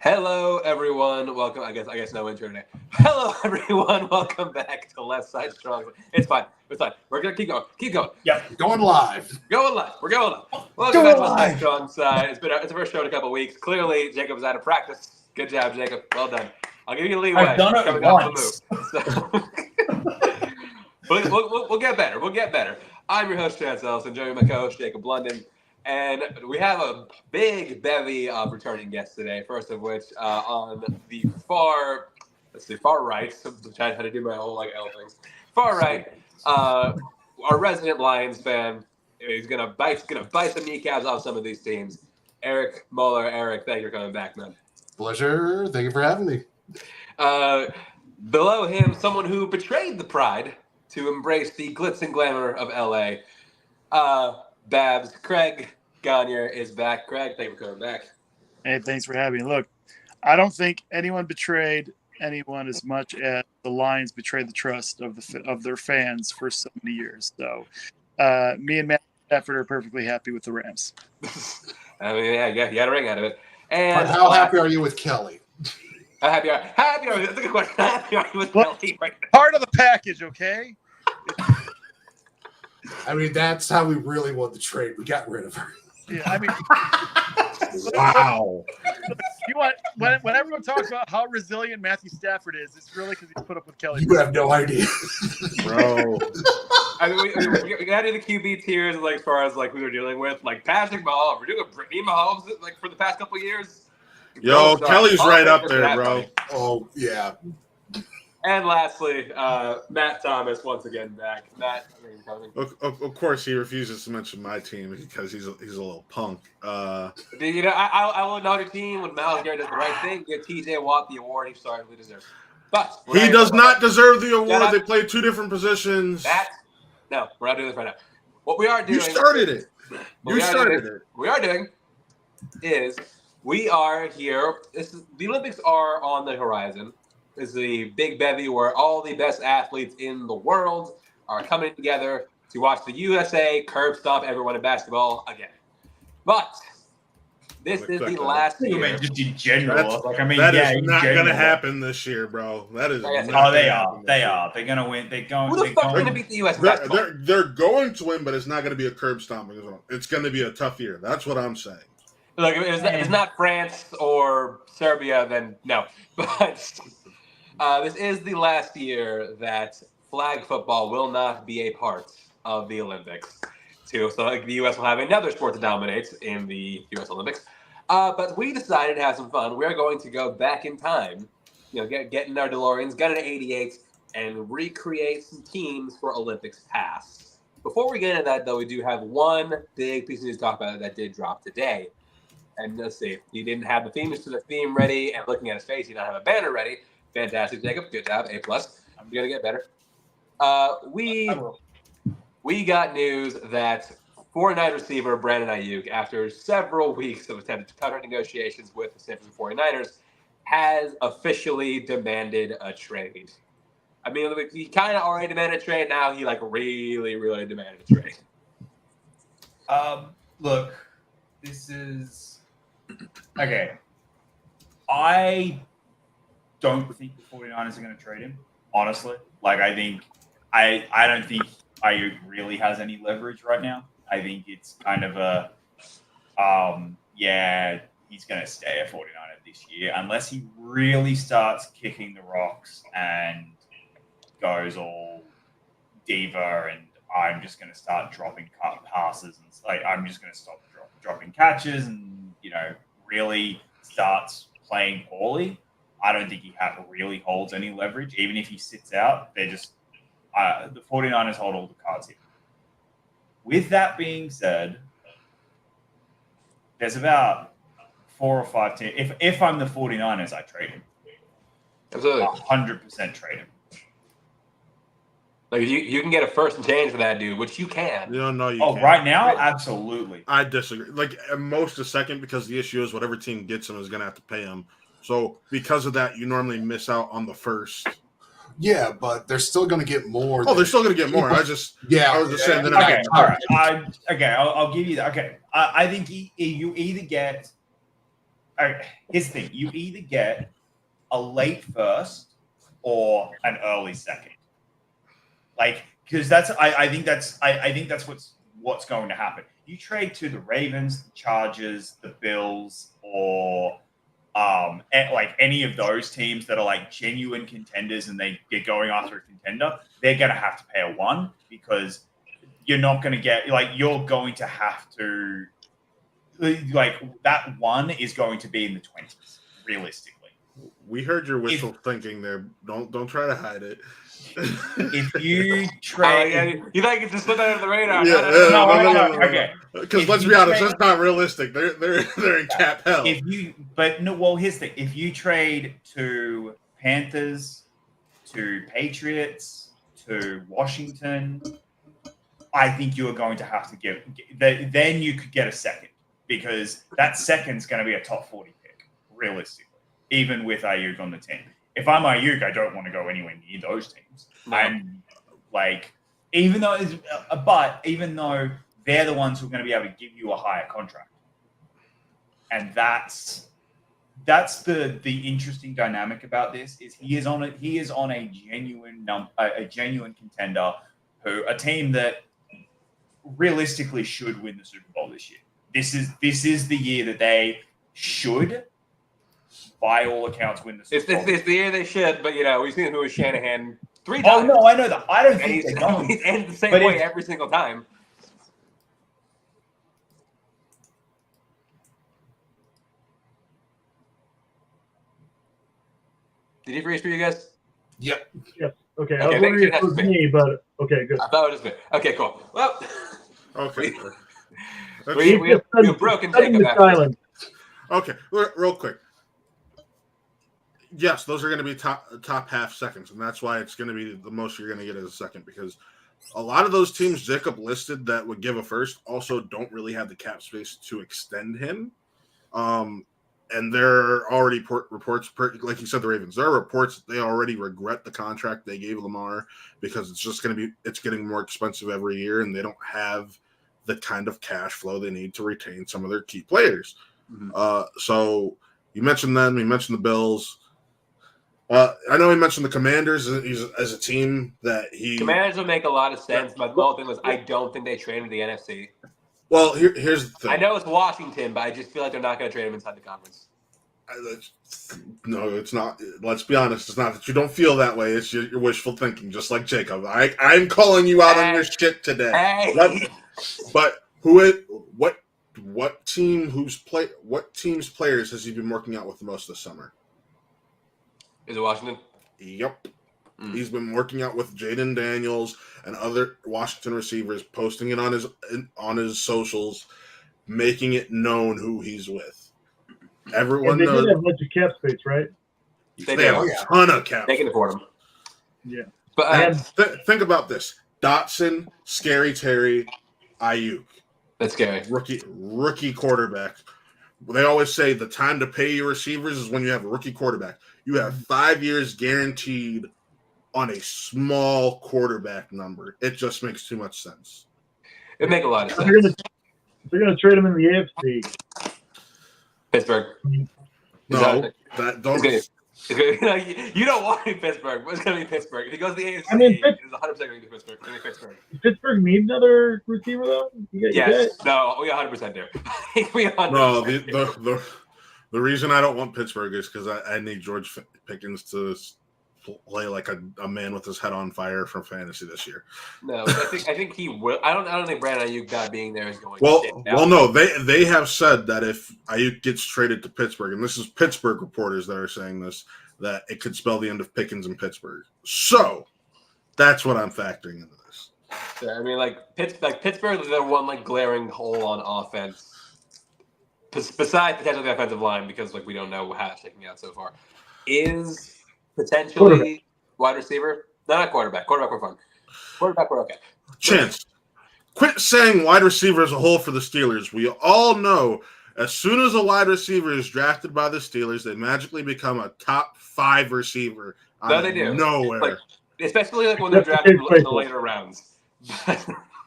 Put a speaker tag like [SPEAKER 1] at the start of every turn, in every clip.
[SPEAKER 1] Hello, everyone. Welcome. I guess no intro today. Hello, everyone. Welcome back to Left Side Strong. It's fine. It's fine. We're gonna keep going. Keep going.
[SPEAKER 2] Yep.
[SPEAKER 3] Going live.
[SPEAKER 1] Going live. We're going live. Welcome back to Left Side Strong side. It's the first show in a couple weeks. Clearly, Jacob's out of practice. Good job, Jacob. Well done. I'll give you a leeway.
[SPEAKER 2] I've done it
[SPEAKER 1] coming
[SPEAKER 2] once.
[SPEAKER 1] off the move. So, we'll get better. We'll get better. I'm your host, Chance Ellison, joining my co-host, Jacob London. And we have a big bevy of returning guests today. First of which, on the far right. So I'm trying to do my whole L things. Far right, our resident Lions fan. He's gonna bite some kneecaps off some of these teams. Eric Muller. Eric, thank you for coming back, man.
[SPEAKER 3] Pleasure. Thank you for having me.
[SPEAKER 1] Below him, someone who betrayed the pride to embrace the glitz and glamour of LA. Babs, Craig Gagne is back. Craig, thank you for coming back.
[SPEAKER 4] Hey, thanks for having me. Look, I don't think anyone betrayed anyone as much as the Lions betrayed the trust of their fans for so many years. So, me and Matt Stafford are perfectly happy with the Rams.
[SPEAKER 1] I mean, yeah, you got a ring out of it. And
[SPEAKER 3] But how happy are you with Kelly?
[SPEAKER 1] How happy are you? That's a good question. How happy are you with
[SPEAKER 4] Well,
[SPEAKER 1] Kelly right now?
[SPEAKER 4] Part of the package, okay?
[SPEAKER 3] I mean, that's how we really won the trade. We got rid of her.
[SPEAKER 4] Yeah, I mean,
[SPEAKER 3] Wow.
[SPEAKER 4] you want when everyone talks about how resilient Matthew Stafford is, it's really because he's put up with Kelly.
[SPEAKER 3] You have no idea.
[SPEAKER 5] Bro.
[SPEAKER 1] I mean, we got to do the QB tiers, as far as who they're dealing with. Patrick Mahomes, we're doing Brittany Mahomes, for the past couple of years.
[SPEAKER 5] Yo,
[SPEAKER 1] Gross
[SPEAKER 5] Kelly's
[SPEAKER 1] up.
[SPEAKER 5] right
[SPEAKER 1] All
[SPEAKER 5] up
[SPEAKER 1] praise for
[SPEAKER 5] there,
[SPEAKER 1] that,
[SPEAKER 5] bro.
[SPEAKER 1] buddy.
[SPEAKER 3] Oh, yeah.
[SPEAKER 1] And lastly, Matt Thomas once again back. Matt, thank you for coming.
[SPEAKER 5] Of course, he refuses to mention my team because he's a little punk.
[SPEAKER 1] I will acknowledge your team when Myles Garrett does the right thing. Give TJ Watt the award he certainly deserves. But
[SPEAKER 5] He does not deserve the award.
[SPEAKER 1] up.
[SPEAKER 5] They play two different positions.
[SPEAKER 1] No, we're not doing this right now. What we are doing.
[SPEAKER 5] You started it.
[SPEAKER 1] What
[SPEAKER 5] You started it.
[SPEAKER 1] What we are doing is we are here. The Olympics are on the horizon. This is the big bevy where all the best athletes in the world are coming together to watch the USA curb stomp everyone in basketball again. But this is the last
[SPEAKER 2] You
[SPEAKER 1] year.
[SPEAKER 2] mean just in general?
[SPEAKER 5] That is
[SPEAKER 2] in
[SPEAKER 5] not going to
[SPEAKER 2] general.
[SPEAKER 5] happen this year, bro. That is.
[SPEAKER 1] Yes,
[SPEAKER 5] not
[SPEAKER 2] Oh, they
[SPEAKER 5] gonna
[SPEAKER 2] are.
[SPEAKER 5] happen
[SPEAKER 2] They
[SPEAKER 5] this year.
[SPEAKER 2] are. They're gonna win. They're going.
[SPEAKER 1] Who the fuck's going to beat the US in basketball?
[SPEAKER 5] They're going to win, but it's not going to be a curb stomping as well. It's going to be a tough year. That's what I'm saying.
[SPEAKER 1] Look, if it's not France or Serbia, then no. But this is the last year that flag football will not be a part of the Olympics. So the U.S. will have another sport to dominate in the U.S. Olympics. But we decided to have some fun. We're going to go back in time, get in our DeLoreans, get an 88, and recreate some teams for Olympics past. Before we get into that, though, we do have one big piece of news to talk about that did drop today. And let's see, he didn't have the themes to the theme ready, and looking at his face, he did not have a banner ready. Fantastic, Jacob. Good job. A+. I'm going to get better. We got news that 49 receiver Brandon Ayuk, after several weeks of attempted contract negotiations with the San Francisco 49ers, has officially demanded a trade. I mean, he kind of already demanded a trade. Now he really, really demanded a trade.
[SPEAKER 2] Look, this is okay. I don't think the 49ers are going to trade him, honestly. I don't think Ayuk really has any leverage right now. I think it's kind of a, he's going to stay a 49er this year unless he really starts kicking the rocks and goes all diva and I'm just going to start dropping passes and I'm just going to stop dropping catches and, really starts playing poorly. I don't think he really holds any leverage. Even if he sits out, they're just the 49ers hold all the cards here. With that being said, there's about 4 or 5 teams. If I'm the 49ers, I trade him.
[SPEAKER 1] Absolutely.
[SPEAKER 2] 100% trade him.
[SPEAKER 1] You can get a first and change for that dude, which you can.
[SPEAKER 5] No, you can't.
[SPEAKER 2] Right now, absolutely.
[SPEAKER 5] I disagree. At most a second, because the issue is whatever team gets him is going to have to pay him. So because of that, you normally miss out on the first.
[SPEAKER 3] Yeah, but they're still going to get more.
[SPEAKER 5] Oh, they're still going to get more. I was just saying they're not
[SPEAKER 2] Okay,
[SPEAKER 5] gonna-
[SPEAKER 2] all right. I'll give you that. Okay, I think you either get here's the thing: you either get a late first or an early second. Like, because I think that's what's going to happen. You trade to the Ravens, the Chargers, the Bills, or like any of those teams that are like genuine contenders and they get going after a contender, they're going to have to pay a 1 because you're not going to get you're going to have to that 1 is going to be in the 20s realistically.
[SPEAKER 5] We heard your wishful thinking there. Don't try to hide it.
[SPEAKER 2] If you trade,
[SPEAKER 1] you think it's just slip under the radar?
[SPEAKER 5] No.
[SPEAKER 2] Okay.
[SPEAKER 5] Because let's be
[SPEAKER 2] you
[SPEAKER 5] honest,
[SPEAKER 2] trade-
[SPEAKER 5] that's not realistic. They're in cap hell.
[SPEAKER 2] Here's the thing: if you trade to Panthers, to Patriots, to Washington, I think you are going to have to give. Then you could get a second because that second's going to be a top 40 pick, realistically, even with Ayuk on the team. If I'm Ayuk, I don't want to go anywhere near those teams.
[SPEAKER 1] No.
[SPEAKER 2] And even though they're the ones who are going to be able to give you a higher contract, and that's the interesting dynamic about this is he is on a genuine contender a team that realistically should win the Super Bowl this year. This is the year that they should, by all accounts, win the Super Bowl.
[SPEAKER 1] It's the year they should, but we've seen him with Shanahan 3
[SPEAKER 2] Oh
[SPEAKER 1] times.
[SPEAKER 2] no, I know that. I don't
[SPEAKER 1] And
[SPEAKER 2] think
[SPEAKER 1] he's
[SPEAKER 2] they don't.
[SPEAKER 1] he's ended the same
[SPEAKER 2] But
[SPEAKER 1] way every single time. Did he freeze for you guys?
[SPEAKER 3] Yep.
[SPEAKER 6] Okay,
[SPEAKER 1] Okay,
[SPEAKER 6] I was
[SPEAKER 1] thanks,
[SPEAKER 6] wondering if it was
[SPEAKER 1] that's
[SPEAKER 6] me, but okay, good.
[SPEAKER 1] I thought it was me. Okay, cool. Well,
[SPEAKER 5] Okay.
[SPEAKER 1] we broken
[SPEAKER 6] Cutting
[SPEAKER 1] Jacob
[SPEAKER 6] the
[SPEAKER 1] after this.
[SPEAKER 6] silence.
[SPEAKER 5] Okay, real quick. Yes, those are going to be top half seconds, and that's why it's going to be the most you're going to get as a second, because a lot of those teams Jacob listed that would give a first also don't really have the cap space to extend him. And there are already reports, like you said, the Ravens. There are reports that they already regret the contract they gave Lamar because it's getting more expensive every year, and they don't have the kind of cash flow they need to retain some of their key players.
[SPEAKER 1] Mm-hmm.
[SPEAKER 5] So you mentioned them. You mentioned the Bills. I know he mentioned the Commanders as a team that
[SPEAKER 1] Commanders would make a lot of sense, but the whole thing was I don't think they trade him to the NFC.
[SPEAKER 5] Well, here's the thing.
[SPEAKER 1] I know it's Washington, but I just feel like they're not going to trade him inside the conference.
[SPEAKER 5] No, it's not. Let's be honest. It's not that you don't feel that way. It's your wishful thinking, just like Jacob. I'm calling you out on your shit today.
[SPEAKER 1] Hey.
[SPEAKER 5] But what team's players has he been working out with the most this summer?
[SPEAKER 1] Is it Washington?
[SPEAKER 5] Yep. He's been working out with Jaden Daniels and other Washington receivers, posting it on his socials, making it known who he's with. Everyone
[SPEAKER 6] And they
[SPEAKER 5] knows
[SPEAKER 6] did have a bunch of cap space, right?
[SPEAKER 5] they have a ton of cap.
[SPEAKER 1] They can afford him.
[SPEAKER 6] Yeah.
[SPEAKER 1] But
[SPEAKER 5] Think about this: Dotson, Scary Terry, Ayuk,
[SPEAKER 1] that's scary.
[SPEAKER 5] rookie quarterback. They always say the time to pay your receivers is when you have a rookie quarterback. You have 5 years guaranteed on a small quarterback number. It just makes too much sense.
[SPEAKER 1] It'd make a lot of sense.
[SPEAKER 6] They're gonna trade him in the AFC.
[SPEAKER 1] Pittsburgh.
[SPEAKER 5] No,
[SPEAKER 1] It's gonna be, you don't want to be Pittsburgh, but it's going to be Pittsburgh. If he goes to the AFC,
[SPEAKER 6] I mean,
[SPEAKER 1] it's 100% going to be Pittsburgh. It's gonna be Pittsburgh.
[SPEAKER 6] Does Pittsburgh need another receiver though?
[SPEAKER 1] Yes. No, we 100% do. We 100%
[SPEAKER 5] No,
[SPEAKER 1] do.
[SPEAKER 5] the reason I don't want Pittsburgh is because I need George Pickens to play like a man with his head on fire for fantasy this year.
[SPEAKER 1] No, I think he will. I don't think Brandon Ayuk not being there is going
[SPEAKER 5] Well,
[SPEAKER 1] to down.
[SPEAKER 5] no, they have said that if Ayuk gets traded to Pittsburgh, and this is Pittsburgh reporters that are saying this, that it could spell the end of Pickens in Pittsburgh. So that's what I'm factoring into this.
[SPEAKER 1] Yeah, I mean, Pittsburgh is their one glaring hole on offense. Besides potentially the offensive line, because we don't know how it's shaking out so far, is potentially wide receiver. No, not quarterback. Quarterback, we're fine. Quarterback, we're okay.
[SPEAKER 5] Chance, quit saying wide receiver as a whole for the Steelers. We all know as soon as a wide receiver is drafted by the Steelers, they magically become a top 5 receiver.
[SPEAKER 1] No, they do.
[SPEAKER 5] Nowhere.
[SPEAKER 1] Especially when they're drafted in the later rounds.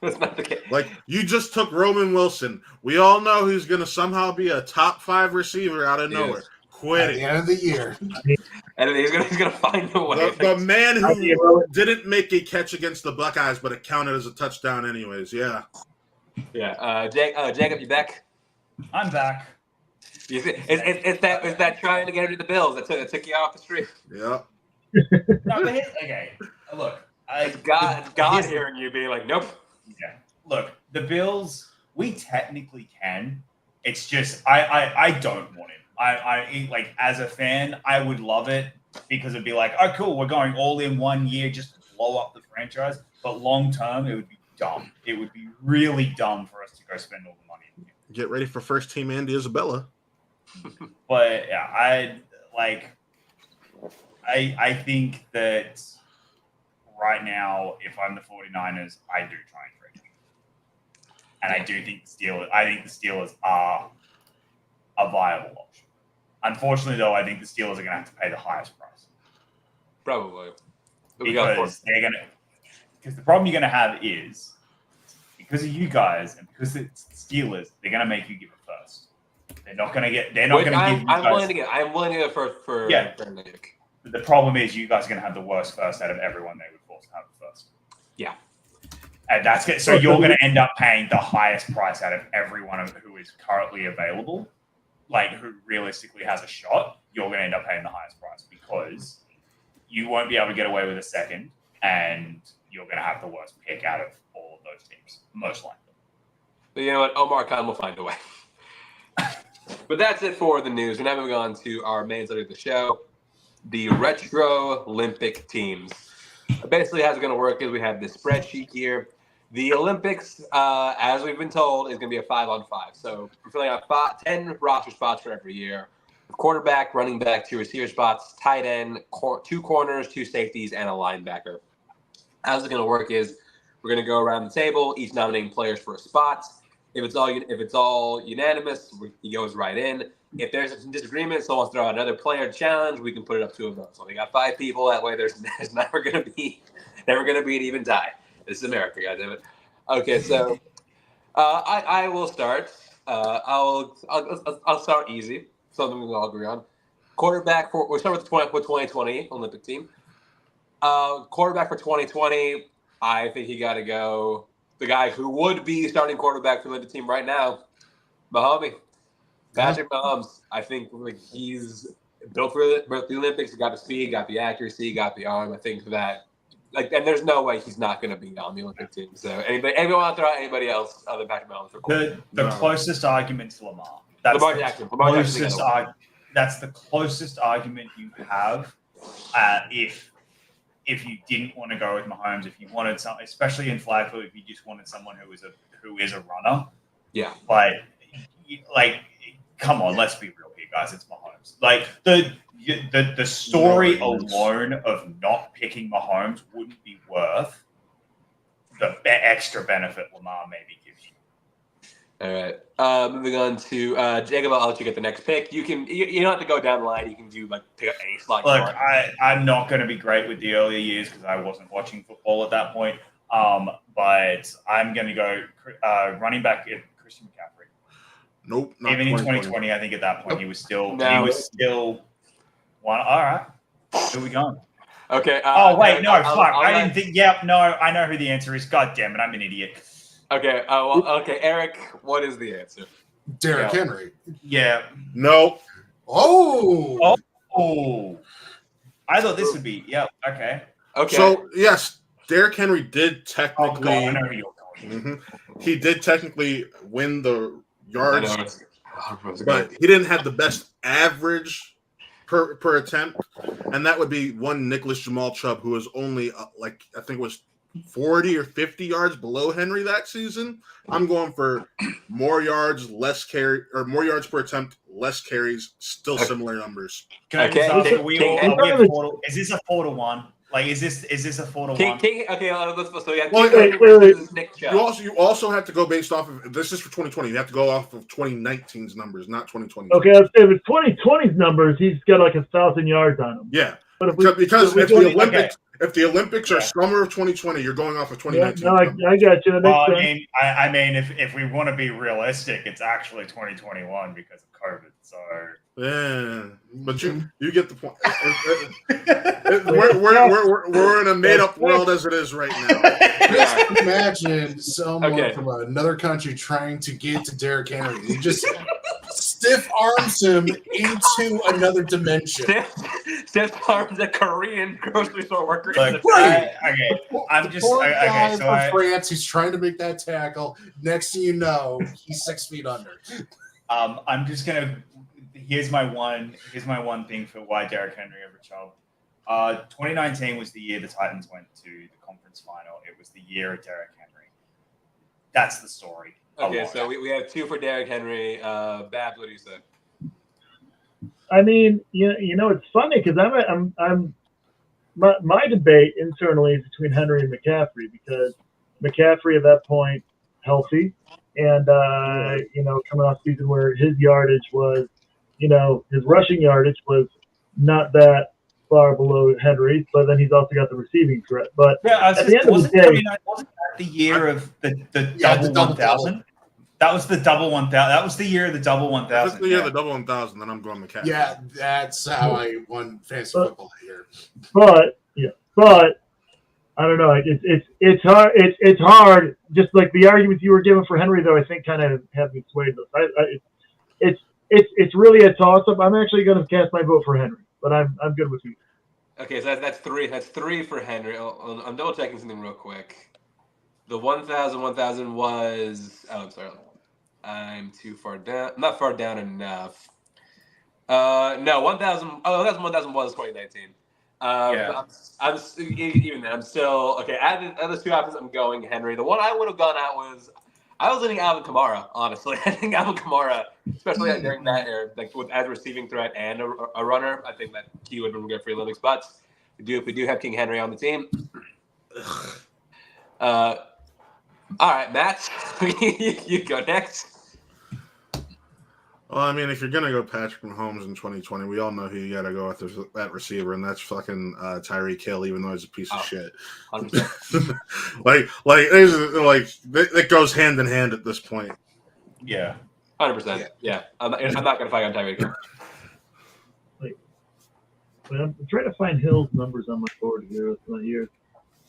[SPEAKER 1] That's not the case.
[SPEAKER 5] Like, you just took Roman Wilson. We all know he's going to somehow be a top 5 receiver out of
[SPEAKER 1] He
[SPEAKER 5] nowhere.
[SPEAKER 1] is.
[SPEAKER 5] Quit
[SPEAKER 3] At the
[SPEAKER 5] it.
[SPEAKER 3] end of the year.
[SPEAKER 1] And he's gonna find a way.
[SPEAKER 5] The man
[SPEAKER 6] I mean,
[SPEAKER 5] who didn't make a catch against the Buckeyes, but it counted as a touchdown anyways. Yeah.
[SPEAKER 1] Yeah. Jacob, you back?
[SPEAKER 2] I'm back.
[SPEAKER 1] You see, is that trying to get into the Bills that took you off the street?
[SPEAKER 5] Yeah.
[SPEAKER 2] No, but okay. Look,
[SPEAKER 1] God
[SPEAKER 2] here's-
[SPEAKER 1] hearing you being like, nope.
[SPEAKER 2] Yeah. Look, the Bills, we technically can. It's just I don't want him. I like, as a fan, I would love it because it'd be like, oh cool, we're going all in 1 year just to blow up the franchise. But long term, it would be dumb. It would be really dumb for us to go spend all the money in him.
[SPEAKER 5] Get ready for first team Andy Isabella.
[SPEAKER 2] But yeah, I think that right now, if I'm the 49ers, I do try and trade him. And I do think the Steelers are a viable option. Unfortunately, though, I think the Steelers are going to have to pay the highest price.
[SPEAKER 1] Probably. But we got
[SPEAKER 2] Because the problem you're going to have is, because of you guys and because it's the Steelers, they're going to make you give it first. They're not going to give you
[SPEAKER 1] I'm
[SPEAKER 2] guys.
[SPEAKER 1] willing to get for
[SPEAKER 2] Yeah.
[SPEAKER 1] Nick.
[SPEAKER 2] The problem is you guys are going to have the worst first out of everyone they would force to have the first.
[SPEAKER 1] Yeah.
[SPEAKER 2] And that's good. So you're going to end up paying the highest price out of everyone who is currently available, like who realistically has a shot. You're going to end up paying the highest price because you won't be able to get away with a second, and you're going to have the worst pick out of all of those teams, most likely.
[SPEAKER 1] But you know what? Omar Khan will find a way. But that's it for the news. We're now moving on to our main subject of the show, the Retro Olympic teams. Basically, how it's going to work is we have this spreadsheet here. The Olympics, as we've been told, is going to be a 5-on-5. So we're filling out 10 roster spots for every year. Quarterback, running back, 2 receiver spots, tight end, 2 corners, 2 safeties, and a linebacker. How it's going to work is we're going to go around the table, each nominating players for a spot. If it's all unanimous, he goes right in. If there's some disagreement, someone wants to throw out another player challenge, we can put it up to a vote. So we got 5 people. That way, there's never going to be an even tie. This is America, goddammit. Okay, so I will start. I'll start easy. Something we all agree on. Quarterback we'll start with 2020 Olympic team. Quarterback for 2020, I think he got to go. The guy who would be starting quarterback for the Olympic team right now, Mahomes. Patrick Mahomes. I think he's built for the Olympics. He got the speed, got the accuracy, got the arm. I think that, and there's no way he's not going to be on the Olympic team. So anyone want to throw out anybody else other than Patrick Mahomes for quarterback?
[SPEAKER 2] The closest argument to Lamar.
[SPEAKER 1] Lamar Jackson.
[SPEAKER 2] That's the closest argument you have if you didn't want to go with Mahomes, if you wanted something, especially in flag football, if you just wanted someone who is a runner.
[SPEAKER 1] Yeah.
[SPEAKER 2] Like, come on, let's be real here, guys. It's Mahomes. Like the story alone of not picking Mahomes wouldn't be worth the extra benefit Lamar maybe gives you.
[SPEAKER 1] All right. Moving on to Jacob. I'll let you get the next pick. You don't have to go down the line. You can pick up any slot.
[SPEAKER 2] Look, I'm not going to be great with the earlier years because I wasn't watching football at that point. But I'm going to go running back Christian McCaffrey.
[SPEAKER 5] Nope. Not
[SPEAKER 2] Even in 2020, I think at that point he was still one. All right, who we going?
[SPEAKER 1] Okay.
[SPEAKER 2] Wait, no, fuck. I
[SPEAKER 1] I'll
[SPEAKER 2] didn't think. Yeah, no, I know who the answer is. God damn it, I'm an idiot.
[SPEAKER 1] Okay. Okay, Eric. What is the answer?
[SPEAKER 3] Derrick Henry.
[SPEAKER 2] Yeah.
[SPEAKER 5] No.
[SPEAKER 3] Oh.
[SPEAKER 2] Oh, I thought this would be. Yeah. Okay.
[SPEAKER 1] Okay.
[SPEAKER 5] So, yes, Derrick Henry did
[SPEAKER 2] Oh
[SPEAKER 5] technically.
[SPEAKER 2] God, I know who you're going.
[SPEAKER 5] Mhm. He did technically win the yards,
[SPEAKER 1] I know it's
[SPEAKER 5] but he didn't have the best average per attempt, and that would be one Nicholas Jamal Chubb, who was only I think it was 40 or 50 yards below Henry that season. I'm going for more yards, less carry, or more yards per attempt, less carries, still similar numbers.
[SPEAKER 2] Can I
[SPEAKER 1] Okay.
[SPEAKER 2] just ask, is this a 4-1? Like, is this a 4-1?
[SPEAKER 1] Okay, let's so yeah.
[SPEAKER 5] Well,
[SPEAKER 1] Nick Chubb.
[SPEAKER 5] You also have to go based off of this is for 2020. You have to go off of 2019's numbers, not 2020.
[SPEAKER 6] Okay, if it's 2020's numbers, he's got like 1,000 yards on him.
[SPEAKER 5] Yeah,
[SPEAKER 6] But if we
[SPEAKER 5] because
[SPEAKER 6] if we
[SPEAKER 5] it's
[SPEAKER 6] go-
[SPEAKER 5] the Olympics. If the Olympics are
[SPEAKER 2] Yeah.
[SPEAKER 5] summer of 2020, you're going off of
[SPEAKER 6] Yeah,
[SPEAKER 5] 2019.
[SPEAKER 6] no, I got you. That
[SPEAKER 2] Well,
[SPEAKER 6] makes sense.
[SPEAKER 2] I mean, if we want to be realistic, it's actually 2021 because of COVID. So
[SPEAKER 5] Yeah, but you get the point.
[SPEAKER 2] yeah.
[SPEAKER 5] We're in a made up world as it is right now.
[SPEAKER 3] Just imagine someone
[SPEAKER 1] Okay.
[SPEAKER 3] from another country trying to get to Derrick Henry. He just stiff arms him into another dimension.
[SPEAKER 1] Stiff arms a Korean grocery store worker.
[SPEAKER 2] Like,
[SPEAKER 3] Right.
[SPEAKER 2] I'm
[SPEAKER 3] The
[SPEAKER 2] just
[SPEAKER 3] poor
[SPEAKER 2] okay.
[SPEAKER 3] guy
[SPEAKER 2] So
[SPEAKER 3] from France who's trying to make that tackle. Next thing you know, he's 6 feet under.
[SPEAKER 2] I'm just gonna. Here's my one thing for why Derrick Henry over Chubb. 2019 was the year the Titans went to the conference final. It was the year of Derrick Henry. That's the story.
[SPEAKER 1] Okay, so we have 2 for Derrick Henry. Babs, what do you say?
[SPEAKER 6] I mean, you know, it's funny because I'm my debate internally is between Henry and McCaffrey because McCaffrey at that point healthy and you know, coming off season where his yardage was, you know, his rushing yardage was not that far below Henry's, but then he's also got the receiving threat. But
[SPEAKER 2] Yeah,
[SPEAKER 6] at the end of the day,
[SPEAKER 2] wasn't that the year of the
[SPEAKER 3] Yeah,
[SPEAKER 2] double
[SPEAKER 3] the double
[SPEAKER 2] 1,000? That was the double 1,000. That was the year of the double
[SPEAKER 5] If
[SPEAKER 2] 1,000.
[SPEAKER 5] it's the year of the double 1,000, then I'm going McCaffrey.
[SPEAKER 3] Yeah, that's how I won fantasy football here.
[SPEAKER 6] but I don't know. It's hard. It's hard. Just like the arguments you were giving for Henry, though, I think kind of have me swayed. It's really a toss up. I'm actually going to cast my vote for Henry, but I'm good with you.
[SPEAKER 1] Okay, so that's 3. That's 3 for Henry. I'm double checking something real quick. The 1,000 was. Oh, I'm sorry. I'm too far down. Not far down enough. No, 1,000. Oh, 1,000 was 2019.
[SPEAKER 2] Yeah.
[SPEAKER 1] I'm even then. I'm still okay. Out of the 2 options, I'm going Henry. The one I would have gone out was I was leaning Alvin Kamara. Honestly, I think Alvin Kamara, especially during that era, like with as a receiving threat and a runner, I think that he would have been good for the Olympics. But we do have King Henry on the team. All right, Matt, you go next.
[SPEAKER 5] Well, I mean, if you're gonna go Patrick Mahomes in 2020, we all know who you gotta go with that receiver, and that's fucking Tyreek Hill, even though he's a piece of shit.
[SPEAKER 1] 100%.
[SPEAKER 5] It goes hand in hand at this point.
[SPEAKER 2] Yeah.
[SPEAKER 1] 100%. Yeah, I'm not gonna fight on Tyreek.
[SPEAKER 6] But I'm trying to find Hill's numbers on my board here. It's not here.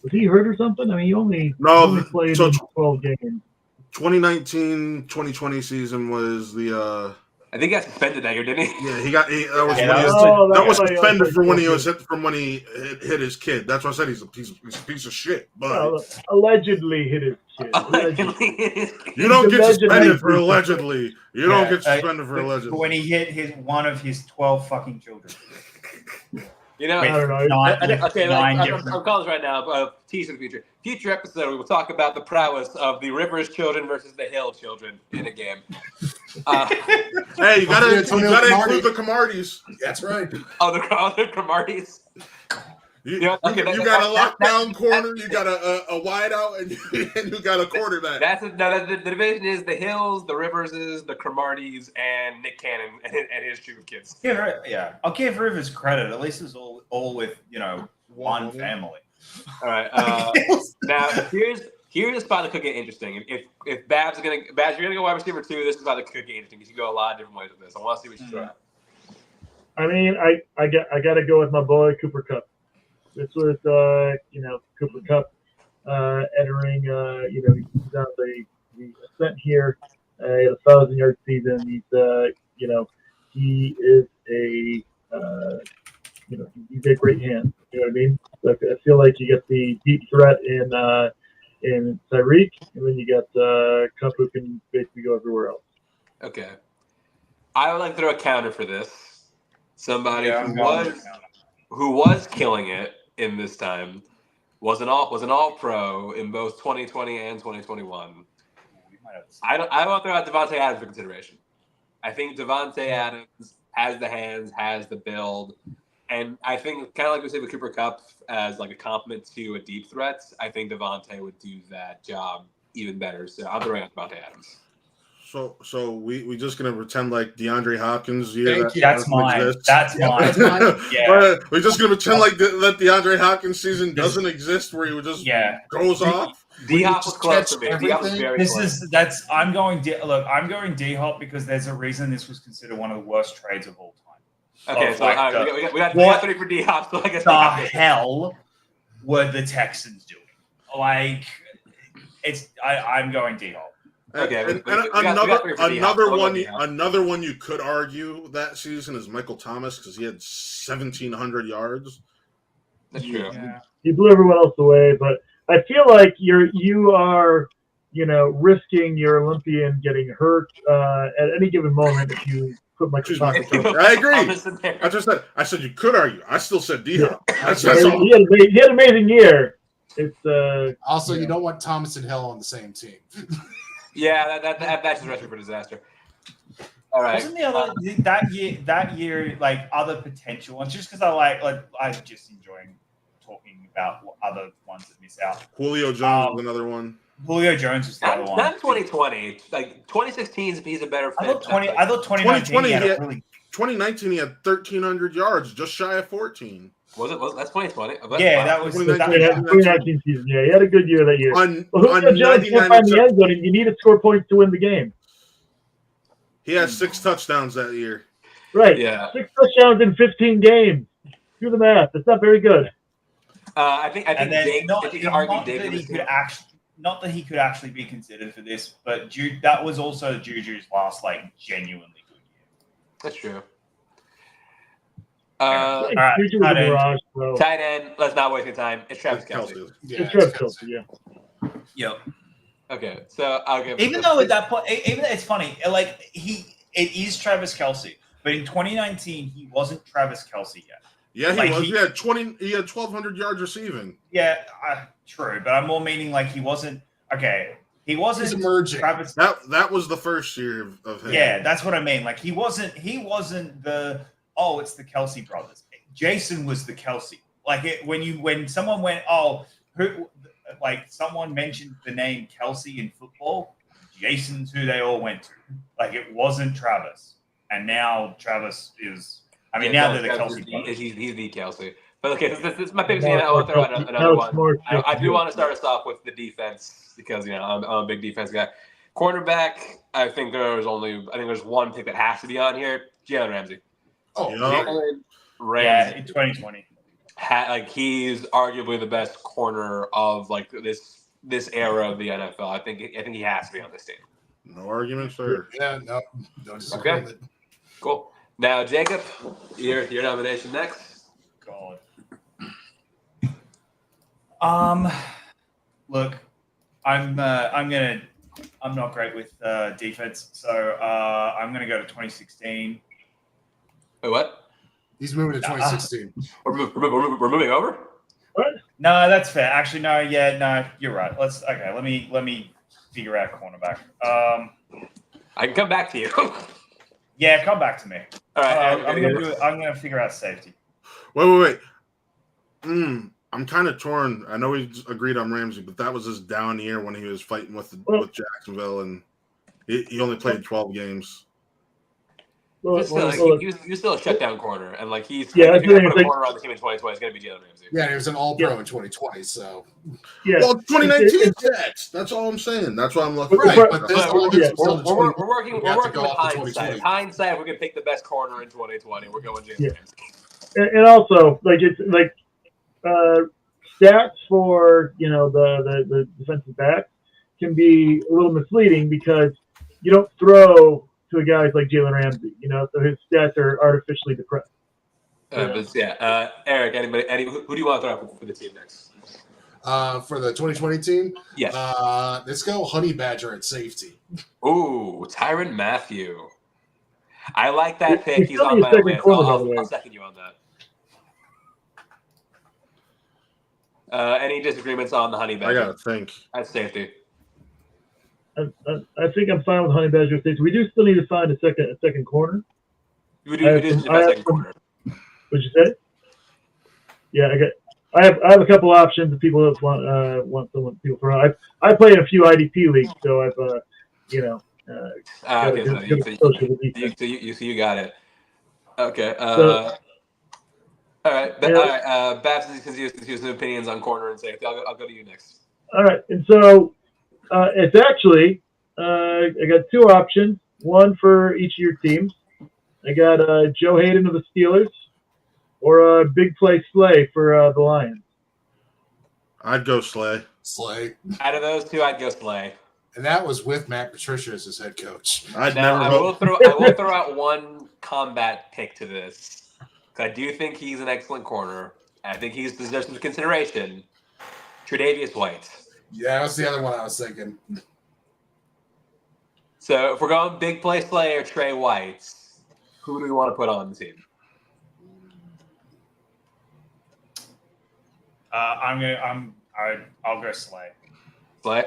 [SPEAKER 6] Was he hurt or something? I mean, he only played in 12 games.
[SPEAKER 5] 2019-2020 season was the.
[SPEAKER 1] I think he got suspended that year, didn't he?
[SPEAKER 5] Yeah, that was suspended for when he was hit his kid. That's why I said he's a piece of shit. But
[SPEAKER 6] allegedly hit his kid.
[SPEAKER 5] you don't get suspended for
[SPEAKER 6] Allegedly.
[SPEAKER 5] allegedly. You don't get suspended for allegedly.
[SPEAKER 2] When he hit one of his 12 fucking children.
[SPEAKER 1] You know,
[SPEAKER 6] I don't know.
[SPEAKER 1] I'm calling this right now. Tease in the future. Future episode, we will talk about the prowess of the Rivers children versus the Hill children in a game.
[SPEAKER 5] Hey, you gotta include the Camardis.
[SPEAKER 3] That's right.
[SPEAKER 1] Other Cromarties.
[SPEAKER 5] You got a lockdown corner, you got a wide out, and you got a quarterback.
[SPEAKER 1] The division is the Hills, the Riverses, the Cromarties, and Nick Cannon and his troop of kids.
[SPEAKER 2] Yeah, I'll give Rivers credit. At least it's all with one family.
[SPEAKER 1] All right. Now here's the spot that could get interesting. If Babs you're gonna go wide receiver 2, this is the spot that could get interesting because you go a lot of different ways with this. I want to see what you throw out.
[SPEAKER 6] I mean, I got to go with my boy Cooper Kupp. This was Cooper Kupp entering he's on the ascent here. He had a 1,000-yard season. He's he is he's a great hand. You know what I mean? So I feel like you get the deep threat in Tyreek, and then you got Kupp who can basically go everywhere else.
[SPEAKER 1] Okay. I would like to throw a counter for this. Somebody who was killing it in this time was an all pro in both 2020 and 2021. I want to throw out Devontae Adams for consideration. I think Devontae Adams has the hands, has the build, and I think kind of like we said with Cooper Kupp as like a compliment to a deep threat, I think Devontae would do that job even better. So I'm throwing out Devontae Adams.
[SPEAKER 5] So we just gonna pretend like DeAndre Hopkins year
[SPEAKER 3] Thank
[SPEAKER 5] that
[SPEAKER 3] you.
[SPEAKER 2] That's
[SPEAKER 5] doesn't
[SPEAKER 2] mine.
[SPEAKER 5] exist?
[SPEAKER 2] That's
[SPEAKER 3] Yeah,
[SPEAKER 2] mine.
[SPEAKER 3] that's mine.
[SPEAKER 2] Yeah.
[SPEAKER 5] We're just gonna pretend like that DeAndre Hopkins season doesn't exist, where he would just
[SPEAKER 2] Yeah.
[SPEAKER 5] goes off.
[SPEAKER 6] D
[SPEAKER 1] D-Hop was
[SPEAKER 3] just
[SPEAKER 1] close to
[SPEAKER 3] catch
[SPEAKER 1] me. D-Hop was
[SPEAKER 3] everything?
[SPEAKER 1] very
[SPEAKER 2] This
[SPEAKER 1] close.
[SPEAKER 2] is that's I'm going D-Hop because there's a reason this was considered one of the worst trades of all time.
[SPEAKER 1] Okay,
[SPEAKER 2] of
[SPEAKER 1] so
[SPEAKER 2] like
[SPEAKER 1] all right,
[SPEAKER 2] the-
[SPEAKER 1] we got
[SPEAKER 2] what
[SPEAKER 1] 3 for D-Hop, so I guess
[SPEAKER 2] The
[SPEAKER 1] we got this.
[SPEAKER 2] hell were the Texans doing? Like, I'm going D-Hop.
[SPEAKER 1] Okay,
[SPEAKER 5] And
[SPEAKER 1] we got 3 for D-Hop, so we'll go D-Hop.
[SPEAKER 5] another one you could argue that season is Michael Thomas because he had 1,700 yards.
[SPEAKER 1] That's true.
[SPEAKER 2] Yeah.
[SPEAKER 6] He blew everyone else away, but I feel like you are, risking your Olympian getting hurt at any given moment if you put Michael
[SPEAKER 5] Choose
[SPEAKER 6] Thomas.
[SPEAKER 5] Michael
[SPEAKER 6] out.
[SPEAKER 5] I agree.
[SPEAKER 1] Thomas in there.
[SPEAKER 5] I just said you could argue. I still said D-Hop. That's
[SPEAKER 6] He
[SPEAKER 5] all.
[SPEAKER 6] had an amazing year. It's
[SPEAKER 3] Also, you don't want Thomas and Hill on the same team.
[SPEAKER 1] Yeah, that match is recipe for disaster. All right.
[SPEAKER 2] Wasn't the other that year like other potential ones? Just because I'm just enjoying talking about other ones that miss out.
[SPEAKER 5] Julio Jones was another one.
[SPEAKER 2] Julio Jones was the other one.
[SPEAKER 1] Not 2020. Like 2016, he's a better fit.
[SPEAKER 2] I thought 2019 he had a really
[SPEAKER 5] 2019, he had 1,300 yards, just shy of 14.
[SPEAKER 1] Was that's 2020?
[SPEAKER 2] yeah, that was
[SPEAKER 6] 2019 season. Yeah, he had a good year that year.
[SPEAKER 5] On
[SPEAKER 6] Julio Jones can't
[SPEAKER 5] 99
[SPEAKER 6] find the end zone, and you need to score points to win the game.
[SPEAKER 5] he had 6 touchdowns that year.
[SPEAKER 6] Right.
[SPEAKER 1] Yeah.
[SPEAKER 6] 6 touchdowns in 15 games. Do the math. It's not very good.
[SPEAKER 1] I think
[SPEAKER 2] and then
[SPEAKER 1] Jake,
[SPEAKER 2] not,
[SPEAKER 1] if you can argue
[SPEAKER 2] not
[SPEAKER 1] David
[SPEAKER 2] that he
[SPEAKER 1] was
[SPEAKER 2] could actually not that he could actually be considered for this, but that was also Juju's last genuinely good year.
[SPEAKER 1] That's true.
[SPEAKER 6] Like,
[SPEAKER 2] right,
[SPEAKER 6] Juju was
[SPEAKER 2] tight
[SPEAKER 6] a
[SPEAKER 2] end.
[SPEAKER 6] mirage, bro.
[SPEAKER 1] Tight end. Let's not waste your time. It's Travis Kelce.
[SPEAKER 5] Kelce.
[SPEAKER 3] Yeah,
[SPEAKER 6] It's Travis
[SPEAKER 3] it's
[SPEAKER 6] Kelce, yeah.
[SPEAKER 2] Yep.
[SPEAKER 1] Okay, so I'll give.
[SPEAKER 2] Even though at that point, it's funny. It is Travis Kelce, but in 2019 he wasn't Travis Kelce yet.
[SPEAKER 5] Yeah, he
[SPEAKER 2] Like,
[SPEAKER 5] was.
[SPEAKER 2] he-
[SPEAKER 5] He had 20. He had 1,200 yards receiving.
[SPEAKER 2] Yeah, true, but I'm more meaning he wasn't. Okay, he wasn't
[SPEAKER 3] He's emerging.
[SPEAKER 2] Travis.
[SPEAKER 5] That was the first year of him.
[SPEAKER 2] Yeah, that's what I mean. He wasn't the it's the Kelce brothers. Jason was the Kelce. When someone went someone mentioned the name Kelce in football, Jason's who they all went to. It wasn't Travis, and now Travis is. Now they're the Kelce brothers.
[SPEAKER 1] He's the Kelce. But okay, this is my pick. I want to throw out another one. I do want to start us off with the defense because I'm a big defense guy. Cornerback, I think there's one pick that has to be on here. Jalen Ramsey.
[SPEAKER 3] Oh,
[SPEAKER 5] Yeah.
[SPEAKER 1] Jalen Ramsey.
[SPEAKER 2] Yeah, in 2020.
[SPEAKER 1] He's arguably the best corner of this era of the NFL. I think he has to be on this team.
[SPEAKER 5] No arguments there.
[SPEAKER 3] yeah, no disagreement.
[SPEAKER 1] Cool. Now, Jacob, your nomination next.
[SPEAKER 2] God. Look, I'm not great with defense, so I'm gonna go to 2016.
[SPEAKER 1] Wait, what?
[SPEAKER 3] He's moving to 2016.
[SPEAKER 1] We're moving over.
[SPEAKER 2] No, that's fair. Actually, no. Yeah, no, you're right. Let me figure out cornerback.
[SPEAKER 1] I can come back to you.
[SPEAKER 2] Yeah, come back to me.
[SPEAKER 1] All right.
[SPEAKER 2] I'm gonna figure out safety.
[SPEAKER 5] Wait. I'm kind of torn. I know we agreed on Ramsey, but that was his down year when he was fighting with Jacksonville, and he only played 12 games.
[SPEAKER 6] Well,
[SPEAKER 1] You're still a shutdown corner, and he's
[SPEAKER 6] Yeah,
[SPEAKER 1] if you're gonna put a corner on the team in 2020, it's gonna be Jalen Ramsey.
[SPEAKER 3] Yeah, he was an All-Pro in 2020. So
[SPEAKER 6] yeah.
[SPEAKER 5] Well, 2019 Jets. That's all I'm saying. That's why I'm looking.
[SPEAKER 3] right,
[SPEAKER 6] But-
[SPEAKER 3] but this
[SPEAKER 1] But
[SPEAKER 3] one
[SPEAKER 6] yeah,
[SPEAKER 3] is still the 20.
[SPEAKER 1] We're working
[SPEAKER 3] We
[SPEAKER 1] with
[SPEAKER 3] have to go off the
[SPEAKER 1] hindsight.
[SPEAKER 3] 2020.
[SPEAKER 1] Hindsight, we can pick the best corner in 2020. We're going Jalen
[SPEAKER 6] Yeah.
[SPEAKER 1] Ramsey.
[SPEAKER 6] And also, it's stats for the defensive back can be a little misleading because you don't throw to a guy like Jalen Ramsey, so his stats are artificially depressed.
[SPEAKER 1] Eric, who do you want to throw out for the team next?
[SPEAKER 3] For the 2020 team,
[SPEAKER 1] Yes.
[SPEAKER 3] let's go Honey Badger at safety.
[SPEAKER 1] Ooh, Tyrann Mathieu. I like that pick.
[SPEAKER 6] He's
[SPEAKER 1] He's
[SPEAKER 6] still
[SPEAKER 1] on
[SPEAKER 6] your
[SPEAKER 1] my
[SPEAKER 6] second
[SPEAKER 1] list.
[SPEAKER 6] corner, by the way.
[SPEAKER 1] I'll second you on that. Any disagreements on the Honey
[SPEAKER 5] I
[SPEAKER 1] Badger?
[SPEAKER 5] gotta think.
[SPEAKER 1] At safety.
[SPEAKER 6] I think I'm fine with Honey Badger at safety. We do still need to find a second corner.
[SPEAKER 1] We do need a second corner.
[SPEAKER 6] What'd you say? Yeah, I have a couple options if people want someone people throw. I play in a few IDP leagues, so I've
[SPEAKER 1] Okay, so
[SPEAKER 6] social defense.
[SPEAKER 1] you got it. Okay.
[SPEAKER 6] So-
[SPEAKER 1] all right.
[SPEAKER 6] Yeah.
[SPEAKER 1] All right. Babs, since you have some opinions on corner and safety, I'll go to you next.
[SPEAKER 6] All right, and so it's actually I got two options, one for each of your teams. I got Joe Hayden of the Steelers or Big Play Slay for the Lions.
[SPEAKER 5] I'd go Slay.
[SPEAKER 3] Slay.
[SPEAKER 1] Out of those two, I'd go Slay.
[SPEAKER 3] And that was with Matt Patricia as his head coach.
[SPEAKER 5] I'd
[SPEAKER 1] Now,
[SPEAKER 5] never
[SPEAKER 1] I
[SPEAKER 5] vote.
[SPEAKER 1] will throw out one combat pick to this. 'Cause I do think he's an excellent corner. I think he's deserves some consideration. Tre'Davious White.
[SPEAKER 3] Yeah, that's the other one I was thinking.
[SPEAKER 1] So if we're going Big Play Slay or Trey White, who do we want to put on the team?
[SPEAKER 2] I'll go Slay.
[SPEAKER 1] Slay?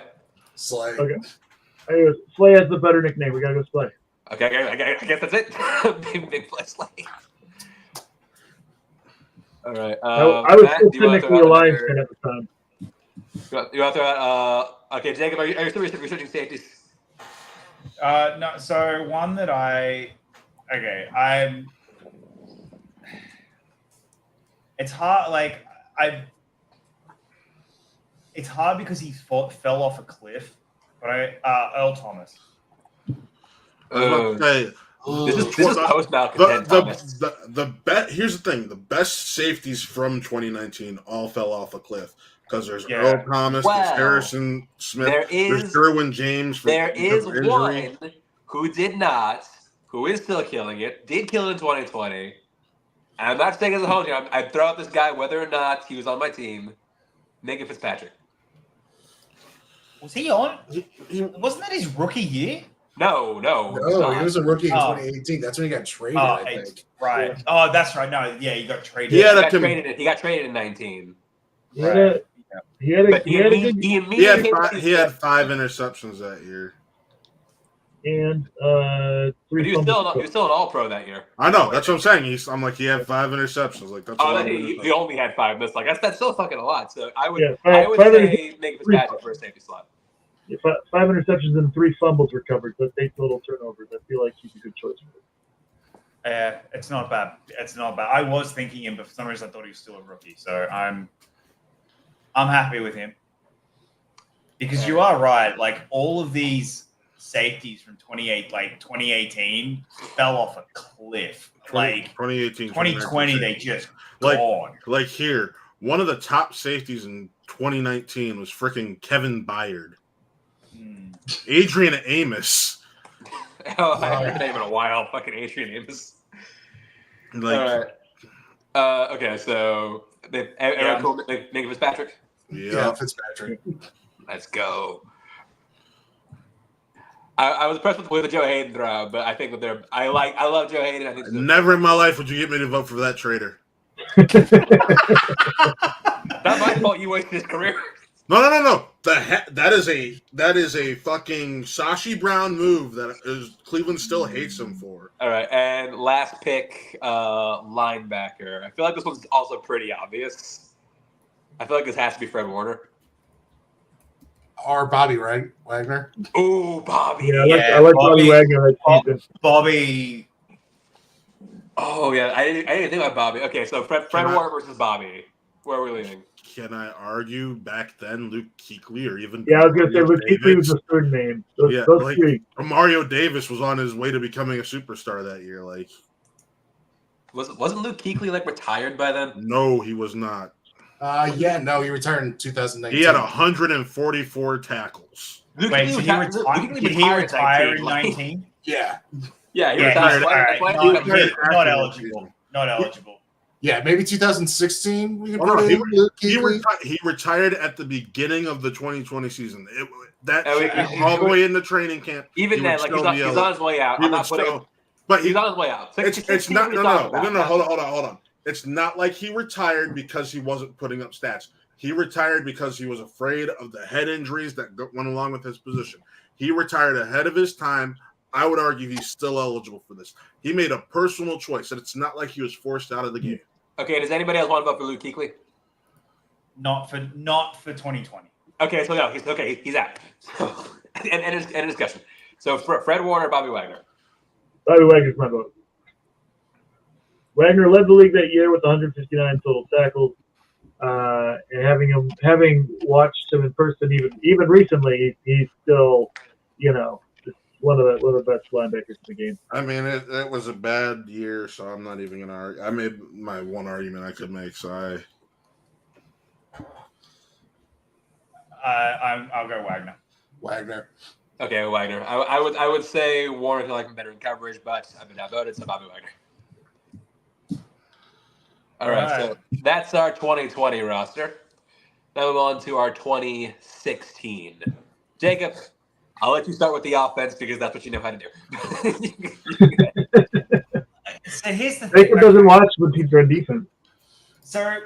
[SPEAKER 3] Slay.
[SPEAKER 6] Okay. Slay has the better nickname. We gotta go Slay.
[SPEAKER 1] Okay, I guess that's it. Big Play Slay. All right.
[SPEAKER 6] I was
[SPEAKER 1] Matt,
[SPEAKER 6] still
[SPEAKER 1] do you wanna
[SPEAKER 6] technically
[SPEAKER 1] throw
[SPEAKER 6] a
[SPEAKER 1] out
[SPEAKER 6] Lions
[SPEAKER 1] another-
[SPEAKER 6] fan at the time.
[SPEAKER 1] You want to throw out, okay, Jacob, are you still researching safeties?
[SPEAKER 2] No, so one that it's hard, it's hard because he fell off a cliff, but Earl Thomas.
[SPEAKER 5] Okay.
[SPEAKER 1] This is post Malcontent, Thomas.
[SPEAKER 5] The bet. Here's the thing: the best safeties from 2019 all fell off a cliff because there's
[SPEAKER 2] Yeah.
[SPEAKER 5] Earl Thomas,
[SPEAKER 1] Well,
[SPEAKER 5] there's Harrison Smith,
[SPEAKER 1] there
[SPEAKER 5] there's
[SPEAKER 1] is-
[SPEAKER 5] Derwin James.
[SPEAKER 1] There
[SPEAKER 5] because
[SPEAKER 1] is
[SPEAKER 5] of injury.
[SPEAKER 1] one who did not, who is still killing it, did kill it in 2020. And I'm not saying as a whole team. I'd throw out this guy whether or not he was on my team. Minka Fitzpatrick.
[SPEAKER 2] Was he on?
[SPEAKER 5] He-
[SPEAKER 2] Wasn't that his rookie year?
[SPEAKER 1] No.
[SPEAKER 3] No, he was a rookie in
[SPEAKER 2] Oh.
[SPEAKER 3] 2018. That's when he got traded,
[SPEAKER 2] Oh,
[SPEAKER 3] I think.
[SPEAKER 2] right. Oh, that's right. No, yeah, he got traded.
[SPEAKER 5] He had
[SPEAKER 1] He got traded in 19.
[SPEAKER 6] He had a
[SPEAKER 1] But he
[SPEAKER 6] good
[SPEAKER 1] immediately
[SPEAKER 5] He had
[SPEAKER 1] came
[SPEAKER 5] five,
[SPEAKER 1] to
[SPEAKER 5] he had 5 interceptions that year.
[SPEAKER 6] and
[SPEAKER 1] But
[SPEAKER 6] three
[SPEAKER 1] he was
[SPEAKER 6] fumbles.
[SPEAKER 1] still an All-Pro that year.
[SPEAKER 5] I know. That's what I'm saying. I'm like, he had 5 interceptions. Like that's. a
[SPEAKER 1] Oh,
[SPEAKER 5] lot of
[SPEAKER 1] he
[SPEAKER 5] interceptions.
[SPEAKER 1] only had 5 missed. Like that's still fucking a lot. So I would
[SPEAKER 6] Yeah,
[SPEAKER 1] I would
[SPEAKER 6] five
[SPEAKER 1] say Minka Fitzpatrick for a safety slot.
[SPEAKER 6] Yeah, 5 interceptions and 3 fumbles recovered, but 8 total turnovers. I feel like he's a good choice for it.
[SPEAKER 2] It's not bad. It's not bad. I was thinking him, but for some reason I thought he was still a rookie. So I'm happy with him. Because you are right. Like all of these safeties from 2018 fell off a cliff. Like
[SPEAKER 5] 2018,
[SPEAKER 2] 2020, they just
[SPEAKER 5] Like-
[SPEAKER 2] gone.
[SPEAKER 5] Like here, one of the top safeties in 2019 was freaking Kevin Byard.
[SPEAKER 2] Hmm.
[SPEAKER 5] Adrian Amos.
[SPEAKER 1] Oh, I haven't heard name in a while. Fucking Adrian Amos.
[SPEAKER 5] Like,
[SPEAKER 1] All right. Okay, so everyone cool with Minka Fitzpatrick?
[SPEAKER 3] Yeah, Fitzpatrick.
[SPEAKER 1] Let's go. I was impressed with the Joe Hayden throw, but I think that I love Joe Hayden. I think
[SPEAKER 5] never in my life would you get me to vote for that traitor.
[SPEAKER 1] not my fault. You wasted his career.
[SPEAKER 5] No. That is a fucking Sashi Brown move that Cleveland still hates him for.
[SPEAKER 1] All right, and last pick, linebacker. I feel like this one's also pretty obvious. I feel like this has to be Fred Warner.
[SPEAKER 3] Or Bobby Wagner.
[SPEAKER 1] Ooh, Bobby.
[SPEAKER 6] Yeah,
[SPEAKER 2] Yeah,
[SPEAKER 6] I like
[SPEAKER 2] Bobby-
[SPEAKER 6] Bobby Wagner that season.
[SPEAKER 2] Bobby.
[SPEAKER 1] Oh yeah, I didn't think about Bobby. Okay, so Fred Warner versus Bobby. Where are we leaning?
[SPEAKER 5] Can I argue back then Luke Kuechly or even
[SPEAKER 6] Yeah, I was going to say
[SPEAKER 5] Mario
[SPEAKER 6] Luke Kuechly was
[SPEAKER 5] Davis?
[SPEAKER 6] the third name. Those,
[SPEAKER 5] Yeah,
[SPEAKER 6] those
[SPEAKER 5] like-
[SPEAKER 6] three.
[SPEAKER 5] Mario Davis was on his way to becoming a superstar that year. Like,
[SPEAKER 1] Wasn't Luke Kuechly like retired by then?
[SPEAKER 5] no, he was not.
[SPEAKER 3] No, he retired in 2019.
[SPEAKER 5] He had 144 tackles.
[SPEAKER 1] Luke
[SPEAKER 2] Wait, so
[SPEAKER 1] Kuechly
[SPEAKER 2] did he retire in
[SPEAKER 1] like-
[SPEAKER 2] 19?
[SPEAKER 3] Yeah.
[SPEAKER 1] Yeah, he
[SPEAKER 2] Yeah,
[SPEAKER 1] retired.
[SPEAKER 2] all right.
[SPEAKER 1] That's why-
[SPEAKER 2] Not,
[SPEAKER 5] he retired
[SPEAKER 2] not
[SPEAKER 5] after
[SPEAKER 2] eligible. Not eligible.
[SPEAKER 3] Yeah, maybe 2016. We can
[SPEAKER 5] Oh, no,
[SPEAKER 3] put
[SPEAKER 5] he,
[SPEAKER 3] in Luke
[SPEAKER 5] he,
[SPEAKER 3] Kuechly.
[SPEAKER 5] he retired at the beginning of the 2020 season. That
[SPEAKER 1] Oh,
[SPEAKER 5] shit,
[SPEAKER 1] he-
[SPEAKER 5] all the way into training camp.
[SPEAKER 1] Even
[SPEAKER 5] he
[SPEAKER 1] then,
[SPEAKER 5] would
[SPEAKER 1] like
[SPEAKER 5] still
[SPEAKER 1] he's
[SPEAKER 5] be
[SPEAKER 1] on his way out.
[SPEAKER 5] He
[SPEAKER 1] I'm
[SPEAKER 5] would
[SPEAKER 1] not putting.
[SPEAKER 5] still, but
[SPEAKER 1] He's on his way out.
[SPEAKER 5] it's not no. Hold on. It's not like he retired because he wasn't putting up stats. He retired because he was afraid of the head injuries that went along with his position. He retired ahead of his time. I would argue he's still eligible for this. He made a personal choice, and it's not like he was forced out of the game.
[SPEAKER 1] Okay, does anybody else want to vote for Luke Kuechly?
[SPEAKER 2] Not for 2020.
[SPEAKER 1] Okay, so no, he's out. So, end of discussion. So Fred Warner, Bobby Wagner.
[SPEAKER 6] Bobby Wagner's my vote. Wagner led the league that year with 159 total tackles. And having watched him in person even recently, he's still, just one of the best linebackers in the game.
[SPEAKER 5] I mean, it was a bad year, so I'm not even gonna argue. I made my one argument I could make, so
[SPEAKER 2] I'll go Wagner.
[SPEAKER 3] Wagner.
[SPEAKER 1] Okay, Wagner. I would say Warner can like him better in coverage, but I've been outvoted, so Bobby Wagner. All right, so that's our 2020 roster. Now move on to our 2016. Jacob, I'll let you start with the offense because that's what you know how to do.
[SPEAKER 2] So here's the thing.
[SPEAKER 6] Jacob doesn't watch when teams are on defense.
[SPEAKER 2] So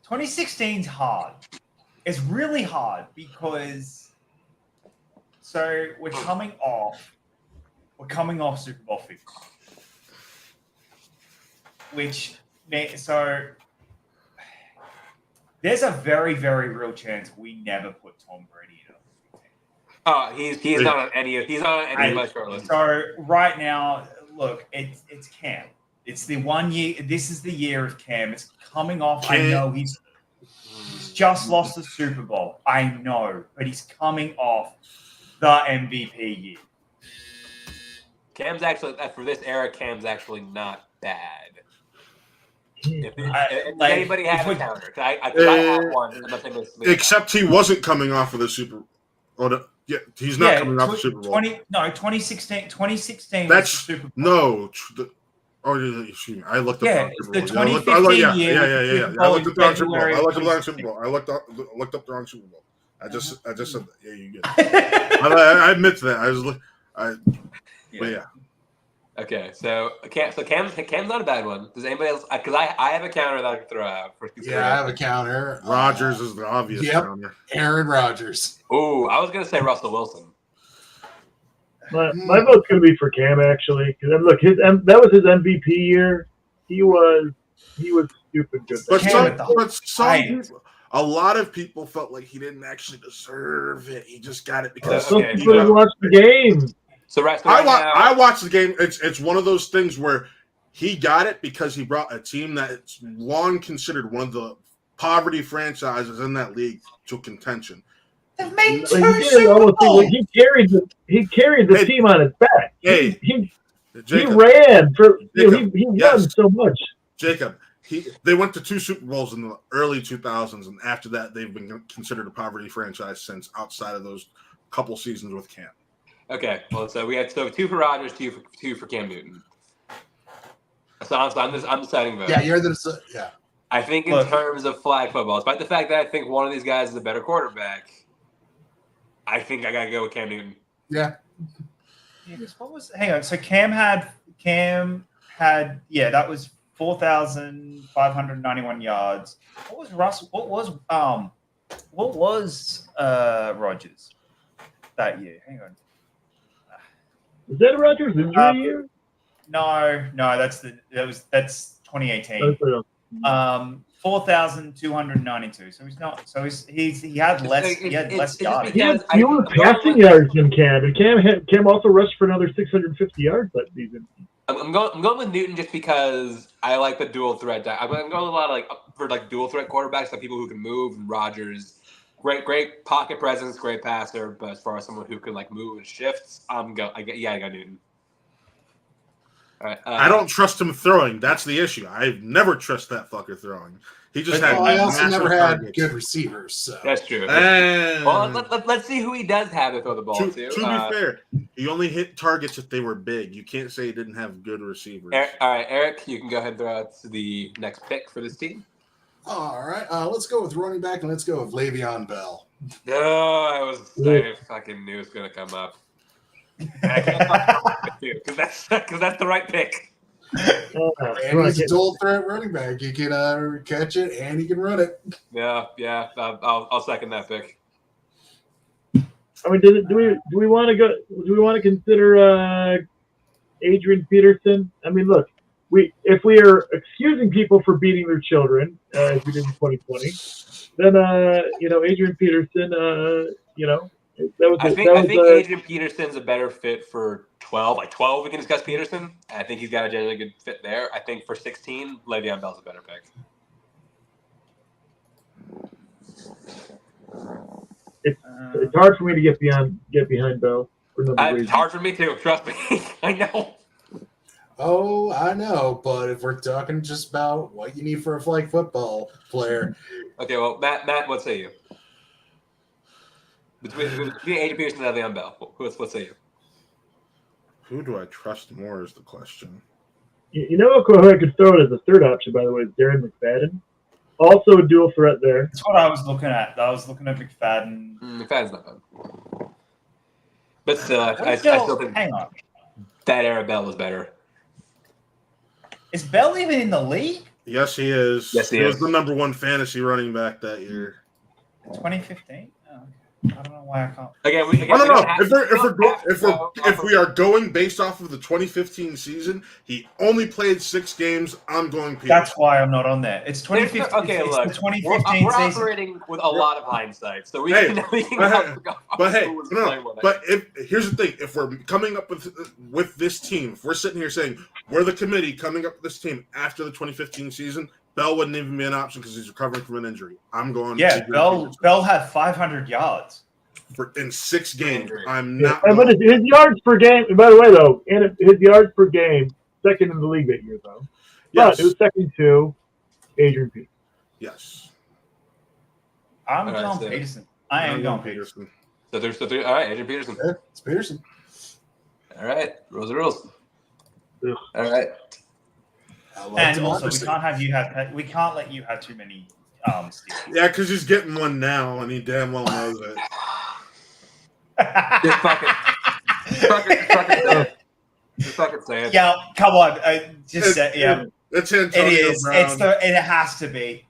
[SPEAKER 2] 2016's hard. It's really hard because we're coming off Super Bowl 50. So there's a very, very real chance we never put Tom Brady in a 50 team.
[SPEAKER 1] He's not on any of my short list.
[SPEAKER 2] So right now, look, it's Cam. It's the 1 year. This is the year of Cam. It's coming off. I know he's just lost the Super Bowl. I know, but he's coming off the MVP year.
[SPEAKER 1] Cam's actually for this era. Cam's actually not bad. If anybody has a counter, I have one. I'm not saying this
[SPEAKER 5] except he wasn't coming off of the Super. He's not coming off the Super Bowl.
[SPEAKER 2] 2016. 2016.
[SPEAKER 5] That's
[SPEAKER 2] was the Super Bowl.
[SPEAKER 5] no. Excuse me. I looked up.
[SPEAKER 2] The 2015 year.
[SPEAKER 5] I looked up the Super Bowl. I looked up the Super Bowl. I looked up the wrong Super Bowl. I just said that. Yeah, you get it. I admit to that. But yeah.
[SPEAKER 1] Okay, so Cam's not a bad one. Does anybody else? Because I have a counter that I can throw out.
[SPEAKER 3] Yeah, I have a counter.
[SPEAKER 5] Rodgers is the obvious counter.
[SPEAKER 3] Aaron Rodgers.
[SPEAKER 1] Ooh, I was gonna say Russell Wilson.
[SPEAKER 6] My vote's gonna be for Cam actually, because look, that was his MVP year. He was stupid good.
[SPEAKER 5] But some people, a lot of people felt like he didn't actually deserve it. He just got it because
[SPEAKER 6] some people didn't watch the game.
[SPEAKER 5] I watched the game. It's one of those things where he got it because he brought a team that's long considered one of the poverty franchises in that league to contention.
[SPEAKER 2] They've made two Super Bowls.
[SPEAKER 6] He carried the team on his back.
[SPEAKER 5] Hey,
[SPEAKER 6] he ran for he won so much.
[SPEAKER 5] Jacob, they went to 2 Super Bowls in the early 2000s, and after that, they've been considered a poverty franchise since. Outside of those couple seasons with Cam.
[SPEAKER 1] Okay, well, so we had 2 for Rodgers, 2 for Cam Newton. So I'm deciding vote.
[SPEAKER 3] Yeah, you're the yeah.
[SPEAKER 1] I think in terms of flag football, despite the fact that I think one of these guys is a better quarterback, I think I gotta go with Cam Newton.
[SPEAKER 3] Yeah.
[SPEAKER 2] Hang on. So Cam had that was 4,591 yards. What was Russell? What was Rodgers that year? Hang on.
[SPEAKER 6] Is that a Rodgers injury year?
[SPEAKER 2] No, that's 2018. 4,292. So he's not. So he had less. He had less yards.
[SPEAKER 6] He had fewer passing yards than Cam, and Cam also rushed for another 650 yards that season.
[SPEAKER 1] I'm going with Newton just because I like the dual threat. I'm going a lot of dual threat quarterbacks, like people who can move. And Rodgers, great pocket presence, great passer, but as far as someone who can move and shift, I got Newton. All right,
[SPEAKER 5] I don't trust him throwing. That's the issue. I never trust that fucker throwing. He just had.
[SPEAKER 3] I also never had
[SPEAKER 5] targets.
[SPEAKER 3] good receivers. So.
[SPEAKER 1] That's true.
[SPEAKER 5] And
[SPEAKER 1] Well, let's see who he does have to throw the ball to.
[SPEAKER 5] to be fair, he only hit targets if they were big. You can't say he didn't have good receivers.
[SPEAKER 1] All right, Eric, you can go ahead and throw out the next pick for this team.
[SPEAKER 3] All right, let's go with running back and let's go with Le'Veon Bell.
[SPEAKER 1] No, I fucking knew it was gonna come up. I can't talk because that's the right pick.
[SPEAKER 3] And he's a dual threat running back. He can catch it and he can run it.
[SPEAKER 1] Yeah. I'll second that pick.
[SPEAKER 6] I mean, do we want to go? Do we want to consider Adrian Peterson? I mean, look, if we are excusing people for beating their children, as we did in 2020, then Adrian Peterson,
[SPEAKER 1] I think Adrian Peterson's a better fit for 12. Like 12, we can discuss Peterson. I think he's got a generally good fit there. I think for 16, Le'Veon Bell's a better pick.
[SPEAKER 6] It's hard for me to get behind Bell for a number of
[SPEAKER 1] It's
[SPEAKER 6] reasons.
[SPEAKER 1] hard for me too. Trust me. I know.
[SPEAKER 3] Oh, I know, but if we're talking just about what you need for a flag football player,
[SPEAKER 1] Okay, well, Matt, what say you? Between Adrian Peterson and Le'Veon Bell, what say you?
[SPEAKER 5] Who do I trust more is the question.
[SPEAKER 6] You know who I could throw it as a third option, by the way, is Darren McFadden. Also a dual threat there.
[SPEAKER 2] That's what I was looking at. I was looking at McFadden.
[SPEAKER 1] McFadden's not bad. But still, I still think
[SPEAKER 2] Hang on.
[SPEAKER 1] that era Bell was better.
[SPEAKER 2] Is Bell even in the league?
[SPEAKER 5] Yes, he is.
[SPEAKER 1] Yes, he
[SPEAKER 5] was
[SPEAKER 1] is.
[SPEAKER 5] the number one fantasy running back that year.
[SPEAKER 2] 2015? Oh, okay. I don't know why I can't.
[SPEAKER 1] Again,
[SPEAKER 5] If we are going based off of the 2015 season, he only played 6 games. I'm going Peterson.
[SPEAKER 2] That's why I'm not on there. It's 2015.
[SPEAKER 1] Okay,
[SPEAKER 2] it's
[SPEAKER 1] look,
[SPEAKER 2] the 2015
[SPEAKER 1] we're
[SPEAKER 2] season.
[SPEAKER 1] operating with a lot of hindsight, so we
[SPEAKER 5] Hey,
[SPEAKER 1] can
[SPEAKER 5] here's the thing: if we're coming up with this team, if we're sitting here saying we're the committee coming up with this team after the 2015 season, Bell wouldn't even be an option because he's recovering from an injury. I'm going.
[SPEAKER 2] Yeah,
[SPEAKER 5] Adrian Peterson.
[SPEAKER 2] Bell had 500 yards.
[SPEAKER 5] in 6 games. I'm
[SPEAKER 6] Yeah,
[SPEAKER 5] not.
[SPEAKER 6] but his yards per game. By the way, though, and his yards per game, second in the league that year, though.
[SPEAKER 5] Yes.
[SPEAKER 6] But it was second to Adrian Peterson.
[SPEAKER 5] Yes.
[SPEAKER 2] I'm
[SPEAKER 1] All right,
[SPEAKER 2] going
[SPEAKER 1] so-
[SPEAKER 2] Peterson. I am going Peterson.
[SPEAKER 1] So there's 3. All right, Adrian Peterson.
[SPEAKER 3] yeah, it's Peterson.
[SPEAKER 1] All right, rules are rules.
[SPEAKER 6] Ugh.
[SPEAKER 1] All right.
[SPEAKER 3] I love
[SPEAKER 2] And also,
[SPEAKER 3] democracy.
[SPEAKER 2] we can't let you have too many steals.
[SPEAKER 5] Yeah, because he's getting one now, and he damn well knows it.
[SPEAKER 1] Just fucking say it. Just fucking say it.
[SPEAKER 2] Yeah, come on. Just say, yeah.
[SPEAKER 5] It's
[SPEAKER 2] It
[SPEAKER 5] Antonio
[SPEAKER 2] is.
[SPEAKER 5] Brown.
[SPEAKER 2] It has to be.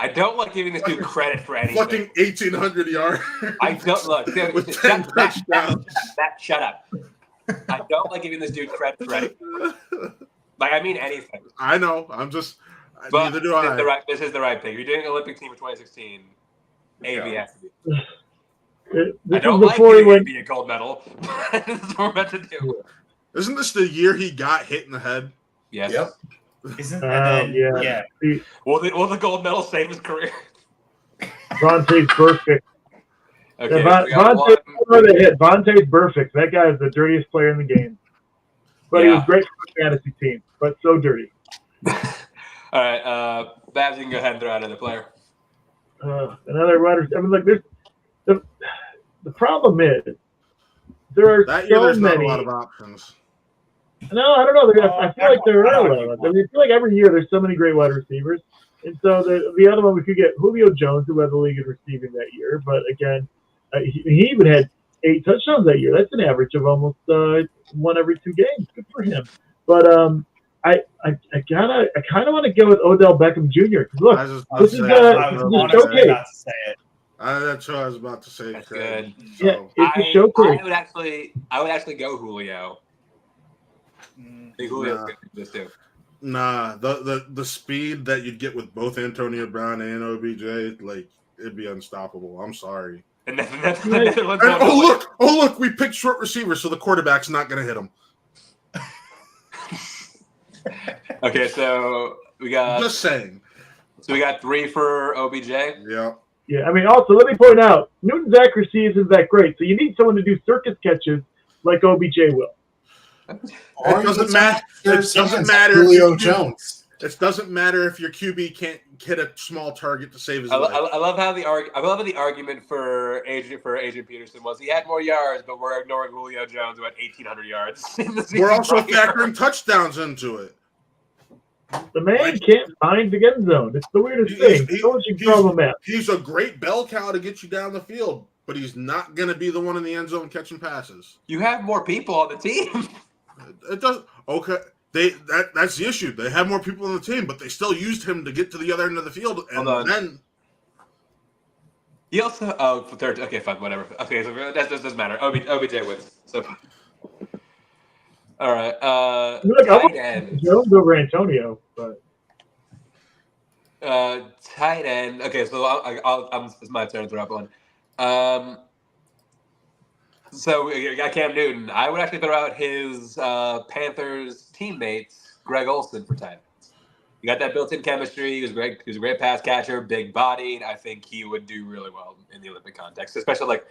[SPEAKER 1] I don't like giving this dude credit for anything.
[SPEAKER 5] Fucking 1,800 yards.
[SPEAKER 1] I don't look. Dude,
[SPEAKER 5] With
[SPEAKER 1] shut,
[SPEAKER 5] 10
[SPEAKER 1] Matt,
[SPEAKER 5] touchdowns.
[SPEAKER 1] shut up. I don't like giving this dude credit for anything. Like I mean anything.
[SPEAKER 5] I know. I'm just.
[SPEAKER 1] But
[SPEAKER 5] Neither do
[SPEAKER 1] this is the right pick. You're doing an Olympic team for 2016. AB has to be. I
[SPEAKER 6] This
[SPEAKER 1] don't
[SPEAKER 6] is
[SPEAKER 1] like
[SPEAKER 6] before he
[SPEAKER 1] giving
[SPEAKER 6] went.
[SPEAKER 1] AB a gold medal. This is what we're meant to do.
[SPEAKER 5] Isn't this the year he got hit in the head?
[SPEAKER 1] Yes.
[SPEAKER 3] Yep.
[SPEAKER 2] Isn't and then,
[SPEAKER 6] yeah.
[SPEAKER 2] yeah.
[SPEAKER 1] Will the gold medal save his career?
[SPEAKER 6] Vontae's perfect.
[SPEAKER 1] Okay.
[SPEAKER 6] Yeah,
[SPEAKER 1] we got
[SPEAKER 6] Vontae,
[SPEAKER 1] one.
[SPEAKER 6] hit. Vontae's perfect. That guy is the dirtiest player in the game. But he was great for the fantasy team, but so dirty.
[SPEAKER 1] All right, Babs, you can go ahead and throw out another player.
[SPEAKER 6] Another runner. I mean, look, there's the problem is there are
[SPEAKER 5] That year,
[SPEAKER 6] so
[SPEAKER 5] there's not
[SPEAKER 6] many.
[SPEAKER 5] a lot of options.
[SPEAKER 6] No, I don't know. I feel like there are a lot of them. I mean, I feel like every year there's so many great wide receivers. And so the other one, we could get Julio Jones, who led the league in receiving that year. But again, he even had 8 touchdowns that year. That's an average of almost 1 every 2 games. Good for him. But I kind of want to go with Odell Beckham Jr. 'Cause look,
[SPEAKER 5] I was just
[SPEAKER 6] this is
[SPEAKER 5] about to
[SPEAKER 6] a-
[SPEAKER 5] say,
[SPEAKER 2] I was
[SPEAKER 6] this is a
[SPEAKER 2] honestly
[SPEAKER 6] showcase.
[SPEAKER 2] about to say it.
[SPEAKER 5] that's what I was about to say.
[SPEAKER 1] That's
[SPEAKER 5] Craig.
[SPEAKER 1] good.
[SPEAKER 5] So,
[SPEAKER 6] Yeah, it's a showcase.
[SPEAKER 1] I would actually go Julio. I think Julio's good for this too.
[SPEAKER 5] Nah, the speed that you'd get with both Antonio Brown and OBJ, like it'd be unstoppable. I'm sorry.
[SPEAKER 1] And then the Netherlands.
[SPEAKER 5] And, oh look, we picked short receivers, so the quarterback's not going to hit him.
[SPEAKER 1] Okay, so we got
[SPEAKER 5] Just saying.
[SPEAKER 1] 3 for OBJ.
[SPEAKER 5] Yeah.
[SPEAKER 6] Yeah, I mean, also, let me point out, Newton's accuracy isn't that great. So you need someone to do circus catches like OBJ will.
[SPEAKER 3] Or
[SPEAKER 5] It doesn't
[SPEAKER 3] you
[SPEAKER 5] matter.
[SPEAKER 3] can
[SPEAKER 5] It doesn't
[SPEAKER 3] hands,
[SPEAKER 5] matter.
[SPEAKER 3] Julio
[SPEAKER 5] if
[SPEAKER 3] Jones.
[SPEAKER 5] It doesn't matter if your QB can't hit a small target to save his
[SPEAKER 1] I
[SPEAKER 5] life.
[SPEAKER 1] love how the argument for Adrian Peterson was he had more yards, but we're ignoring Julio Jones who had 1,800 yards. In the season
[SPEAKER 5] We're also
[SPEAKER 1] prior.
[SPEAKER 5] factoring touchdowns into it.
[SPEAKER 6] The man can't find the end zone. It's the weirdest thing. So much you throw him at.
[SPEAKER 5] He's a great bell cow to get you down the field, but he's not going to be the one in the end zone catching passes.
[SPEAKER 1] You have more people on the team.
[SPEAKER 5] It does okay. That's the issue. They have more people on the team, but they still used him to get to the other end of the field, and
[SPEAKER 1] Hold on.
[SPEAKER 5] then
[SPEAKER 1] He also for third. Okay, fine, whatever. Okay, so that doesn't matter. OBJ wins. So all right.
[SPEAKER 6] Look, I
[SPEAKER 1] Tight
[SPEAKER 6] want
[SPEAKER 1] end.
[SPEAKER 6] Jones over Antonio, but
[SPEAKER 1] Tight end. Okay, so it's my turn to throw up one. So you got Cam Newton. I would actually throw out his Panthers teammate, Greg Olsen, for tight ends. You got that built-in chemistry. He was great. He was a great pass catcher, big-bodied. I think he would do really well in the Olympic context, especially like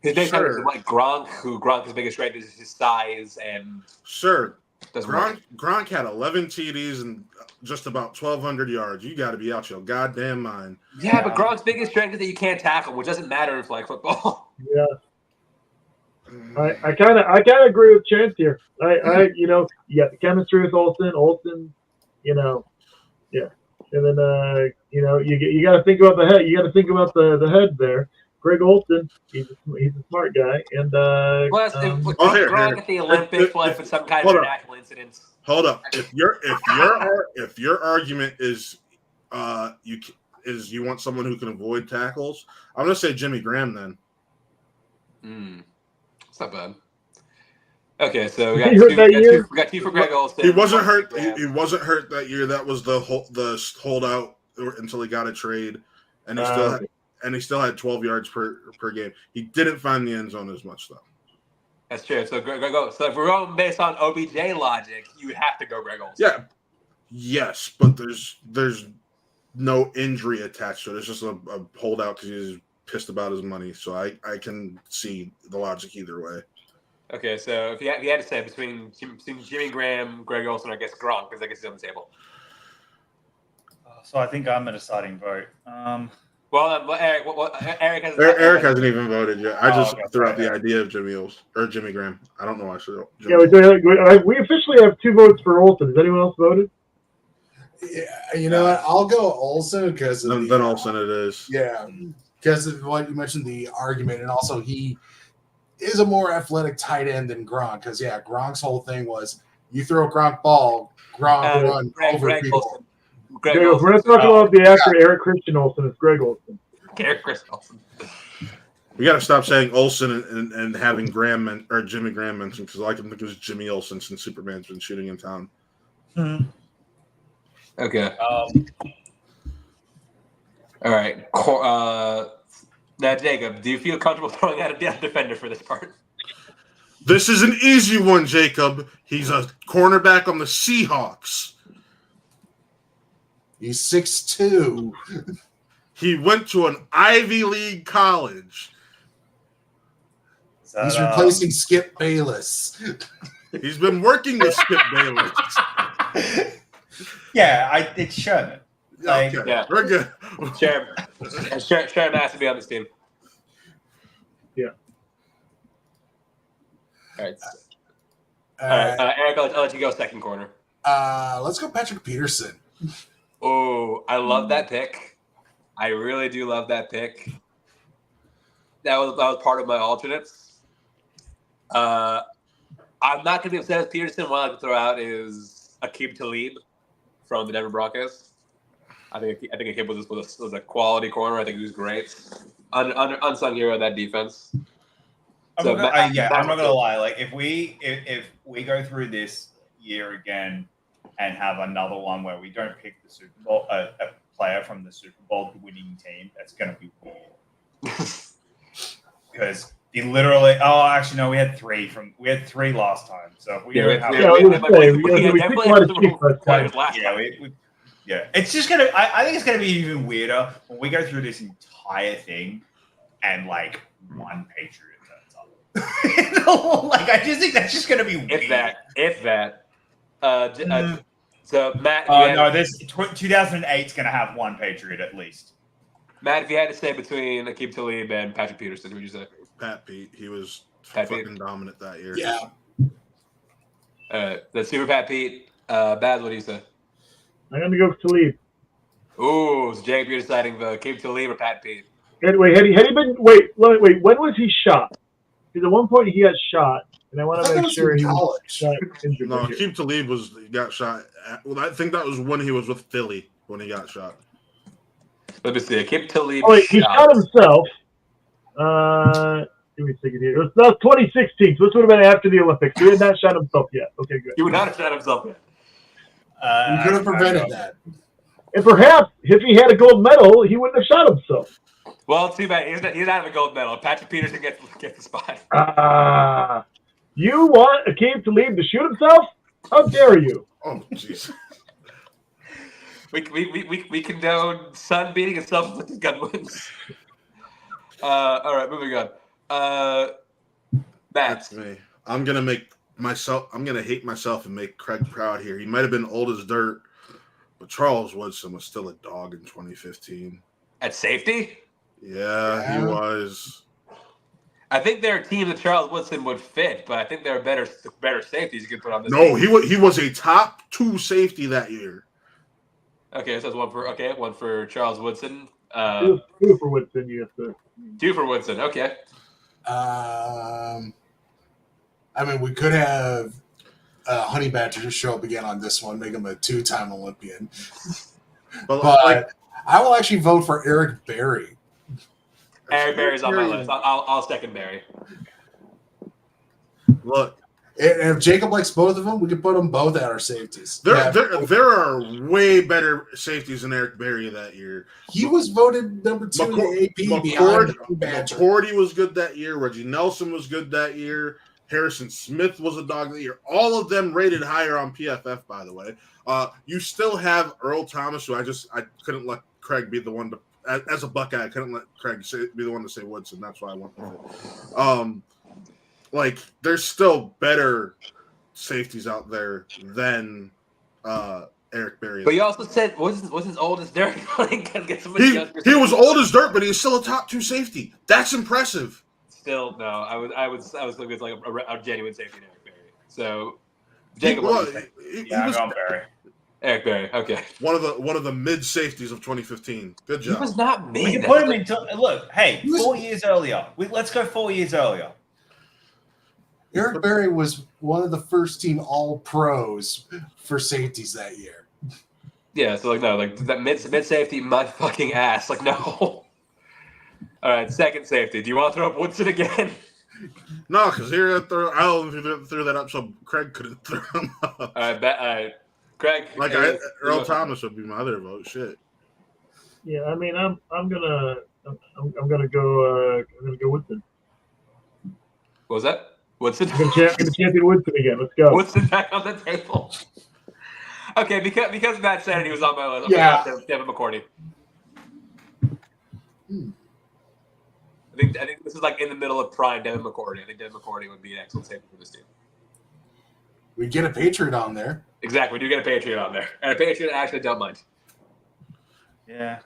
[SPEAKER 1] his big time is like Gronk, who Gronk's biggest strength is his size and
[SPEAKER 5] Sure.
[SPEAKER 1] doesn't work.
[SPEAKER 5] Gronk had 11 TDs and just about 1,200 yards. You got to be out your goddamn mind.
[SPEAKER 1] Yeah, but Gronk's biggest strength is that you can't tackle, which doesn't matter in flag football.
[SPEAKER 6] Yeah. I kind of agree with Chance here. You got the chemistry with Olsen, yeah, and then you got to think about the head. You got to think about the head there. Greg Olsen, he's a smart guy, and
[SPEAKER 1] Plus, if Gronk at the Olympics, like for some kind of international incident.
[SPEAKER 5] Hold up. If your argument is you want someone who can avoid tackles, I'm gonna say Jimmy Graham then.
[SPEAKER 1] It's not bad. Okay, so we got two for Greg Olsen.
[SPEAKER 5] He wasn't hurt. He wasn't hurt that year. That was the holdout until he got a trade, and he still had 12 yards per game. He didn't find the end zone as much though.
[SPEAKER 1] That's true. So so if we're going based on OBJ logic, you would have to go Greg Olsen.
[SPEAKER 5] Yeah. Yes, but there's no injury attached to it. It's just a holdout because he's pissed about his money. So I can see the logic either way.
[SPEAKER 1] Okay, so if you had to say between Jimmy Graham, Greg Olsen, I guess Gronk, because I guess he's on the table.
[SPEAKER 2] So I think I'm a deciding vote.
[SPEAKER 1] Eric
[SPEAKER 5] hasn't even voted yet. I just threw out the idea of Jimmy Graham. I don't know why I should.
[SPEAKER 6] We officially have 2 votes for Olsen. Has anyone else voted?
[SPEAKER 3] Yeah, you know what? I'll go Olsen because
[SPEAKER 5] then Olsen it is.
[SPEAKER 3] Yeah, because of what you mentioned, the argument, and also he is a more athletic tight end than Gronk. Because Gronk's whole thing was you throw a Gronk ball, Gronk run over people.
[SPEAKER 6] We're not talking about the actor Eric Christian Olsen. It's Greg Olsen.
[SPEAKER 1] Eric Christian Olsen.
[SPEAKER 5] We got to stop saying Olsen and having or Jimmy Graham mentioned because all I can think of is Jimmy Olsen since Superman's been shooting in town.
[SPEAKER 2] Mm-hmm.
[SPEAKER 1] Okay. All right. Now, Jacob, do you feel comfortable throwing out a defender for this part?
[SPEAKER 5] This is an easy one, Jacob. He's a cornerback on the Seahawks.
[SPEAKER 3] He's 6'2".
[SPEAKER 5] He went to an Ivy League college.
[SPEAKER 3] He's replacing Skip Bayless.
[SPEAKER 5] He's been working with Skip Bayless.
[SPEAKER 2] Yeah, it's Sherman.
[SPEAKER 5] Okay, we're good.
[SPEAKER 1] Sherman has to be on this team.
[SPEAKER 6] Yeah.
[SPEAKER 1] All right. Eric, I'll let you go second corner.
[SPEAKER 3] Let's go Patrick Peterson.
[SPEAKER 1] Oh, I love that pick. I really do love that pick. That was part of my alternates. I'm not going to be upset with Peterson. What I like to throw out is Aqib Talib from the Denver Broncos. I think Aqib was a quality corner. I think he was great. Unsung hero of that defense.
[SPEAKER 2] I'm not going to lie. Like if we go through this year again and have another one where we don't pick the Super Bowl, a player from the Super Bowl winning team, that's going to be weird. Because he literally, we had three last time. So if we it's just gonna. I think it's gonna be even weirder when we go through this entire thing, and like one Patriot turns up. Like I just think that's just gonna be weird.
[SPEAKER 1] If that. So Matt.
[SPEAKER 2] This 2008 is gonna have one Patriot at least.
[SPEAKER 1] Matt, if you had to say between Aqib Talib and Patrick Peterson, who would you say?
[SPEAKER 5] Pat Pete. He was
[SPEAKER 1] fucking
[SPEAKER 5] dominant that year.
[SPEAKER 3] Yeah.
[SPEAKER 1] The Super Pat Pete. Baz, what do you say?
[SPEAKER 6] I'm going to go with Talib.
[SPEAKER 1] Ooh, so Jacob, you're deciding the Aqib Talib or Pat Pete?
[SPEAKER 6] Wait, had he been? Wait. When was he shot? Because at one point he got shot, and I want to make sure he was injured.
[SPEAKER 5] No, Aqib Talib got shot. I think that was when he was with Philly when he got shot.
[SPEAKER 1] Let me see. Aqib Talib.
[SPEAKER 6] Oh, wait, he shot himself. Give me a second here. That was 2016, so this would have been after the Olympics. He had not shot himself yet. Okay, good.
[SPEAKER 1] He would not have shot himself yet.
[SPEAKER 3] You could have prevented that.
[SPEAKER 6] And perhaps if he had a gold medal, he wouldn't have shot himself.
[SPEAKER 1] Well, too bad. He's out of the gold medal. Patrick Peterson gets the spot.
[SPEAKER 6] You want Akeem Talib to shoot himself? How dare you?
[SPEAKER 5] Oh, jeez.
[SPEAKER 1] We condone son beating and self-inflicted gun wounds. All right, moving on.
[SPEAKER 5] That's
[SPEAKER 1] Matt.
[SPEAKER 5] me. I'm gonna hate myself and make Craig proud here. He might have been old as dirt, but Charles Woodson was still a dog in 2015.
[SPEAKER 1] At safety?
[SPEAKER 5] Yeah, he was.
[SPEAKER 1] I think there are teams that Charles Woodson would fit, but I think there are better safeties you could put on this.
[SPEAKER 5] No,
[SPEAKER 1] team.
[SPEAKER 5] he was a top 2 safety that year.
[SPEAKER 1] Okay, so that's one for Charles Woodson.
[SPEAKER 6] Two for Woodson, you have to.
[SPEAKER 1] 2 for Woodson. Okay.
[SPEAKER 3] I mean, we could have Honey Badger just show up again on this one, make him a 2-time Olympian.
[SPEAKER 5] But
[SPEAKER 3] I will actually vote for Eric Berry.
[SPEAKER 1] Eric Berry's on my list. I'll second Berry.
[SPEAKER 5] Look,
[SPEAKER 3] And if Jacob likes both of them, we can put them both at our safeties.
[SPEAKER 5] there
[SPEAKER 3] Yeah.
[SPEAKER 5] are way better safeties than Eric Berry that year.
[SPEAKER 3] He was voted number 2 in the AP behind Honey Badger.
[SPEAKER 5] McCourty was good that year. Reggie Nelson was good that year. Harrison Smith was a dog that year. All of them rated higher on PFF, by the way. You still have Earl Thomas, who I couldn't let Craig be the one to, as a Buckeye, I couldn't let Craig be the one to say Woodson. That's why I went with it. There's still better safeties out there than Eric Berry.
[SPEAKER 1] But you also said Woodson's old as dirt.
[SPEAKER 5] He was old as dirt, but he's still a top 2 safety. That's impressive.
[SPEAKER 1] Still, no. I was looking at like a genuine safety in Eric Berry. So Jacob,
[SPEAKER 5] He was
[SPEAKER 2] I'm Barry.
[SPEAKER 1] Eric Berry. Okay.
[SPEAKER 5] one of the mid safeties of 2015. Good job.
[SPEAKER 1] He was not me.
[SPEAKER 2] We can put him into look. Hey,
[SPEAKER 3] was-
[SPEAKER 2] 4 years earlier. Let's go 4 years earlier.
[SPEAKER 3] Eric Berry was one of the first team All-Pros for safeties that year.
[SPEAKER 1] Yeah. So that mid safety, my fucking ass. Like no. All right, second safety. Do you want to throw up Woodson again?
[SPEAKER 5] No, because here I only threw that up so Craig couldn't throw him up.
[SPEAKER 1] All right, Craig.
[SPEAKER 5] Earl Thomas would be my other vote. Shit.
[SPEAKER 6] Yeah, I mean, I'm gonna go Woodson.
[SPEAKER 1] What was that? Woodson.
[SPEAKER 6] I'm gonna champion Woodson again. Let's go.
[SPEAKER 1] Woodson back on the table. Okay, because Matt said it, he was on my list.
[SPEAKER 3] Yeah.
[SPEAKER 1] Devin McCourty. I think this is like in the middle of prime Devin McCourty. I think Devin McCourty would be an excellent safety for this team.
[SPEAKER 3] We get a Patriot on there.
[SPEAKER 1] Exactly, we do get a Patriot on there, and a Patriot I actually don't mind.
[SPEAKER 2] Yeah.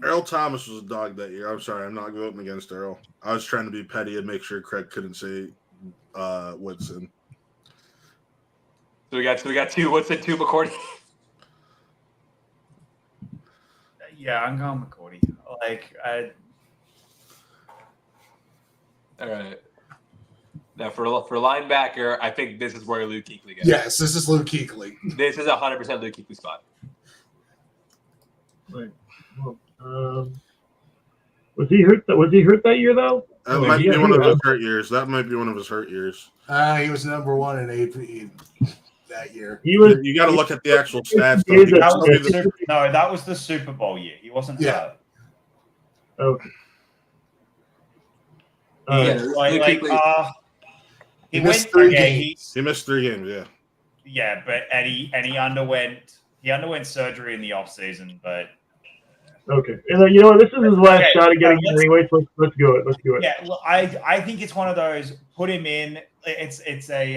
[SPEAKER 5] Earl Thomas was a dog that year. I'm sorry, I'm not voting against Earl. I was trying to be petty and make sure Craig couldn't say Woodson.
[SPEAKER 1] So we got 2 Woodson, 2 McCourty.
[SPEAKER 2] Yeah, I'm going McCourty.
[SPEAKER 1] All right. Now for linebacker, I think this is where Luke Kuechly goes.
[SPEAKER 3] Yes, this is Luke Kuechly.
[SPEAKER 1] This is 100% Luke Kuechly spot.
[SPEAKER 6] Right. Well, was he hurt? Was he hurt that year though?
[SPEAKER 5] That might be one of his hurt years. That might be one of his hurt years.
[SPEAKER 3] He was number 1 in AP that year.
[SPEAKER 6] He was.
[SPEAKER 5] You got to look at the actual stats.
[SPEAKER 2] That was the Super Bowl year. He wasn't
[SPEAKER 3] Yeah.
[SPEAKER 2] hurt.
[SPEAKER 6] Okay.
[SPEAKER 2] He
[SPEAKER 3] missed
[SPEAKER 2] went
[SPEAKER 3] 3 games.
[SPEAKER 5] He missed 3 games. Yeah.
[SPEAKER 2] Yeah, but he underwent surgery in the off season, but
[SPEAKER 6] Okay. And you know what? This is his last shot at getting in
[SPEAKER 2] let's-
[SPEAKER 6] anyway. So let's do it. Let's do it.
[SPEAKER 2] yeah, well, I think it's one of those put him in. It's a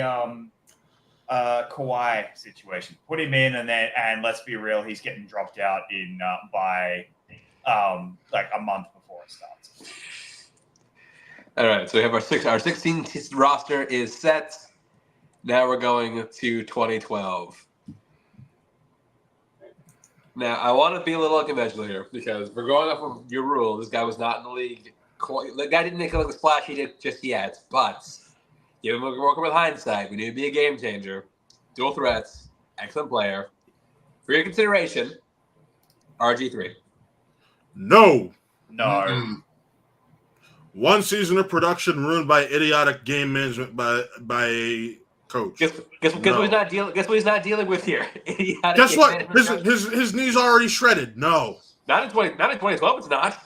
[SPEAKER 2] Kawhi situation. Put him in, and let's be real, he's getting dropped out in by like a month before it starts.
[SPEAKER 1] All right, so we have our 16 roster is set. Now we're going to 2012. Now, I want to be a little unconventional here because we're going off of your rule. This guy was not in the league. The guy didn't make the splash he did just yet, but given we're working with hindsight, we need to be a game changer. Dual threats, excellent player. For your consideration, RG3.
[SPEAKER 5] No.
[SPEAKER 2] No.
[SPEAKER 5] One season of production ruined by idiotic game management by coach.
[SPEAKER 1] Guess what he's not dealing. Guess what he's not dealing with here.
[SPEAKER 5] Guess what? His knee's already shredded. No,
[SPEAKER 1] Not in 2012. It's not.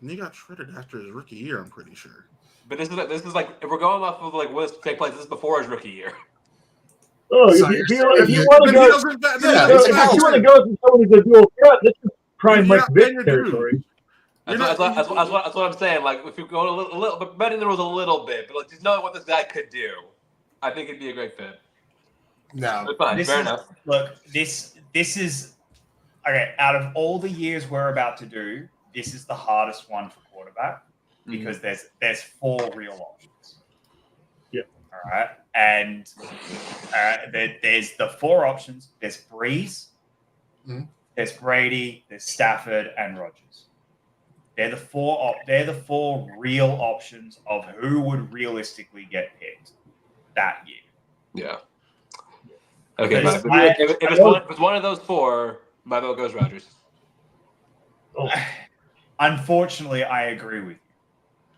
[SPEAKER 5] Knee got shredded after his rookie year. I'm pretty sure.
[SPEAKER 1] But this is like if we're going off of like what's take place. This is before his rookie year.
[SPEAKER 6] Oh,
[SPEAKER 3] So
[SPEAKER 6] if
[SPEAKER 3] you're
[SPEAKER 6] you
[SPEAKER 3] saying-
[SPEAKER 6] want to
[SPEAKER 3] but he
[SPEAKER 6] go,
[SPEAKER 3] doesn't-
[SPEAKER 6] if
[SPEAKER 3] yeah,
[SPEAKER 6] you
[SPEAKER 3] exactly.
[SPEAKER 6] want to go to someone who's a dual threat, this is prime
[SPEAKER 5] You're
[SPEAKER 6] Mike
[SPEAKER 5] not
[SPEAKER 6] Vick
[SPEAKER 5] paying your
[SPEAKER 6] territory.
[SPEAKER 5] dues.
[SPEAKER 1] That's what I'm saying. Like if you go a little, but betting there was a little bit, but like just knowing what this guy could do, I think it'd be a great fit.
[SPEAKER 3] No,
[SPEAKER 1] But fine, fair enough.
[SPEAKER 2] Look, this is okay. Out of all the years we're about to do, this is the hardest one for quarterback because there's 4 real options.
[SPEAKER 6] Yeah.
[SPEAKER 2] All right, and there's the 4 options. There's Breeze, there's Brady, there's Stafford, and Rodgers. They're the 4 real options of who would realistically get picked that year.
[SPEAKER 1] Yeah. Okay.
[SPEAKER 2] Because
[SPEAKER 1] If it's one of those 4, my vote goes Rodgers.
[SPEAKER 6] Oh,
[SPEAKER 2] Unfortunately, I agree with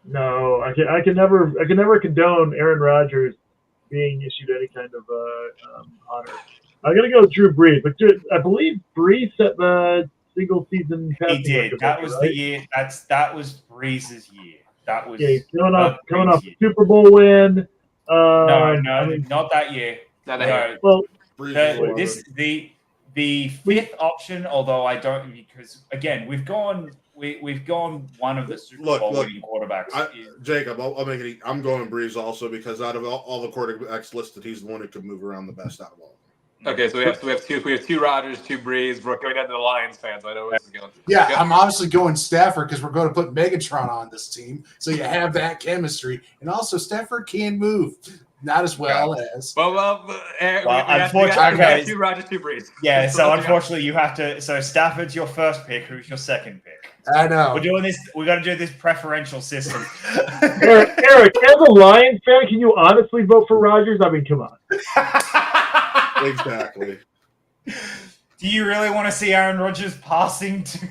[SPEAKER 2] you.
[SPEAKER 6] no, I can never condone Aaron Rodgers being issued any kind of honor. I'm gonna go with Drew Brees, but I believe Brees set the single season passing
[SPEAKER 2] He did.
[SPEAKER 6] record,
[SPEAKER 2] That was
[SPEAKER 6] right?
[SPEAKER 2] the year. That was Breeze's year. That was
[SPEAKER 6] Yeah, he's coming off
[SPEAKER 2] Brees' year.
[SPEAKER 6] a Super Bowl win.
[SPEAKER 2] No,
[SPEAKER 6] I mean,
[SPEAKER 2] not that year.
[SPEAKER 1] Not
[SPEAKER 2] No,
[SPEAKER 1] that
[SPEAKER 6] well,
[SPEAKER 2] the 5th option. Although I don't, because again we've gone one of the Super
[SPEAKER 5] Look,
[SPEAKER 2] Bowl winning quarterbacks.
[SPEAKER 5] Jacob, I'll make it. I'm going Breeze also because out of all the quarterbacks listed, he's the one who could move around the best out of all.
[SPEAKER 1] Okay, so we have two Rodgers, 2 Breeze. We're going down to the Lions fans. I know where this is going.
[SPEAKER 3] yeah,
[SPEAKER 1] Go.
[SPEAKER 3] I'm obviously going Stafford because we're going to put Megatron on this team, so you have that chemistry, and also Stafford can move, not as well as.
[SPEAKER 1] Well, Eric,
[SPEAKER 2] Well,
[SPEAKER 1] we
[SPEAKER 2] unfortunately-
[SPEAKER 1] got 2 Rodgers, 2 Breeze.
[SPEAKER 2] Yeah,
[SPEAKER 1] So
[SPEAKER 2] so
[SPEAKER 1] let's go.
[SPEAKER 2] unfortunately you have to. So Stafford's your first pick. Who's your second pick?
[SPEAKER 3] I know.
[SPEAKER 2] We're doing this. We got to do this preferential system.
[SPEAKER 6] Eric, as a Lions fan, can you honestly vote for Rodgers? I mean, come on.
[SPEAKER 5] Exactly.
[SPEAKER 2] Do you really want to see Aaron Rodgers passing to?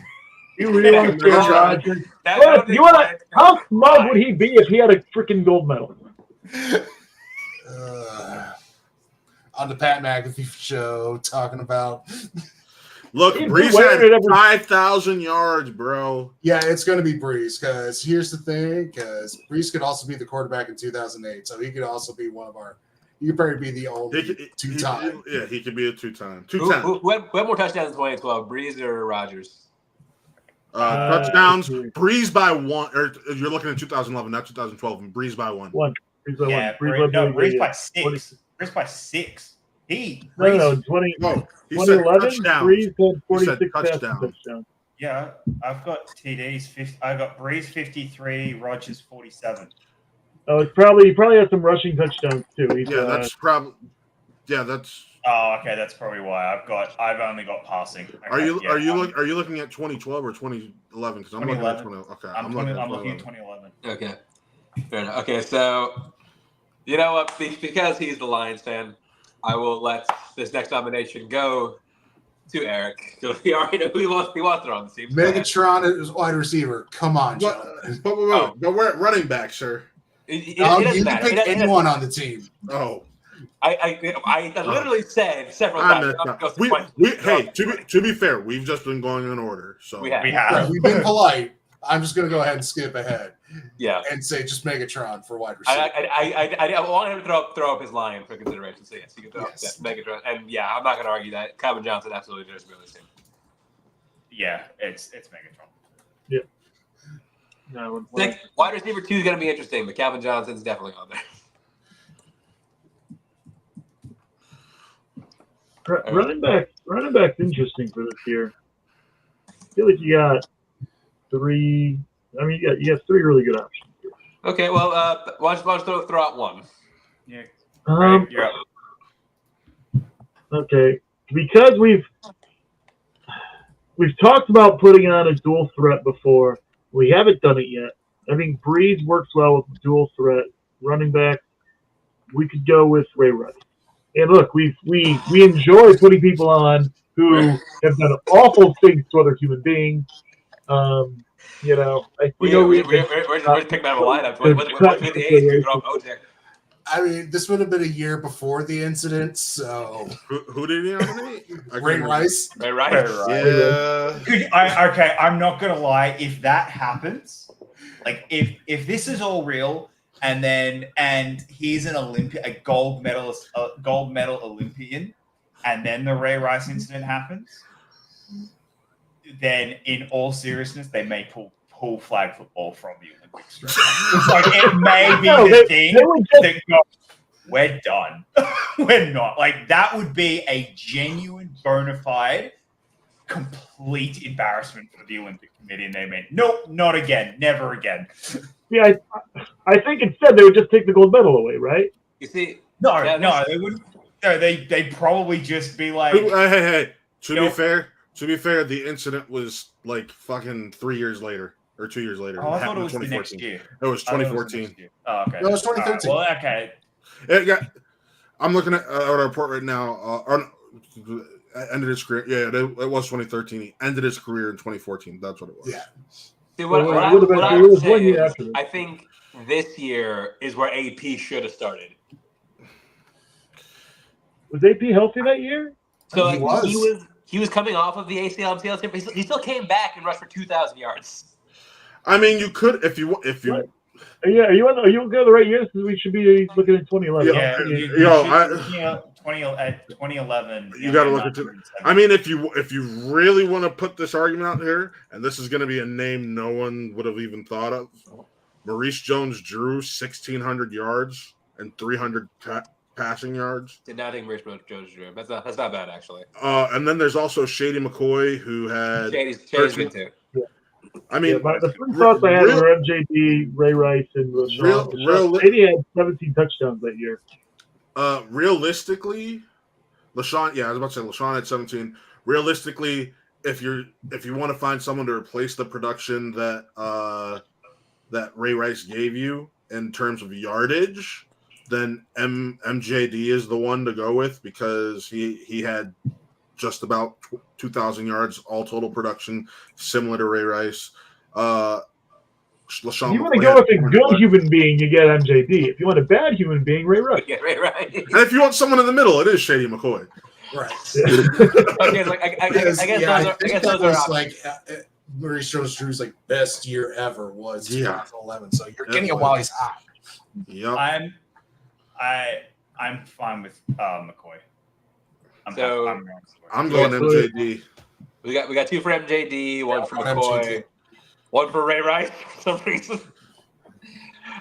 [SPEAKER 6] You really want to see
[SPEAKER 1] Yeah.
[SPEAKER 6] Rodgers?
[SPEAKER 1] That-
[SPEAKER 6] What?
[SPEAKER 1] I don't think
[SPEAKER 6] You wanna-
[SPEAKER 1] Lions fans
[SPEAKER 6] How
[SPEAKER 1] are
[SPEAKER 6] smug
[SPEAKER 1] fine.
[SPEAKER 6] would he be if he had a freaking gold medal?
[SPEAKER 3] On the Pat McAfee show, talking about.
[SPEAKER 5] Look,
[SPEAKER 6] He's
[SPEAKER 5] Breeze
[SPEAKER 6] wearing
[SPEAKER 5] had
[SPEAKER 6] it every-
[SPEAKER 5] 5,000 yards, bro.
[SPEAKER 3] Yeah, it's going to be Breeze because here's the thing: because Breeze could also be the quarterback in 2008, so he could also be one of our. He could probably be the only two-time.
[SPEAKER 5] Yeah, he could be a two-time.
[SPEAKER 1] Who had more touchdowns in 2012, Breeze or Rodgers?
[SPEAKER 5] Touchdowns.
[SPEAKER 6] Breeze.
[SPEAKER 5] Breeze by 1, or you're looking at 2011, not 2012. And Breeze by 1.
[SPEAKER 6] One. Breeze by
[SPEAKER 2] Yeah,
[SPEAKER 6] one. Breeze by
[SPEAKER 2] Breeze by
[SPEAKER 6] 20.
[SPEAKER 2] 6. Breeze by 6.
[SPEAKER 6] No, 20.
[SPEAKER 5] No, he said
[SPEAKER 6] 2011,
[SPEAKER 5] touchdown.
[SPEAKER 6] Breeze had
[SPEAKER 5] He
[SPEAKER 6] 46
[SPEAKER 5] said
[SPEAKER 6] passing
[SPEAKER 5] touchdown.
[SPEAKER 6] touchdowns.
[SPEAKER 2] Yeah, I've got TDs. I got Breeze 53, Rodgers 47.
[SPEAKER 6] Oh, he probably has some rushing touchdowns too. He's,
[SPEAKER 5] Yeah, that's probably. Yeah, that's.
[SPEAKER 2] Oh, okay, that's probably why I've only got passing. Okay,
[SPEAKER 5] Are you
[SPEAKER 2] yeah,
[SPEAKER 5] are you looking at 2012 or 2011? Because I'm looking at
[SPEAKER 2] 2011.
[SPEAKER 5] 20. Okay,
[SPEAKER 2] I'm looking at 2011.
[SPEAKER 1] Okay. Fair enough. Okay, so you know what? Because he's the Lions fan, I will let this next nomination go to Eric. So we already know who he wants to on the team.
[SPEAKER 3] Megatron is wide receiver. Come on,
[SPEAKER 5] But,
[SPEAKER 3] gentlemen.
[SPEAKER 5] but we're at running back, sir.
[SPEAKER 1] It
[SPEAKER 3] You
[SPEAKER 1] doesn't
[SPEAKER 3] can
[SPEAKER 1] matter.
[SPEAKER 3] pick anyone on the team.
[SPEAKER 5] Oh,
[SPEAKER 1] I literally said several
[SPEAKER 5] I
[SPEAKER 1] times.
[SPEAKER 5] missed
[SPEAKER 1] I'm
[SPEAKER 5] that.
[SPEAKER 1] gonna go
[SPEAKER 5] We,
[SPEAKER 1] to
[SPEAKER 5] we hey, to be fair, we've just been going in order. So
[SPEAKER 1] We have.
[SPEAKER 2] We have.
[SPEAKER 3] We've been polite. I'm just going to go ahead and skip ahead
[SPEAKER 1] Yeah.
[SPEAKER 3] and say just Megatron for wide receiver.
[SPEAKER 1] I want him to throw up his line for consideration. So yes, you can throw
[SPEAKER 3] Yes.
[SPEAKER 1] up Megatron. And yeah, I'm not going to argue that. Calvin Johnson absolutely deserves to be on this team.
[SPEAKER 2] Yeah, it's Megatron.
[SPEAKER 6] no,
[SPEAKER 1] Next, wide receiver 2 is going to be interesting, but Calvin Johnson's definitely on there.
[SPEAKER 6] running back's interesting for this year. I feel like you got 3. I mean, you got 3 really good options.
[SPEAKER 1] Okay, well, why don't you throw out one?
[SPEAKER 2] Yeah.
[SPEAKER 6] You're up. Okay, because we've talked about putting on a dual threat before. We haven't done it yet. I think Breeze works well with dual threat running back. We could go with Ray Rice. And look, we enjoy putting people on who have done awful things to other human beings.
[SPEAKER 1] We're just picking out of a lineup. What's the age to throw up OJ?
[SPEAKER 3] I mean, this would have been a year before the incident, so
[SPEAKER 5] Who did he nominate?
[SPEAKER 3] Ray Rice.
[SPEAKER 1] Right, right.
[SPEAKER 5] Yeah.
[SPEAKER 2] Okay, I'm not gonna lie. If that happens, like if this is all real, and he's an a gold medal Olympian, and then the Ray Rice incident happens, then in all seriousness, they may pull flag football from the Olympics. It's like it may be the thing that goes, we're done. We're not. Like that would be a genuine, bona fide, complete embarrassment for the Olympic Committee, and they meant nope, not again, never again.
[SPEAKER 6] Yeah, I think instead they would just take the gold medal away, right?
[SPEAKER 1] You see,
[SPEAKER 2] No,
[SPEAKER 1] yeah,
[SPEAKER 2] they wouldn't. No, they'd probably just be like,
[SPEAKER 5] Hey. To
[SPEAKER 2] Nope.
[SPEAKER 5] be fair, the incident was like fucking 3 years later or 2 years later.
[SPEAKER 2] oh, I thought
[SPEAKER 5] happened
[SPEAKER 2] it
[SPEAKER 5] in
[SPEAKER 2] was the next year.
[SPEAKER 5] It was
[SPEAKER 2] I thought it was the
[SPEAKER 5] 2014.
[SPEAKER 2] next year. Oh, okay.
[SPEAKER 3] No, it was 2013.
[SPEAKER 2] Well, okay.
[SPEAKER 5] I'm looking at a report right now. Ended his career. Yeah, it was 2013. He ended his career in 2014. That's what it was.
[SPEAKER 3] Yeah.
[SPEAKER 1] see what,
[SPEAKER 6] Well,
[SPEAKER 1] what,
[SPEAKER 6] it
[SPEAKER 1] I,
[SPEAKER 6] would have been-
[SPEAKER 1] what
[SPEAKER 6] it
[SPEAKER 1] I would
[SPEAKER 6] was
[SPEAKER 1] say
[SPEAKER 6] 1 year
[SPEAKER 1] is,
[SPEAKER 6] after this.
[SPEAKER 1] I think this year is where AP should have started.
[SPEAKER 6] Was AP healthy that year?
[SPEAKER 1] So
[SPEAKER 3] He
[SPEAKER 1] like,
[SPEAKER 3] was.
[SPEAKER 1] he was coming off of the ACL MCL, but he still came back and rushed for 2,000 yards.
[SPEAKER 5] I mean, you could if you.
[SPEAKER 6] What? Yeah, are you on the right years? Because we should be looking at 2011.
[SPEAKER 2] Yeah,
[SPEAKER 5] Yo,
[SPEAKER 2] you
[SPEAKER 5] I-
[SPEAKER 2] should, looking at 2011.
[SPEAKER 5] You gotta look at it. I mean, if you really want to put this argument out here, and this is going to be a name no one would have even thought of, Maurice Jones-Drew, 1,600 yards and 300 passing yards.
[SPEAKER 1] Did not think Rich Jones-Drew. That's not bad actually.
[SPEAKER 5] And then there's also Shady McCoy, who had.
[SPEAKER 1] Shady's good too.
[SPEAKER 5] I mean,
[SPEAKER 6] the first thoughts I had were MJD, Ray Rice, and LaShawn. Shady had 17 touchdowns that year.
[SPEAKER 5] Realistically, LaShawn. Yeah, I was about to say LaShawn had 17. Realistically, if you want to find someone to replace the production that Ray Rice gave you in terms of yardage, then MJD is the one to go with because he had just about 2,000 yards all total production, similar to Ray Rice. LaShawn
[SPEAKER 6] If you want to go with a good human being, you get MJD. If you want a bad human being, Ray Rice.
[SPEAKER 1] Yeah, right.
[SPEAKER 5] And if you want someone in the middle, it is Shady McCoy.
[SPEAKER 3] Right.
[SPEAKER 1] Okay, like, I guess those are options.
[SPEAKER 3] like Maurice Jones-Drew's like best year ever was
[SPEAKER 5] Yeah.
[SPEAKER 3] 2011. So you're getting him while he's hot.
[SPEAKER 5] Yep.
[SPEAKER 2] I'm fine with McCoy. I'm
[SPEAKER 5] going
[SPEAKER 6] Yeah,
[SPEAKER 5] MJD.
[SPEAKER 1] We got two for MJD, one for
[SPEAKER 3] One
[SPEAKER 1] McCoy,
[SPEAKER 3] MJD.
[SPEAKER 1] one for Ray Rice for some reason.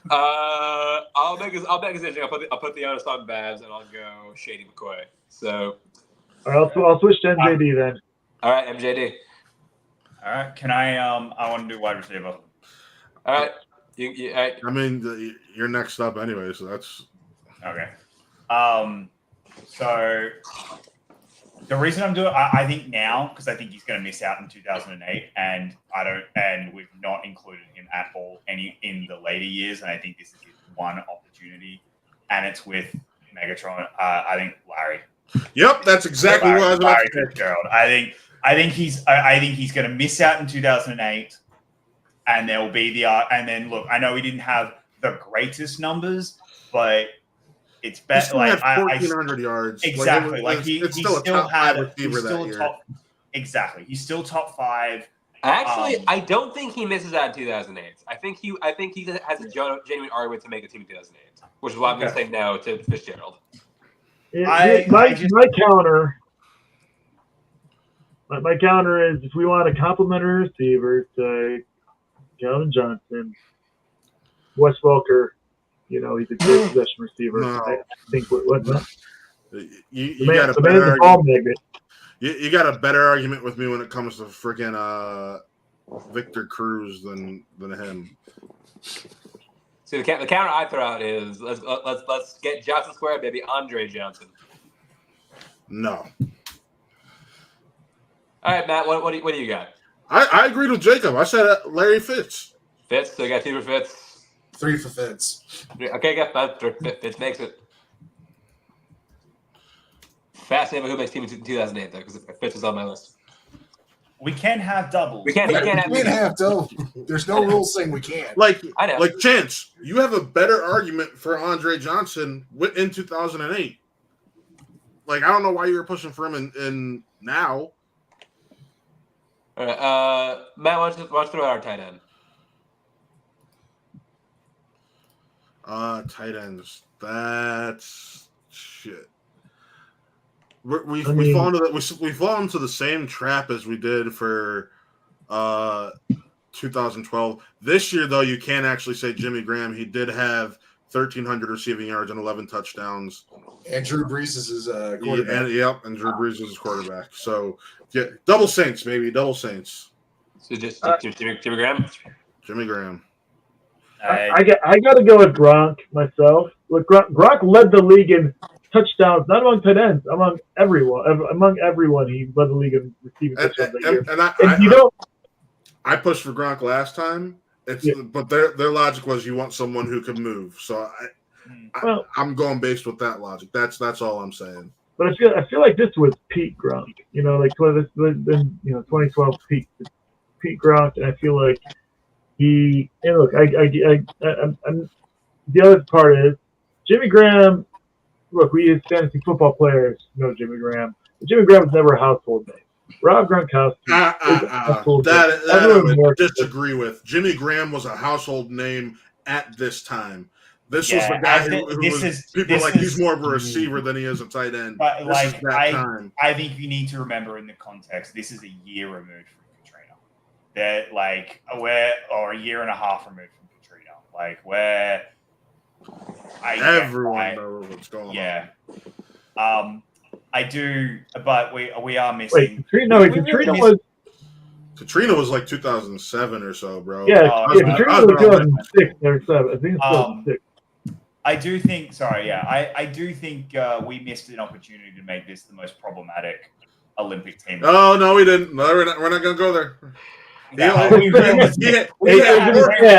[SPEAKER 1] I'll make this interesting. I'll put the onus on Babs and I'll go Shady McCoy. So
[SPEAKER 6] All right, I'll switch to MJD then.
[SPEAKER 1] all right, MJD.
[SPEAKER 2] All right. Can I want to do wide receiver.
[SPEAKER 1] All right. You all right.
[SPEAKER 5] I mean, you're next up anyway, so that's
[SPEAKER 2] Okay. So the reason I'm doing, I think now, because I think he's going to miss out in 2008, and we've not included him at all in the later years, and I think this is his one opportunity, and it's with Megatron. I think Larry.
[SPEAKER 5] Yep, that's exactly what I was about
[SPEAKER 2] Larry
[SPEAKER 5] to say.
[SPEAKER 2] Fitzgerald. I think he's going to miss out in 2008, and there will be and then look, I know he didn't have the greatest numbers, but it's
[SPEAKER 5] He
[SPEAKER 2] better.
[SPEAKER 5] still
[SPEAKER 2] Like
[SPEAKER 5] had 1,400 yards.
[SPEAKER 2] exactly,
[SPEAKER 5] It's
[SPEAKER 2] he
[SPEAKER 5] still a
[SPEAKER 2] still
[SPEAKER 5] top
[SPEAKER 2] had
[SPEAKER 5] five receiver
[SPEAKER 2] he's still
[SPEAKER 5] that year.
[SPEAKER 2] top. Exactly, he's still top 5.
[SPEAKER 1] Actually, I don't think he misses out in 2008. I think he has a genuine argument to make the team in 2008, which is why I'm going to say no to Fitzgerald.
[SPEAKER 6] Yeah, my counter. My counter is if we want a complimentary receiver, say Calvin Johnson, Wes Welker. You know, he's a good possession receiver.
[SPEAKER 5] No.
[SPEAKER 6] I think what
[SPEAKER 5] You
[SPEAKER 6] the
[SPEAKER 5] got a
[SPEAKER 6] man's
[SPEAKER 5] better
[SPEAKER 6] a ball
[SPEAKER 5] argument.
[SPEAKER 6] magnet.
[SPEAKER 5] You got a better argument with me when it comes to freaking Victor Cruz than him.
[SPEAKER 1] So the counter I throw out is let's get Johnson Square, baby, Andre Johnson.
[SPEAKER 5] No,
[SPEAKER 1] All right, Matt, what do you got?
[SPEAKER 5] I agreed with Jacob. I said Larry Fitz.
[SPEAKER 1] Fitz, so you got 2 for Fitz.
[SPEAKER 3] 3 for Fitz.
[SPEAKER 1] Okay, got that. Fitz makes it. Fascinating who makes team in 2008 though, because Fitz was on my list.
[SPEAKER 2] We can have doubles.
[SPEAKER 1] We can't
[SPEAKER 3] We can't
[SPEAKER 1] have
[SPEAKER 3] have to. There's no rule saying we can't.
[SPEAKER 5] Like
[SPEAKER 1] I know.
[SPEAKER 5] Chance, you have a better argument for Andre Johnson in 2008. Like, I don't know why you were pushing for him in now.
[SPEAKER 1] All right, Matt, why don't you throw out our tight end?
[SPEAKER 5] Tight ends. That's shit. We fall into the same trap as we did for 2012. This year, though, you can't actually say Jimmy Graham. He did have 1,300 receiving yards and 11 touchdowns.
[SPEAKER 3] And Drew Brees is his quarterback.
[SPEAKER 5] And Drew Brees is his quarterback. So, yeah, double Saints, baby, double Saints.
[SPEAKER 1] So just Jimmy Graham.
[SPEAKER 5] Jimmy Graham.
[SPEAKER 6] I got to go with Gronk myself. Look, Gronk led the league in touchdowns, not among tight ends, among everyone. He led the league in receiving touchdowns that year.
[SPEAKER 5] I pushed for Gronk last time. But their logic was you want someone who can move. So I'm going based with that logic. That's all I'm saying.
[SPEAKER 6] But I feel like this was peak Gronk. 2012 peak Gronk, and I feel like the other part is Jimmy Graham. Look, we as fantasy football players know Jimmy Graham. But Jimmy Graham was never a household name. Rob Gronkowski is a household name.
[SPEAKER 5] That I would disagree with. Jimmy Graham was a household name at this time. This was the guy he's more of a receiver than he is a tight end.
[SPEAKER 2] But I think you need to remember in the context, this is a year removed from Katrina. That or a year and a half removed from Katrina.
[SPEAKER 5] Everyone knows what's going on.
[SPEAKER 2] Yeah. I do, but we are missing.
[SPEAKER 5] Katrina was like 2007 or so, bro.
[SPEAKER 6] Yeah, Katrina was 2006 or 2007. I think it's 2006.
[SPEAKER 2] I do think. Sorry, yeah, I do think we missed an opportunity to make this the most problematic Olympic team.
[SPEAKER 5] Oh no, we didn't. No, we're not going to go there.
[SPEAKER 2] We could have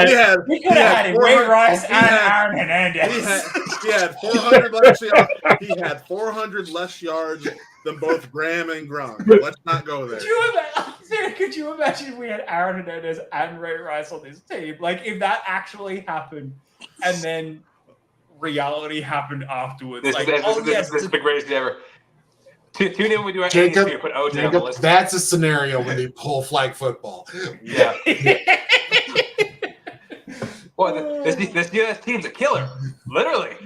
[SPEAKER 2] had Ray Rice and Aaron Hernandez.
[SPEAKER 5] He had 400 less yards. He had 400 less yards than both Graham and Gronk. Let's not go there.
[SPEAKER 2] Could you imagine if we had Aaron Hernandez and Ray Rice on this team? Like, if that actually happened, and then reality happened afterwards.
[SPEAKER 1] This is the greatest day ever. Tune in when we do our
[SPEAKER 3] Jacob,
[SPEAKER 1] AAC, put OJ on the list.
[SPEAKER 3] That's a scenario when they pull flag football.
[SPEAKER 1] Yeah. Boy, this US team's a killer, literally.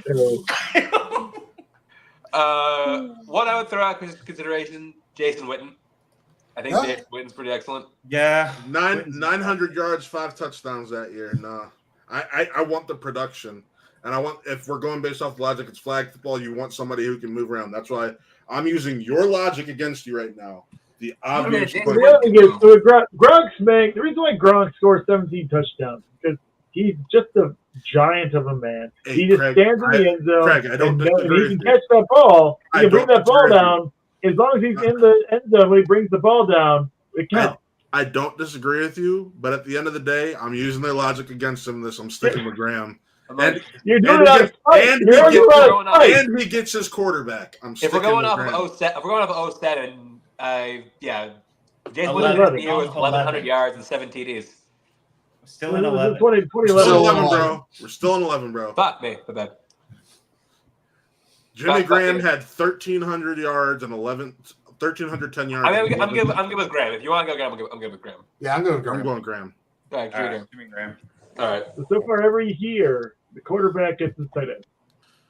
[SPEAKER 1] One I would throw out for consideration: Jason Witten. I think Jason Witten's pretty excellent.
[SPEAKER 2] Yeah,
[SPEAKER 5] 900 yards, 5 touchdowns that year. Nah, I want the production, and I want, if we're going based off logic, it's flag football. You want somebody who can move around. That's why I'm using your logic against you right now. The obvious.
[SPEAKER 6] The reason why Gronk scores 17 touchdowns because he's just a giant of a man.
[SPEAKER 5] Hey,
[SPEAKER 6] he just
[SPEAKER 5] Craig,
[SPEAKER 6] stands in the end zone.
[SPEAKER 5] Craig, I don't disagree.
[SPEAKER 6] He can catch that ball. He can bring that ball down. As long as he's in the end zone when he brings the ball down, it counts.
[SPEAKER 5] I don't disagree with you, but at the end of the day, I'm using their logic against him. I'm sticking with Graham. And
[SPEAKER 6] you're doing it out of spite.
[SPEAKER 5] And he gets his quarterback.
[SPEAKER 1] If we're going off of 07, Jason Witten was 1,100 yards and 7 TDs.
[SPEAKER 2] Still in 11.
[SPEAKER 6] 2011,
[SPEAKER 5] bro. We're still in 11, bro.
[SPEAKER 1] Fuck me, my bad.
[SPEAKER 5] Jimmy Graham had 1,300 yards and 1,310 yards.
[SPEAKER 1] I'm good with Graham. If you want to go Graham, I'm good with Graham.
[SPEAKER 3] Yeah, I'm going Graham.
[SPEAKER 1] All right,
[SPEAKER 2] Jimmy Graham.
[SPEAKER 1] All right.
[SPEAKER 6] So far, every year, the quarterback gets his tight end.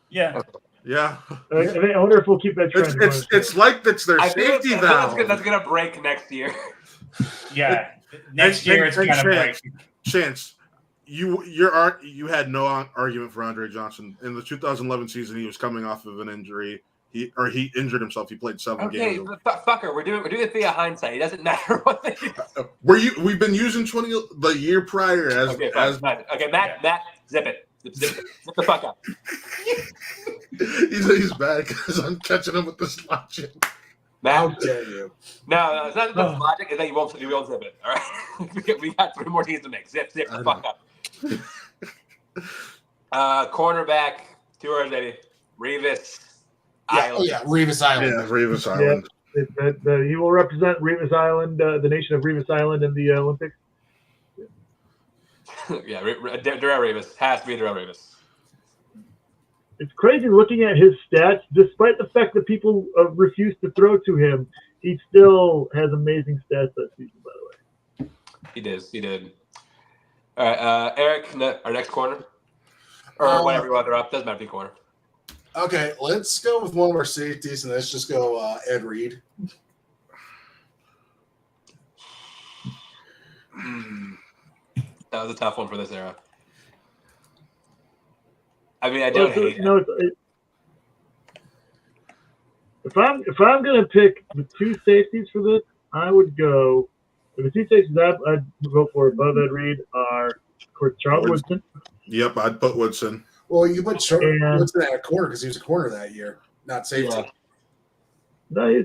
[SPEAKER 2] Yeah.
[SPEAKER 5] Yeah.
[SPEAKER 6] I wonder if we'll keep that trend.
[SPEAKER 5] It's like that's their safety valve.
[SPEAKER 1] That's going to break next year.
[SPEAKER 2] Yeah. Next year, it's going to break.
[SPEAKER 5] Chance, you had no argument for Andre Johnson. In the 2011 season, he was coming off of an injury. He injured himself. He played 7 games.
[SPEAKER 1] Okay, fucker, we're doing it via hindsight. It doesn't matter what they do.
[SPEAKER 5] We've been using the year prior as
[SPEAKER 1] fine. Okay, Matt, zip it. Zip the fuck up.
[SPEAKER 5] He's bad because I'm catching him with this logic.
[SPEAKER 3] How dare you?
[SPEAKER 1] No, it's not that logic. It's that you won't zip it. All right, we got 3 more teams to make. Zip the fuck up. Cornerback, 2 hours, baby. Revis Island.
[SPEAKER 3] Yeah, Revis Island.
[SPEAKER 5] Yeah, Revis Island.
[SPEAKER 6] That he will represent Revis Island, the nation of Revis Island in the Olympics.
[SPEAKER 1] Yeah, Darrell Revis has to be Darrell Revis.
[SPEAKER 6] It's crazy looking at his stats. Despite the fact that people refuse to throw to him, he still has amazing stats that season. By the way,
[SPEAKER 1] He did. All right, Eric, our next corner, or whatever you want to throw up. Doesn't matter if you corner.
[SPEAKER 3] Okay, let's go with one of our safeties, and let's just go Ed Reed.
[SPEAKER 1] That was a tough one for this era. I mean, I don't hate it.
[SPEAKER 6] If I'm gonna pick the two safeties for this, I would go. The two safeties I'd go for above Ed Reed are, of course, Charles Woodson.
[SPEAKER 5] Yep, I'd put Woodson.
[SPEAKER 3] Well, you put Woodson at a corner because he was a corner that year, not safety.
[SPEAKER 1] Yeah.
[SPEAKER 6] No,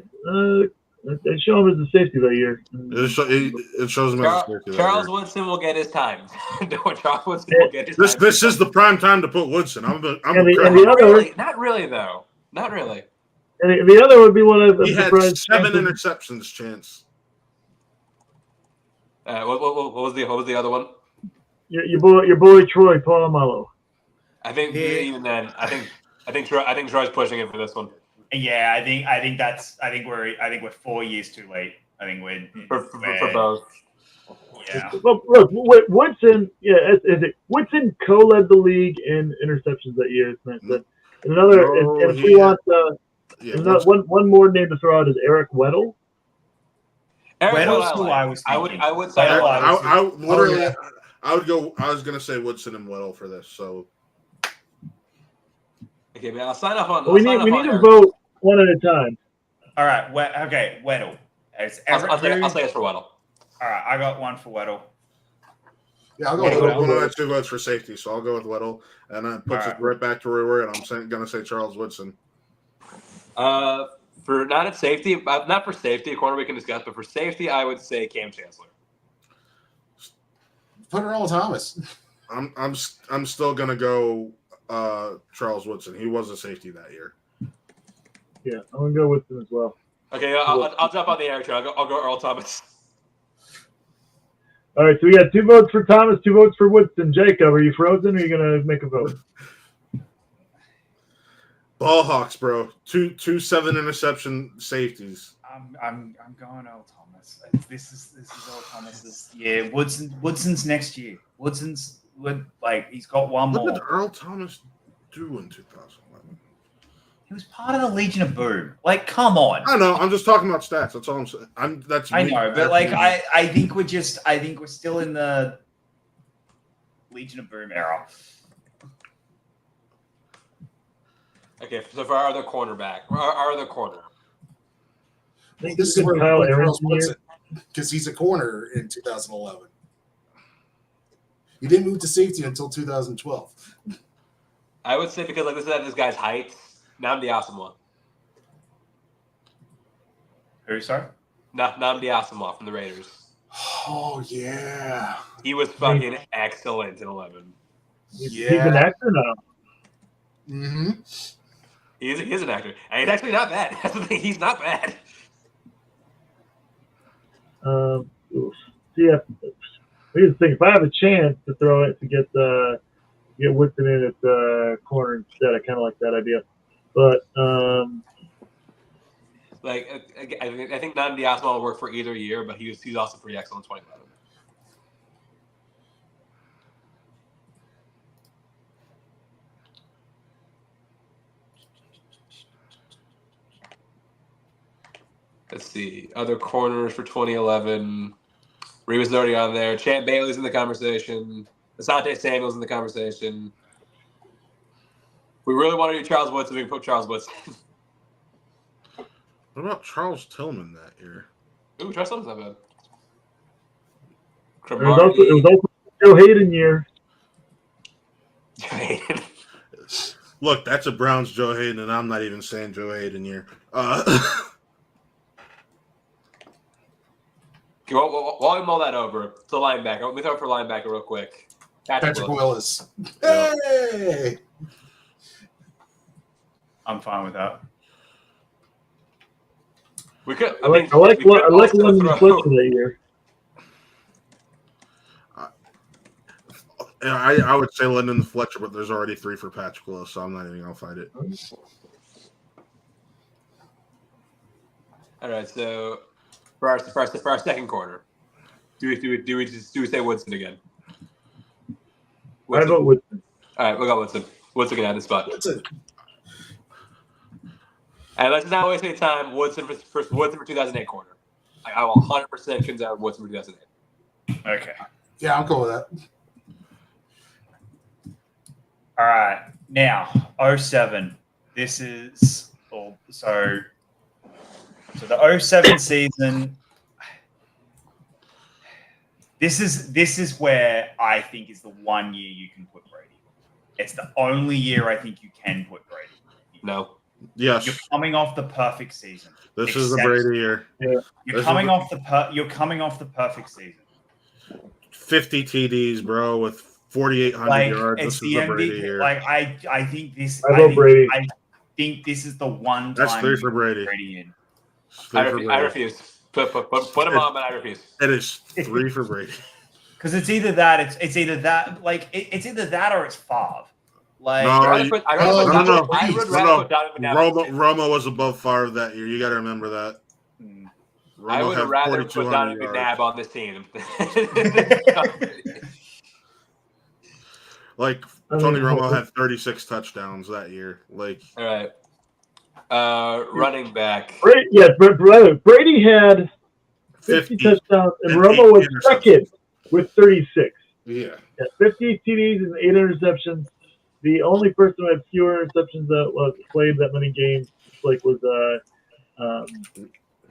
[SPEAKER 6] they show him as a safety that year.
[SPEAKER 5] It shows him as a safety.
[SPEAKER 1] Charles Woodson will get his time. Charles Woodson will get his time.
[SPEAKER 5] This is the prime time to put Woodson.
[SPEAKER 1] Not really, though. Not really.
[SPEAKER 6] And the other would be one of the.
[SPEAKER 5] He had 7 interceptions. Chance.
[SPEAKER 1] What was the other one?
[SPEAKER 6] Your boy Troy Polamalu.
[SPEAKER 1] I think even then, I think Troy's pushing it for this one.
[SPEAKER 2] Yeah, I think we're 4 years too late. I think we're
[SPEAKER 1] for both.
[SPEAKER 2] Yeah.
[SPEAKER 6] Well, look, Woodson. Yeah, Woodson co-led the league in interceptions that year. And another, and if we want one more name to throw out is Eric Weddle.
[SPEAKER 2] Weddle's who I was thinking.
[SPEAKER 1] I would say
[SPEAKER 5] I would go. I was gonna say Woodson and Weddle for this. So
[SPEAKER 1] okay, man, I'll sign off on.
[SPEAKER 6] We need to vote one at a time.
[SPEAKER 2] All right. Okay, Weddle.
[SPEAKER 1] I'll say it's for Weddle.
[SPEAKER 2] All right, I got one for Weddle.
[SPEAKER 3] Yeah, I'll go with Weddle.
[SPEAKER 5] One of the 2 votes for safety, so I'll go with Weddle, and that puts it right back to where we were. And I'm gonna say Charles Woodson.
[SPEAKER 1] For not at safety, not for safety, a corner we can discuss, but for safety, I would say Cam Chancellor.
[SPEAKER 3] Put Earl Thomas.
[SPEAKER 5] I'm still gonna go Charles Woodson. He was a safety that year.
[SPEAKER 6] Yeah, I'm gonna go with him as well.
[SPEAKER 1] Okay, I'll jump on the Eric train. I'll go Earl Thomas.
[SPEAKER 6] All right, so we got 2 votes for Thomas, 2 votes for Woodson. Jacob, are you frozen, or are you gonna make a vote?
[SPEAKER 5] Ball Hawks, bro. Two 7 interception safeties.
[SPEAKER 2] I'm going Earl Thomas. This is Earl Thomas's year. Woodson's next year. He's got one more.
[SPEAKER 5] What did Earl Thomas do in 2011?
[SPEAKER 2] He was part of the Legion of Boom. Come on.
[SPEAKER 5] I know. I'm just talking about stats. That's all I'm saying.
[SPEAKER 2] I know, but I think we're still in the Legion of Boom era.
[SPEAKER 1] Okay, so for our other cornerback, our other corner.
[SPEAKER 3] I think this is where
[SPEAKER 6] Kyle
[SPEAKER 3] Charles
[SPEAKER 6] Aaron
[SPEAKER 3] Woodson, because he's a corner in 2011. He didn't move to safety until 2012.
[SPEAKER 1] I would say because this is at this guy's height. Nnamdi Asomugha.
[SPEAKER 2] Who, sorry?
[SPEAKER 1] Nnamdi Asomugha from the Raiders.
[SPEAKER 3] Oh yeah,
[SPEAKER 1] he was fucking excellent in 11.
[SPEAKER 6] He's an actor now.
[SPEAKER 3] Mm-hmm.
[SPEAKER 1] He's an actor, and he's actually not bad. That's the thing. He's not bad.
[SPEAKER 6] Yeah. Here's the thing: if I have a chance to throw it to get Woodson in at the corner instead, I kind of like that idea. But
[SPEAKER 1] I think Nnamdi Asomugha will work for either year, but he's also pretty excellent in 2011. Let's see. Other corners for 2011. Reeves is already on there. Champ Bailey's in the conversation. Asante Samuel's in the conversation. We really want to do Charles Woodson. We can put Charles Woodson.
[SPEAKER 5] What about Charles Tillman that year?
[SPEAKER 1] Ooh, Charles Tillman's not bad.
[SPEAKER 6] It was also Joe Hayden year.
[SPEAKER 1] Joe Hayden.
[SPEAKER 5] Look, that's a Browns Joe Hayden, and I'm not even saying Joe Hayden year.
[SPEAKER 1] While we mull that over, to linebacker. Let me throw it for linebacker real quick.
[SPEAKER 3] Patrick Willis. Hey!
[SPEAKER 2] I'm fine with that.
[SPEAKER 1] We could.
[SPEAKER 6] I like London Fletcher that year.
[SPEAKER 5] I would say London Fletcher, but there's already 3 for Patrick Willis, so I'm not even gonna fight it.
[SPEAKER 1] All right, so for our second corner, do we say Woodson again?
[SPEAKER 6] I vote Woodson.
[SPEAKER 1] All right, we'll go Woodson. Woodson can add the spot.
[SPEAKER 3] Woodson.
[SPEAKER 1] And let's not waste any time. Woodson for 2008 corner. I will 100% consider Woodson for 2008.
[SPEAKER 2] Okay.
[SPEAKER 3] Yeah, I'm cool with that.
[SPEAKER 2] All right. Now, 07. This is so the 07 season. This is where I think is the one year you can put Brady. It's the only year I think you can put Brady.
[SPEAKER 1] No.
[SPEAKER 5] Yes,
[SPEAKER 2] You're coming off the perfect season.
[SPEAKER 5] this is the Brady year.
[SPEAKER 2] You're coming off the perfect season.
[SPEAKER 5] 50 TDs, bro, with 4,800
[SPEAKER 2] Like
[SPEAKER 5] yards.
[SPEAKER 2] it's
[SPEAKER 5] This is
[SPEAKER 2] the
[SPEAKER 5] the Brady
[SPEAKER 2] MVP.
[SPEAKER 5] year.
[SPEAKER 2] Like I think this.
[SPEAKER 6] I vote Brady.
[SPEAKER 2] I think this is the one
[SPEAKER 5] That's
[SPEAKER 2] time
[SPEAKER 5] 3 for Brady.
[SPEAKER 2] in.
[SPEAKER 5] 3 for
[SPEAKER 1] I
[SPEAKER 5] Brady.
[SPEAKER 1] refuse. Put him on, but I refuse.
[SPEAKER 5] It is 3 for Brady.
[SPEAKER 2] Because it's either that. It's either that. Like it's either that or it's Favre. Like
[SPEAKER 5] No,
[SPEAKER 1] I'd rather put Donovan McNabb.
[SPEAKER 5] Romo was above Favre that year. You got to remember that.
[SPEAKER 1] I
[SPEAKER 5] Romo
[SPEAKER 1] would
[SPEAKER 5] had
[SPEAKER 1] rather put
[SPEAKER 5] 4,200
[SPEAKER 1] Donovan
[SPEAKER 5] yards.
[SPEAKER 1] McNabb on this team.
[SPEAKER 5] Like Tony Romo had 36 touchdowns that year. Like
[SPEAKER 1] All right. Running back.
[SPEAKER 6] Brady had 50
[SPEAKER 5] 50
[SPEAKER 6] touchdowns, and
[SPEAKER 5] and
[SPEAKER 6] Romo
[SPEAKER 5] 8
[SPEAKER 6] was
[SPEAKER 5] interceptions.
[SPEAKER 6] second with 36.
[SPEAKER 5] yeah.
[SPEAKER 6] Yeah, 50 TDs and 8 interceptions. The only person who had fewer interceptions that played that many games was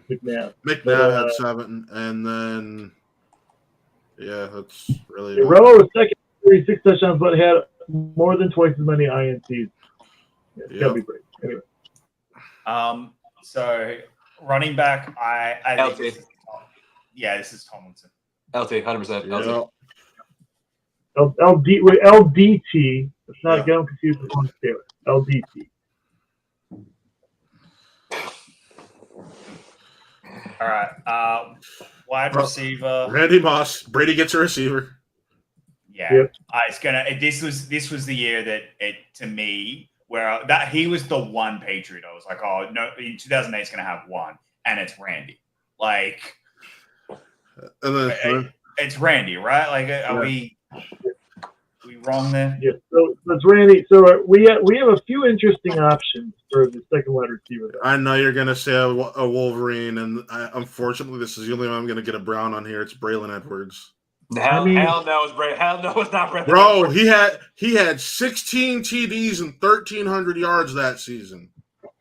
[SPEAKER 6] McNabb.
[SPEAKER 5] McNabb had 7, and then that's really
[SPEAKER 6] Yeah, Romo was second with 36 touchdowns, but had more than twice as many INTs. Yeah, it's gotta be Brady. Anyway.
[SPEAKER 2] So running back, I think
[SPEAKER 1] LT.
[SPEAKER 2] this is Tomlinson.
[SPEAKER 1] LT, 100%.
[SPEAKER 5] Yeah.
[SPEAKER 1] LT.
[SPEAKER 6] LDT. Let's not
[SPEAKER 5] Yeah.
[SPEAKER 6] get them confused with Lawrence Taylor. LDT.
[SPEAKER 2] All right. Wide receiver.
[SPEAKER 5] Randy Moss. Brady gets a receiver.
[SPEAKER 2] Yeah.
[SPEAKER 6] Yep.
[SPEAKER 2] It's gonna. This was the year that it to me where that he was the one Patriot. I was like, oh no, in 2008 it's gonna have one, and it's Randy. Like,
[SPEAKER 5] And then
[SPEAKER 2] it's Randy, right? Like, are we wrong there?
[SPEAKER 6] Yeah. So that's Randy. So we have a few interesting options for the second wide receiver.
[SPEAKER 5] I know you're gonna say a Wolverine, and unfortunately, this is the only one I'm gonna get a Brown on here. It's Braylon Edwards.
[SPEAKER 1] Hell no, it's not Brady.
[SPEAKER 5] Bro, he had 16 TDs and 1,300 yards that season.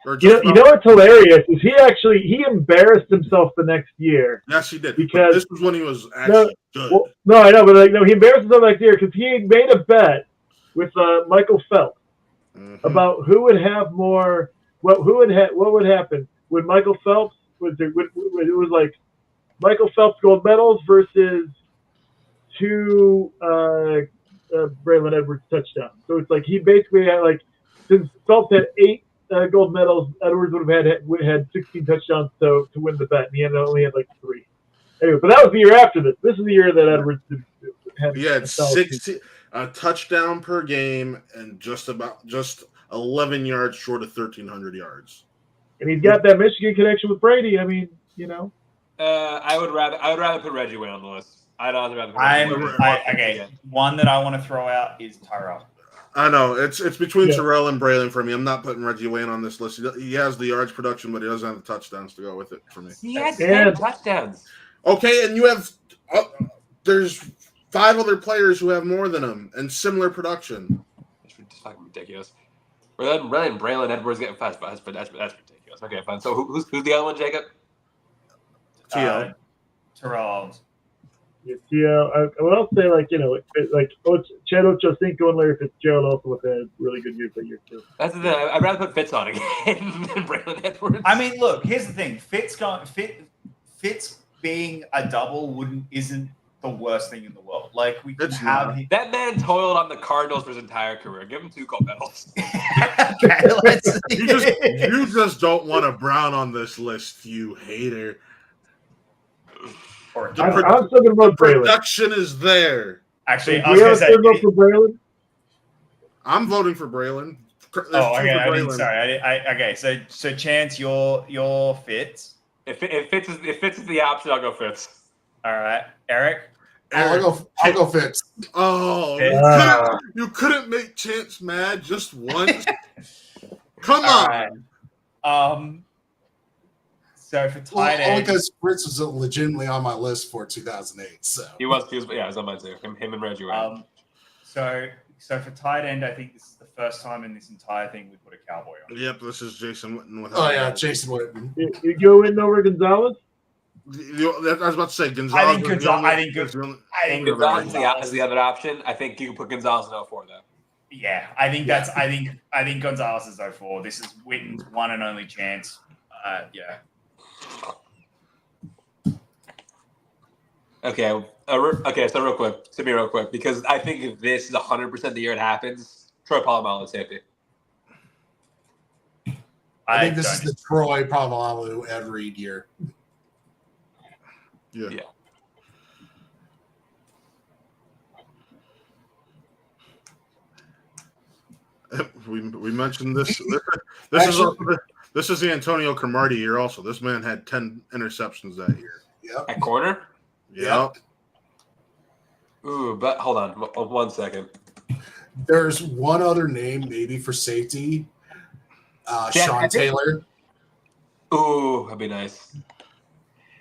[SPEAKER 6] You know what's hilarious is he embarrassed himself the next year.
[SPEAKER 5] Yes, he did.
[SPEAKER 6] Because-
[SPEAKER 5] But this was when he was actually good.
[SPEAKER 6] Well, no, I know, but he embarrassed himself next year because he made a bet with Michael Phelps
[SPEAKER 5] Mhm.
[SPEAKER 6] about who would have more. What would happen when Michael Phelps it was like Michael Phelps gold medals versus 2 Braylon Edwards touchdowns. So it's like he basically had since Phelps had 8 gold medals, Edwards would have had 16 touchdowns to win the bet, and he only had 3. Anyway, but that was the year after this. This is the year that Edwards had.
[SPEAKER 5] He had
[SPEAKER 6] a solid
[SPEAKER 5] 60 a touchdown per game and just 11 yards short of 1,300 yards.
[SPEAKER 6] and he's got that Michigan connection with Brady. I mean,
[SPEAKER 1] I would rather put Reggie Wayne on the list. I'd rather put Reggie Wayne.
[SPEAKER 2] Okay. One that I want to throw out is Tyrell.
[SPEAKER 5] I know it's between
[SPEAKER 6] Yeah.
[SPEAKER 5] Terrell and Braylon for me. I'm not putting Reggie Wayne on this list. He has the yards production, but he doesn't have the touchdowns to go with it for me.
[SPEAKER 1] He has
[SPEAKER 6] Yeah.
[SPEAKER 1] 10 touchdowns.
[SPEAKER 5] Okay, and you have there's 5 other players who have more than him and similar production.
[SPEAKER 1] It's fucking ridiculous. Braylon Edwards getting fast, but that's ridiculous. Okay, fine. So who's the other one, Jacob?
[SPEAKER 5] TL.
[SPEAKER 2] Terrell.
[SPEAKER 6] I would also say Chad Ochocinco and Larry Fitzgerald also with a really good year that year too.
[SPEAKER 1] That's the thing. I'd rather put Fitz on again than Braylon Edwards.
[SPEAKER 2] I mean, look. Here's the thing. Fitz being a double isn't the worst thing in the world. Like we can
[SPEAKER 5] It's
[SPEAKER 2] have
[SPEAKER 5] not.
[SPEAKER 2] him.
[SPEAKER 1] That man toiled on the Cardinals for his entire career. Give him 2 gold medals.
[SPEAKER 2] Okay, let's-
[SPEAKER 5] You just don't want a Brown on this list, you hater.
[SPEAKER 2] Or a
[SPEAKER 5] The
[SPEAKER 6] I'm,
[SPEAKER 2] Cowboy.
[SPEAKER 6] I'm still going to vote Braylon.
[SPEAKER 5] Production is there.
[SPEAKER 2] Actually,
[SPEAKER 6] Do
[SPEAKER 2] I
[SPEAKER 6] we
[SPEAKER 2] was
[SPEAKER 6] have
[SPEAKER 2] going
[SPEAKER 6] to
[SPEAKER 2] to
[SPEAKER 6] vote
[SPEAKER 2] say.
[SPEAKER 6] for Braylon?
[SPEAKER 5] I'm voting for Braylon. There's
[SPEAKER 2] Oh,
[SPEAKER 5] two
[SPEAKER 2] okay.
[SPEAKER 5] for
[SPEAKER 2] I didn't.
[SPEAKER 5] Braylon.
[SPEAKER 2] Sorry. Okay. So Chance, your Fitz.
[SPEAKER 1] If Fitz is the option, I'll go Fitz.
[SPEAKER 2] All right, Eric.
[SPEAKER 3] I'll go Fitz.
[SPEAKER 5] Oh,
[SPEAKER 2] Yeah.
[SPEAKER 5] you couldn't make Chance mad just once. Come
[SPEAKER 2] All
[SPEAKER 5] on.
[SPEAKER 2] right. So for tight
[SPEAKER 3] Only
[SPEAKER 2] end,
[SPEAKER 3] because Fritz was legitimately on my list for 2008. So
[SPEAKER 1] He was on mine too. Him and Reggie were.
[SPEAKER 2] so for tight end, I think this is the first time in this entire thing we put a Cowboy on.
[SPEAKER 5] Yep, this is Jason Witten with.
[SPEAKER 3] oh yeah, Jason Witten.
[SPEAKER 6] You go in over Gonzalez?
[SPEAKER 5] I was about to say Gonzalez.
[SPEAKER 2] I think
[SPEAKER 5] is the only-
[SPEAKER 2] I think
[SPEAKER 5] is the only-
[SPEAKER 2] I think
[SPEAKER 1] Gonzalez
[SPEAKER 2] Gonzalez
[SPEAKER 1] is the other option. I think you can put Gonzalez in 04 though.
[SPEAKER 2] Yeah, I think that's. I think Gonzalez is 04. This is Witten's one and only chance. Yeah.
[SPEAKER 1] Okay. So real quick, because I think if this is 100% the year it happens, Troy Polamalu is safety.
[SPEAKER 3] I think this is the Troy Polamalu Ed Reed year.
[SPEAKER 5] Yeah.
[SPEAKER 1] Yeah.
[SPEAKER 5] We mentioned this. This is the Antonio Cromartie year. Also, this man had 10 interceptions that year.
[SPEAKER 3] Yep.
[SPEAKER 1] At corner?
[SPEAKER 5] Yep.
[SPEAKER 1] Ooh, but hold on 1 second.
[SPEAKER 3] There's one other name maybe for safety.
[SPEAKER 1] Yeah,
[SPEAKER 3] Sean
[SPEAKER 1] I think-
[SPEAKER 3] Taylor.
[SPEAKER 1] Ooh, that'd be nice.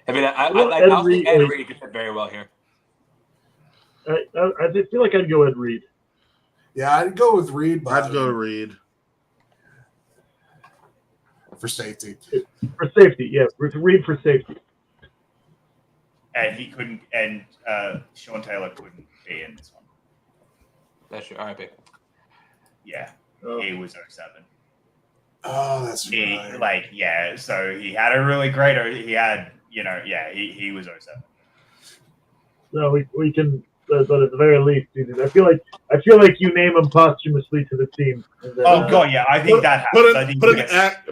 [SPEAKER 1] I mean, I
[SPEAKER 6] Ed
[SPEAKER 1] think
[SPEAKER 6] Reed
[SPEAKER 1] Ed
[SPEAKER 6] is-
[SPEAKER 1] Reed could fit very well here.
[SPEAKER 6] I feel like I'd go Ed Reed.
[SPEAKER 3] Yeah, I'd go with Reed, but
[SPEAKER 5] I'd go Reed.
[SPEAKER 3] for safety.
[SPEAKER 6] For safety, yeah. Reed for safety.
[SPEAKER 2] And he couldn't. And Sean Taylor couldn't be in this one.
[SPEAKER 1] That's true. RIP.
[SPEAKER 2] Yeah,
[SPEAKER 6] Oh.
[SPEAKER 2] he was 07.
[SPEAKER 3] Oh, that's right.
[SPEAKER 2] So he had a really great. He had, he was 07.
[SPEAKER 6] So we can, but at the very least, I feel like you name him posthumously to the team. And then,
[SPEAKER 2] Oh god, yeah, I think that happens. I think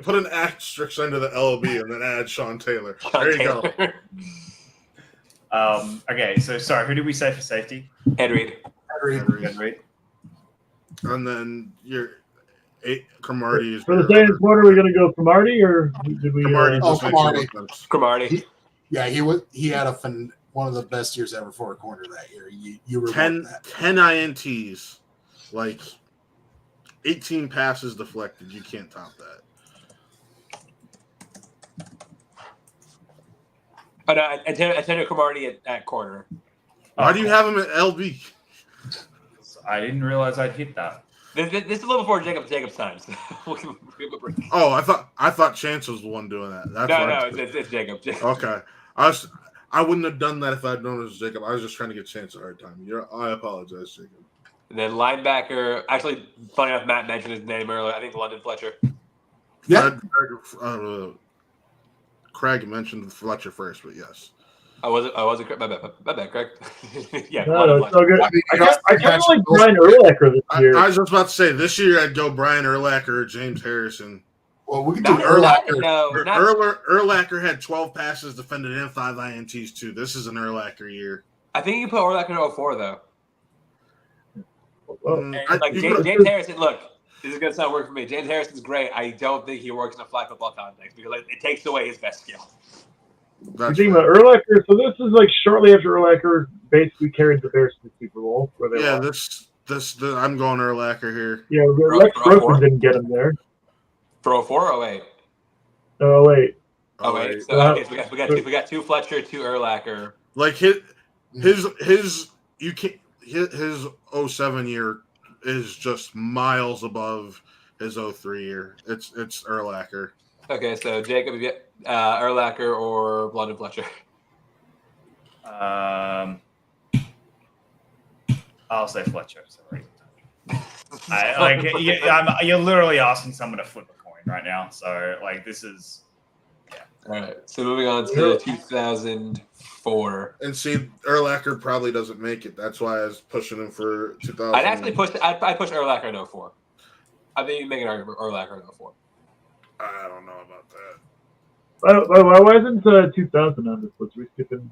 [SPEAKER 5] Put an asterisk under the LB and then add Sean Taylor. There you go.
[SPEAKER 2] Okay, so sorry, who did we say for safety?
[SPEAKER 1] Ed Reed.
[SPEAKER 2] Ed Reed.
[SPEAKER 5] And then your Cromartie is
[SPEAKER 6] For the Saints, what are we going to go for Marty or did we?
[SPEAKER 5] Cromartie.
[SPEAKER 3] Oh,
[SPEAKER 5] just makes
[SPEAKER 3] Cromartie.
[SPEAKER 5] more sense.
[SPEAKER 1] Cromartie.
[SPEAKER 3] Yeah, he had one of the best years ever for a corner that year. You were
[SPEAKER 5] 10
[SPEAKER 3] that.
[SPEAKER 5] INTs, like 18 passes deflected. You can't top that.
[SPEAKER 1] Oh no, Antonio Cromartie at corner.
[SPEAKER 5] Why do you have him at LB?
[SPEAKER 2] I didn't realize I'd hit that.
[SPEAKER 1] This is a little before Jacob's time. So we'll give him a break.
[SPEAKER 5] Oh, I thought Chance was the one doing that. That's
[SPEAKER 1] No,
[SPEAKER 5] why
[SPEAKER 1] no,
[SPEAKER 5] I-
[SPEAKER 1] it's Jacob.
[SPEAKER 5] Okay. I wouldn't have done that if I'd known it was Jacob. I was just trying to get Chance a hard time. I apologize, Jacob.
[SPEAKER 1] And then linebacker. Actually, funny enough, Matt mentioned his name earlier. I think London Fletcher.
[SPEAKER 3] Yeah.
[SPEAKER 5] Craig mentioned Fletcher first, but yes.
[SPEAKER 1] I wasn't. My bad, Craig. Yeah,
[SPEAKER 6] No,
[SPEAKER 1] London
[SPEAKER 6] it's so
[SPEAKER 1] Fletcher.
[SPEAKER 6] good.
[SPEAKER 3] I mean,
[SPEAKER 6] I kind of like Brian Urlacher this year.
[SPEAKER 5] I was just about to say this year I'd go Brian Urlacher or James Harrison.
[SPEAKER 3] Well, we could do
[SPEAKER 1] Not
[SPEAKER 3] Urlacher.
[SPEAKER 1] No, not,
[SPEAKER 5] Urlacher had 12 passes defended and 5 INTs too. This is an Urlacher year.
[SPEAKER 1] I think you can put Urlacher in 04 though.
[SPEAKER 6] Well,
[SPEAKER 1] And, like James Harrison, look, this is gonna sound weird for me. James Harrison's great. I don't think he works in a flag football context because it takes away his best skill.
[SPEAKER 6] you
[SPEAKER 5] That's
[SPEAKER 6] think
[SPEAKER 5] right.
[SPEAKER 6] about Urlacher? So this is like shortly after Urlacher basically carried the Bears to the Super Bowl. Where they
[SPEAKER 5] Yeah,
[SPEAKER 6] lost.
[SPEAKER 5] I'm going Urlacher here.
[SPEAKER 6] Yeah, Rex
[SPEAKER 1] for 04?
[SPEAKER 6] Grossman didn't get him there.
[SPEAKER 1] For 04 or 08?
[SPEAKER 6] Oh wait,
[SPEAKER 1] Oh wait. So, okay, so we got two Fletcher, two Urlacher.
[SPEAKER 5] Like his you can't his 07 year is just miles above his 03 year. It's Urlacher.
[SPEAKER 1] Okay, so Jacob, you get Urlacher or London Fletcher.
[SPEAKER 2] I'll say Fletcher. Sorry. You're literally asking someone to flip a coin right now. So like this is
[SPEAKER 1] All right. So moving on to 2004.
[SPEAKER 5] And see, Urlacher probably doesn't make it. That's why I was pushing him for 2000.
[SPEAKER 1] I'd actually push. I'd push Urlacher in 04. I think you make an argument for Urlacher in 04.
[SPEAKER 5] I don't know about that.
[SPEAKER 6] Why wasn't 2000 on this list? We skipping?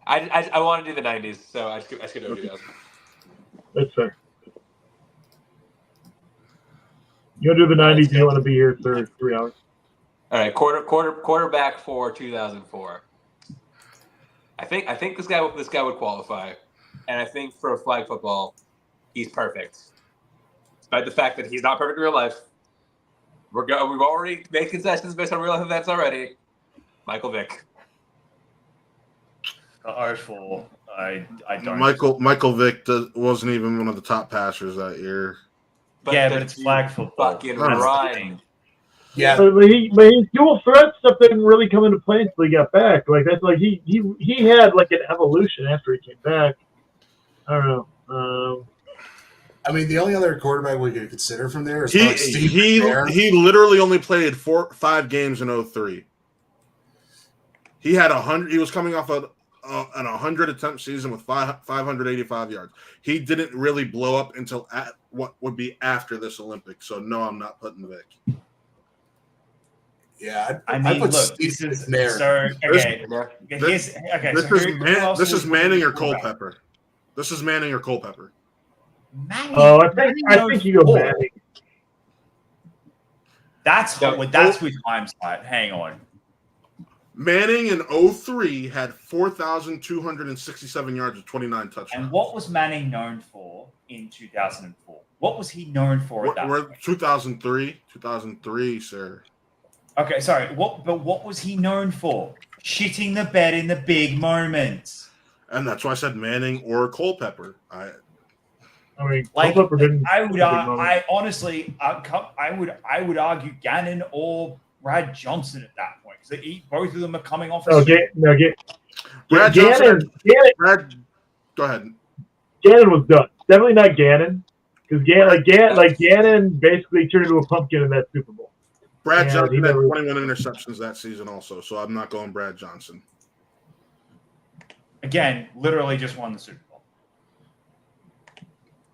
[SPEAKER 1] I want to do the 90s, so I skipped over 2000.
[SPEAKER 6] That's fair. You want to do the 90s? You don't want to be here for 3 hours.
[SPEAKER 1] All right, quarterback for 2004. I think this guy would qualify, and I think for flag football, he's perfect. Despite the fact that he's not perfect in real life, we've already made concessions based on real life events already. Michael Vick.
[SPEAKER 2] 04. I don't.
[SPEAKER 5] Michael Vick wasn't even one of the top passers that year.
[SPEAKER 2] But it's flag football.
[SPEAKER 1] Fucking
[SPEAKER 2] That's the
[SPEAKER 1] right.
[SPEAKER 2] thing.
[SPEAKER 3] Yeah,
[SPEAKER 6] But his dual threat stuff didn't really come into play until he got back. Like that's like he had like an evolution after he came back. I don't know.
[SPEAKER 3] I mean, the only other quarterback we could consider from there is
[SPEAKER 5] He literally only played 5 games in 03. He had 100. He was coming off an 100 attempt season with 585 yards. He didn't really blow up until at what would be after this Olympics. So no, I'm not putting Vick.
[SPEAKER 3] Yeah,
[SPEAKER 2] I mean,
[SPEAKER 3] put
[SPEAKER 2] look,
[SPEAKER 3] Steve
[SPEAKER 2] this is
[SPEAKER 3] there.
[SPEAKER 2] so okay.
[SPEAKER 5] This is Manning or Culpepper. This is Manning or Culpepper.
[SPEAKER 6] Oh, I think you go Manning.
[SPEAKER 2] That's with hindsight. Hang on.
[SPEAKER 5] Manning in 03 had 4,267 yards with 29 touchdowns.
[SPEAKER 2] And what was Manning known for in 2004? What was he known for at that point?
[SPEAKER 5] 2003, sir.
[SPEAKER 2] Okay, sorry. What was he known for? Shitting the bed in the big moments.
[SPEAKER 5] And that's why I said Manning or Culpepper.
[SPEAKER 6] I mean,
[SPEAKER 2] Like,
[SPEAKER 6] Culpepper didn't.
[SPEAKER 2] I would argue Gannon or Brad Johnson at that point because both of them are coming off.
[SPEAKER 5] Brad Johnson. Go ahead.
[SPEAKER 6] Gannon was done. Definitely not Gannon because Gannon basically turned into a pumpkin in that Super Bowl.
[SPEAKER 5] Brad Johnson had 21 interceptions that season also, so I'm not going Brad Johnson.
[SPEAKER 2] Again, literally just won the Super Bowl.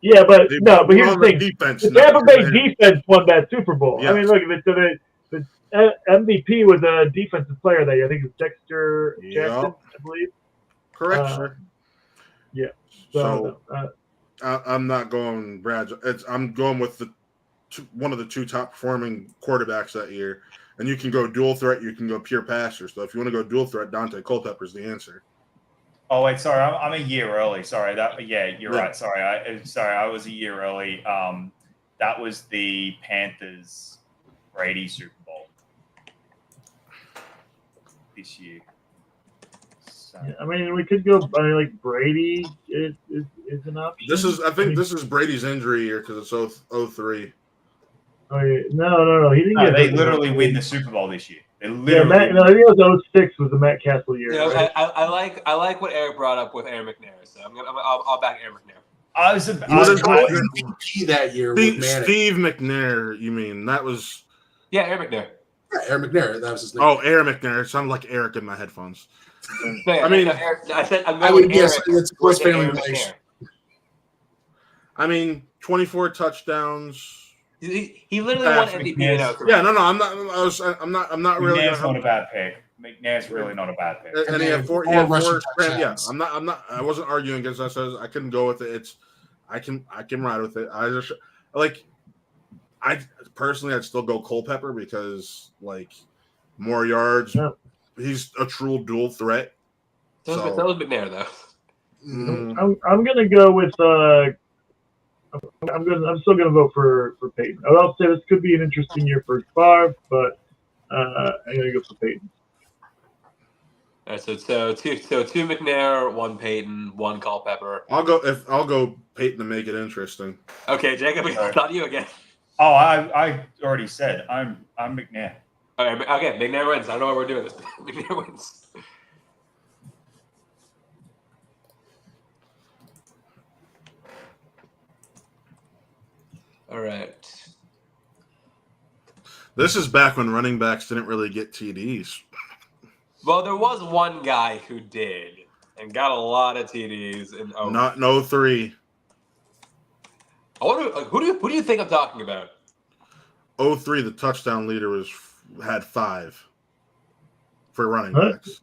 [SPEAKER 6] Yeah, but here's the thing: the Tampa Bay defense won that Super Bowl.
[SPEAKER 5] Yes.
[SPEAKER 6] I mean, look, the MVP was a defensive player that year. I think it was Dexter Jackson, I believe.
[SPEAKER 5] Correct, sir.
[SPEAKER 6] Yeah.
[SPEAKER 5] So I'm not going Brad. I'm going with one of the 2 top performing quarterbacks that year. And you can go dual threat. You can go pure passer. So if you want to go dual threat, Dante Culpepper is the answer.
[SPEAKER 2] Oh wait, sorry, I'm a year early. Sorry, you're right. Sorry, I was a year early. That was the Panthers Brady Super Bowl this year. So.
[SPEAKER 6] Yeah, I mean, we could go. Like Brady is an option.
[SPEAKER 5] I think this is Brady's injury year because it's 03.
[SPEAKER 6] Oh yeah. No. He didn't get.
[SPEAKER 2] They literally win the Super Bowl this year. They literally.
[SPEAKER 6] I think it was 06 was the Matt Castle year. Right?
[SPEAKER 1] I like what Eric brought up with Aaron McNair, so I'll back Aaron McNair.
[SPEAKER 3] He was MVP that year with Manning.
[SPEAKER 5] Steve McNair, you mean? That was...
[SPEAKER 1] Yeah, Aaron McNair.
[SPEAKER 3] Yeah, Aaron McNair. That was his name.
[SPEAKER 5] Oh, Aaron McNair. It sounded like Eric in my headphones.
[SPEAKER 1] No,
[SPEAKER 5] I mean...
[SPEAKER 1] I said I'm
[SPEAKER 3] I
[SPEAKER 1] going
[SPEAKER 3] would
[SPEAKER 1] with
[SPEAKER 3] guess
[SPEAKER 1] Eric.
[SPEAKER 3] it's close family
[SPEAKER 1] Aaron
[SPEAKER 3] relation.
[SPEAKER 1] McNair.
[SPEAKER 5] I mean, 24 touchdowns...
[SPEAKER 1] He literally won MVP.
[SPEAKER 5] Yeah, no, I'm not really.
[SPEAKER 2] McNair's not a bad pick. McNair's really not a bad pick.
[SPEAKER 5] And he had four.
[SPEAKER 3] Rushing touchdowns.
[SPEAKER 5] Yeah, I'm not. I wasn't arguing against that. So I couldn't go with it. I can ride with it. I personally, I'd still go Culpepper because more yards.
[SPEAKER 6] Yeah.
[SPEAKER 5] He's a true dual threat.
[SPEAKER 1] So was McNair though.
[SPEAKER 6] I'm gonna go with. I'm still gonna vote for Peyton. I'll say this could be an interesting year for Favre, but I'm gonna go for Peyton.
[SPEAKER 1] All right, so two McNair, 1 Peyton, 1 Culpepper.
[SPEAKER 5] I'll go Peyton to make it interesting.
[SPEAKER 1] Okay, Jacob, it's not you again.
[SPEAKER 2] Oh, I already said I'm McNair.
[SPEAKER 1] Okay, McNair wins. I don't know why we're doing this. McNair wins. All right.
[SPEAKER 5] This is back when running backs didn't really get TDs.
[SPEAKER 1] Well, there was one guy who did and got a lot of TDs.
[SPEAKER 5] Not in 03.
[SPEAKER 1] I wonder, who do you think I'm talking about?
[SPEAKER 5] 03, the touchdown leader had 5 for running
[SPEAKER 6] Huh?
[SPEAKER 5] backs.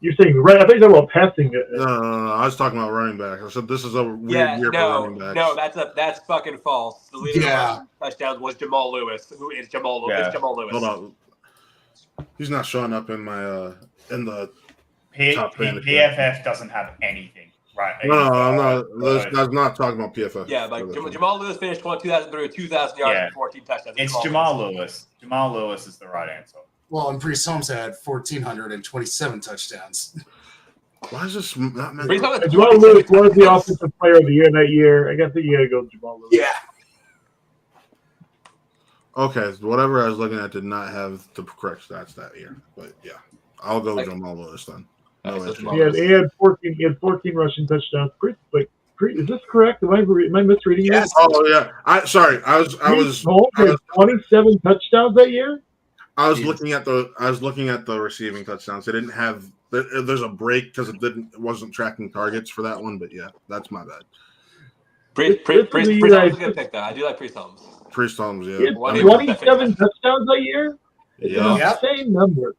[SPEAKER 6] You're saying right? I think they're about passing it.
[SPEAKER 5] No. I was talking about running backs. I said this is a weird year for running backs.
[SPEAKER 1] No, that's fucking false. The leader
[SPEAKER 3] Yeah.
[SPEAKER 1] of touchdowns was Jamal Lewis. Who is Jamal Lewis?
[SPEAKER 2] Yeah.
[SPEAKER 1] It's Jamal Lewis.
[SPEAKER 5] Hold on. He's not showing up in my in the top fantasy.
[SPEAKER 2] PFF doesn't have anything, right?
[SPEAKER 5] No, I'm not. That's not talking about PFF.
[SPEAKER 1] Yeah, like Jamal Lewis finished 2003 with 2,000 yards
[SPEAKER 2] Yeah.
[SPEAKER 1] and 14 touchdowns.
[SPEAKER 2] It's Jamal Lewis. Jamal Lewis is the right answer.
[SPEAKER 3] Well, and Priest Holmes had 1,427 touchdowns.
[SPEAKER 5] Why is this not meant?
[SPEAKER 1] Priest Holmes had
[SPEAKER 6] Jamal
[SPEAKER 1] 27
[SPEAKER 6] Lewis was the
[SPEAKER 1] touchdowns.
[SPEAKER 6] offensive player of the year that year. I guess you got to go with Jamal Lewis.
[SPEAKER 3] Yeah.
[SPEAKER 5] Okay, so whatever I was looking at did not have the correct stats that year. But yeah, I'll go with Jamal Lewis then. No
[SPEAKER 1] Alright, so
[SPEAKER 5] issue.
[SPEAKER 1] Jamal-
[SPEAKER 6] He had 14 rushing touchdowns. Is this correct? Am I misreading
[SPEAKER 3] Yes.
[SPEAKER 5] Oh yeah, I was
[SPEAKER 6] Holmes had 27 touchdowns that year.
[SPEAKER 5] looking at the receiving touchdowns. They didn't have. There's a break because it wasn't tracking targets for that one. But yeah, that's my bad.
[SPEAKER 1] Priest
[SPEAKER 6] This is
[SPEAKER 1] Holmes
[SPEAKER 6] the
[SPEAKER 1] is
[SPEAKER 6] year
[SPEAKER 1] a good pick, though. I do like Priest Holmes.
[SPEAKER 5] Priest Holmes,
[SPEAKER 6] He
[SPEAKER 5] yeah.
[SPEAKER 6] had
[SPEAKER 1] Why-
[SPEAKER 6] 27 touchdowns that year.
[SPEAKER 5] Yeah.
[SPEAKER 3] Yeah.
[SPEAKER 6] Insane number.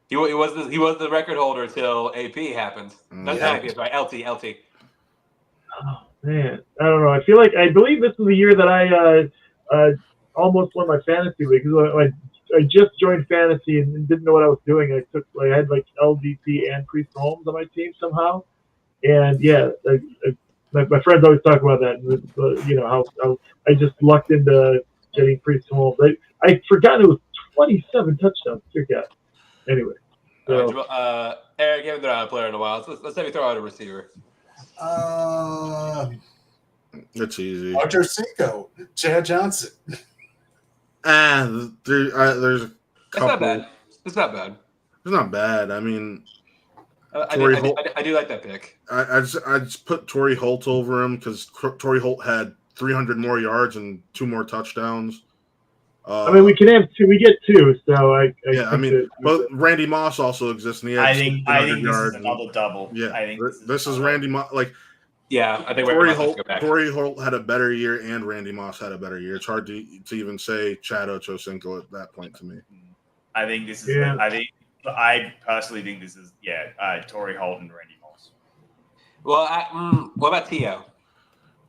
[SPEAKER 1] He was the record holder until AP happened. Not
[SPEAKER 5] Yeah.
[SPEAKER 1] AP, sorry, LT.
[SPEAKER 6] Oh man, I don't know. I believe this is the year that I almost won my fantasy league because I just joined fantasy and didn't know what I was doing. I had like LDP and Priest Holmes on my team somehow, and yeah, my friends always talk about that. How I just lucked into getting Priest Holmes. I forgot it was 27 touchdowns. Dear God. Anyway, so,
[SPEAKER 1] Eric, you haven't thrown out a player in a while. Let's have you throw out a receiver.
[SPEAKER 5] It's easy.
[SPEAKER 3] Archer Cinco, Chad Johnson.
[SPEAKER 5] There's a
[SPEAKER 1] That's
[SPEAKER 5] couple.
[SPEAKER 1] not bad. It's not bad.
[SPEAKER 5] It's not bad. I mean,
[SPEAKER 1] I
[SPEAKER 5] Torrey
[SPEAKER 1] do
[SPEAKER 5] Holt-
[SPEAKER 1] like that pick.
[SPEAKER 5] I just put Torrey Holt over him because Torrey Holt had 300 more yards and 2 more touchdowns.
[SPEAKER 6] I mean, we can have two. We get two, so I
[SPEAKER 5] Yeah, I mean, but Randy Moss also exists, and he had
[SPEAKER 2] I think
[SPEAKER 5] 1,600
[SPEAKER 2] this
[SPEAKER 5] yards.
[SPEAKER 2] is another double.
[SPEAKER 5] Yeah,
[SPEAKER 2] I think
[SPEAKER 5] this is Randy Moss. Like
[SPEAKER 1] Yeah, I think we're
[SPEAKER 5] Torrey
[SPEAKER 1] going to
[SPEAKER 5] Holt,
[SPEAKER 1] go back.
[SPEAKER 5] Torrey Holt had a better year, and Randy Moss had a better year. It's hard to even say Chad Ochocinco at that point to me.
[SPEAKER 2] I think this is.
[SPEAKER 6] Yeah.
[SPEAKER 5] I
[SPEAKER 2] personally think this is Torrey Holt and Randy Moss.
[SPEAKER 1] Well, what about T.O.?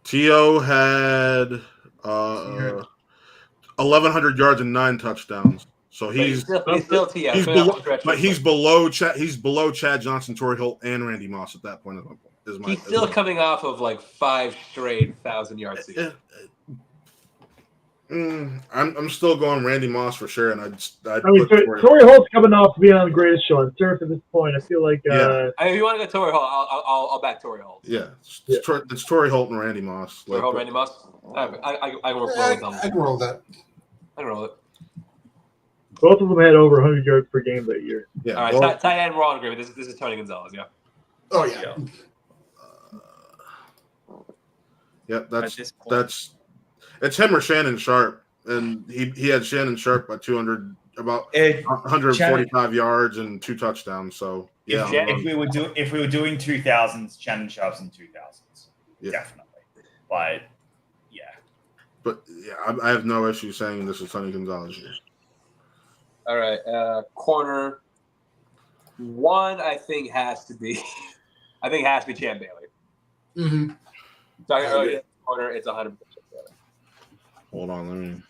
[SPEAKER 5] T.O. had 1,100 yards and 9 touchdowns. So he's
[SPEAKER 1] still T.O.
[SPEAKER 5] he's
[SPEAKER 1] So
[SPEAKER 5] below,
[SPEAKER 1] stretch
[SPEAKER 5] but
[SPEAKER 1] for-
[SPEAKER 5] he's below Chad Johnson, Torrey Holt, and Randy Moss at that point.
[SPEAKER 1] He's still coming off of like 5 straight 1,000-yard seasons.
[SPEAKER 5] I'm still going Randy Moss for sure, and
[SPEAKER 6] I mean,
[SPEAKER 5] put
[SPEAKER 6] Torrey Holt's coming off being on the greatest show on turf at this point. I feel like
[SPEAKER 5] Yeah.
[SPEAKER 1] I mean, if you want to go Torrey Holt, I'll back Torrey Holt.
[SPEAKER 5] Yeah, it's Torrey Holt and Randy Moss.
[SPEAKER 1] Torrey Holt, Randy Moss. I can work well with them.
[SPEAKER 3] I can roll that.
[SPEAKER 1] I can roll it.
[SPEAKER 6] both of them had over 100 yards per game that year.
[SPEAKER 5] Yeah,
[SPEAKER 1] All right,
[SPEAKER 5] well,
[SPEAKER 1] tight end, we're all in agreement. This is Tony Gonzalez, yeah.
[SPEAKER 3] Oh yeah.
[SPEAKER 5] that's it's him or Shannon Sharp, and he had Shannon Sharp by 145 yards and 2 touchdowns. So yeah,
[SPEAKER 2] If we were doing 2000s, Shannon Sharp's in 2000s,
[SPEAKER 5] Yeah.
[SPEAKER 2] definitely. But
[SPEAKER 5] but yeah, I have no issue saying this is Tony Gonzalez here.
[SPEAKER 1] All right, corner one, I think has to be Champ Bailey.
[SPEAKER 3] Mm-hmm.
[SPEAKER 1] Talking about corner, it's 100% Champ Bailey.
[SPEAKER 5] Hold on, let me.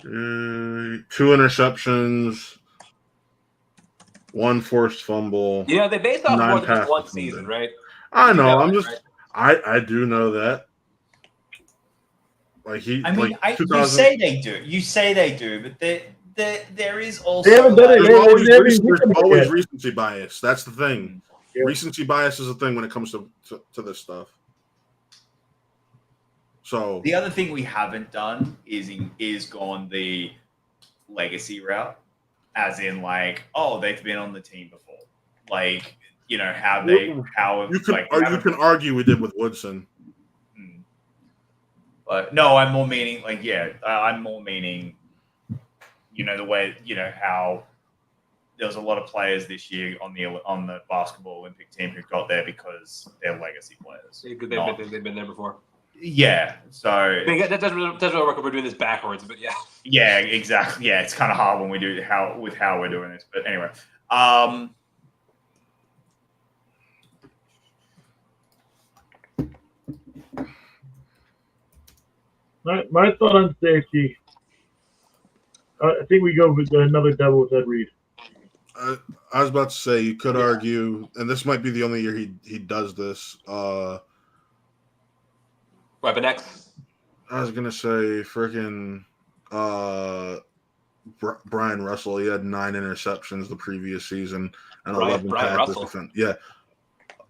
[SPEAKER 5] Two interceptions, 1 forced fumble.
[SPEAKER 1] You know, they based off more than just
[SPEAKER 5] 9
[SPEAKER 1] one
[SPEAKER 5] passes.
[SPEAKER 1] season, right?
[SPEAKER 5] I know.
[SPEAKER 1] You know
[SPEAKER 5] I'm
[SPEAKER 1] that,
[SPEAKER 5] just.
[SPEAKER 1] right?
[SPEAKER 5] I do know that. Like he.
[SPEAKER 2] I mean,
[SPEAKER 5] like
[SPEAKER 2] you
[SPEAKER 5] 2000
[SPEAKER 2] say they do, but there is also
[SPEAKER 6] They haven't done it.
[SPEAKER 5] There's always,
[SPEAKER 6] They've
[SPEAKER 5] there's
[SPEAKER 6] been
[SPEAKER 5] always
[SPEAKER 6] yet.
[SPEAKER 5] recency bias. That's the thing.
[SPEAKER 6] Yeah.
[SPEAKER 5] Recency bias is a thing when it comes to this stuff. So
[SPEAKER 2] The other thing we haven't done is gone the legacy route, as in like, oh, they've been on the team before. Like how
[SPEAKER 5] You can
[SPEAKER 2] like,
[SPEAKER 5] you can argue we did with Woodson.
[SPEAKER 2] But no, I'm more meaning I'm more meaning the way how there was a lot of players this year on the basketball Olympic team who got there because they're legacy players.
[SPEAKER 1] They've been there before.
[SPEAKER 2] Yeah, so
[SPEAKER 1] I mean, that doesn't really work if we're doing this backwards, but yeah.
[SPEAKER 2] Yeah, exactly. Yeah, it's kind of hard when we do how we're doing this. But anyway,
[SPEAKER 6] my thought on safety. I think we go with another double with Ed Reed.
[SPEAKER 5] I was about to say you could argue, and this might be the only year he does this.
[SPEAKER 1] Weapon X.
[SPEAKER 5] I was gonna say freaking Brian Russell. He had 9 interceptions the previous season and 11 passes defended. Yeah,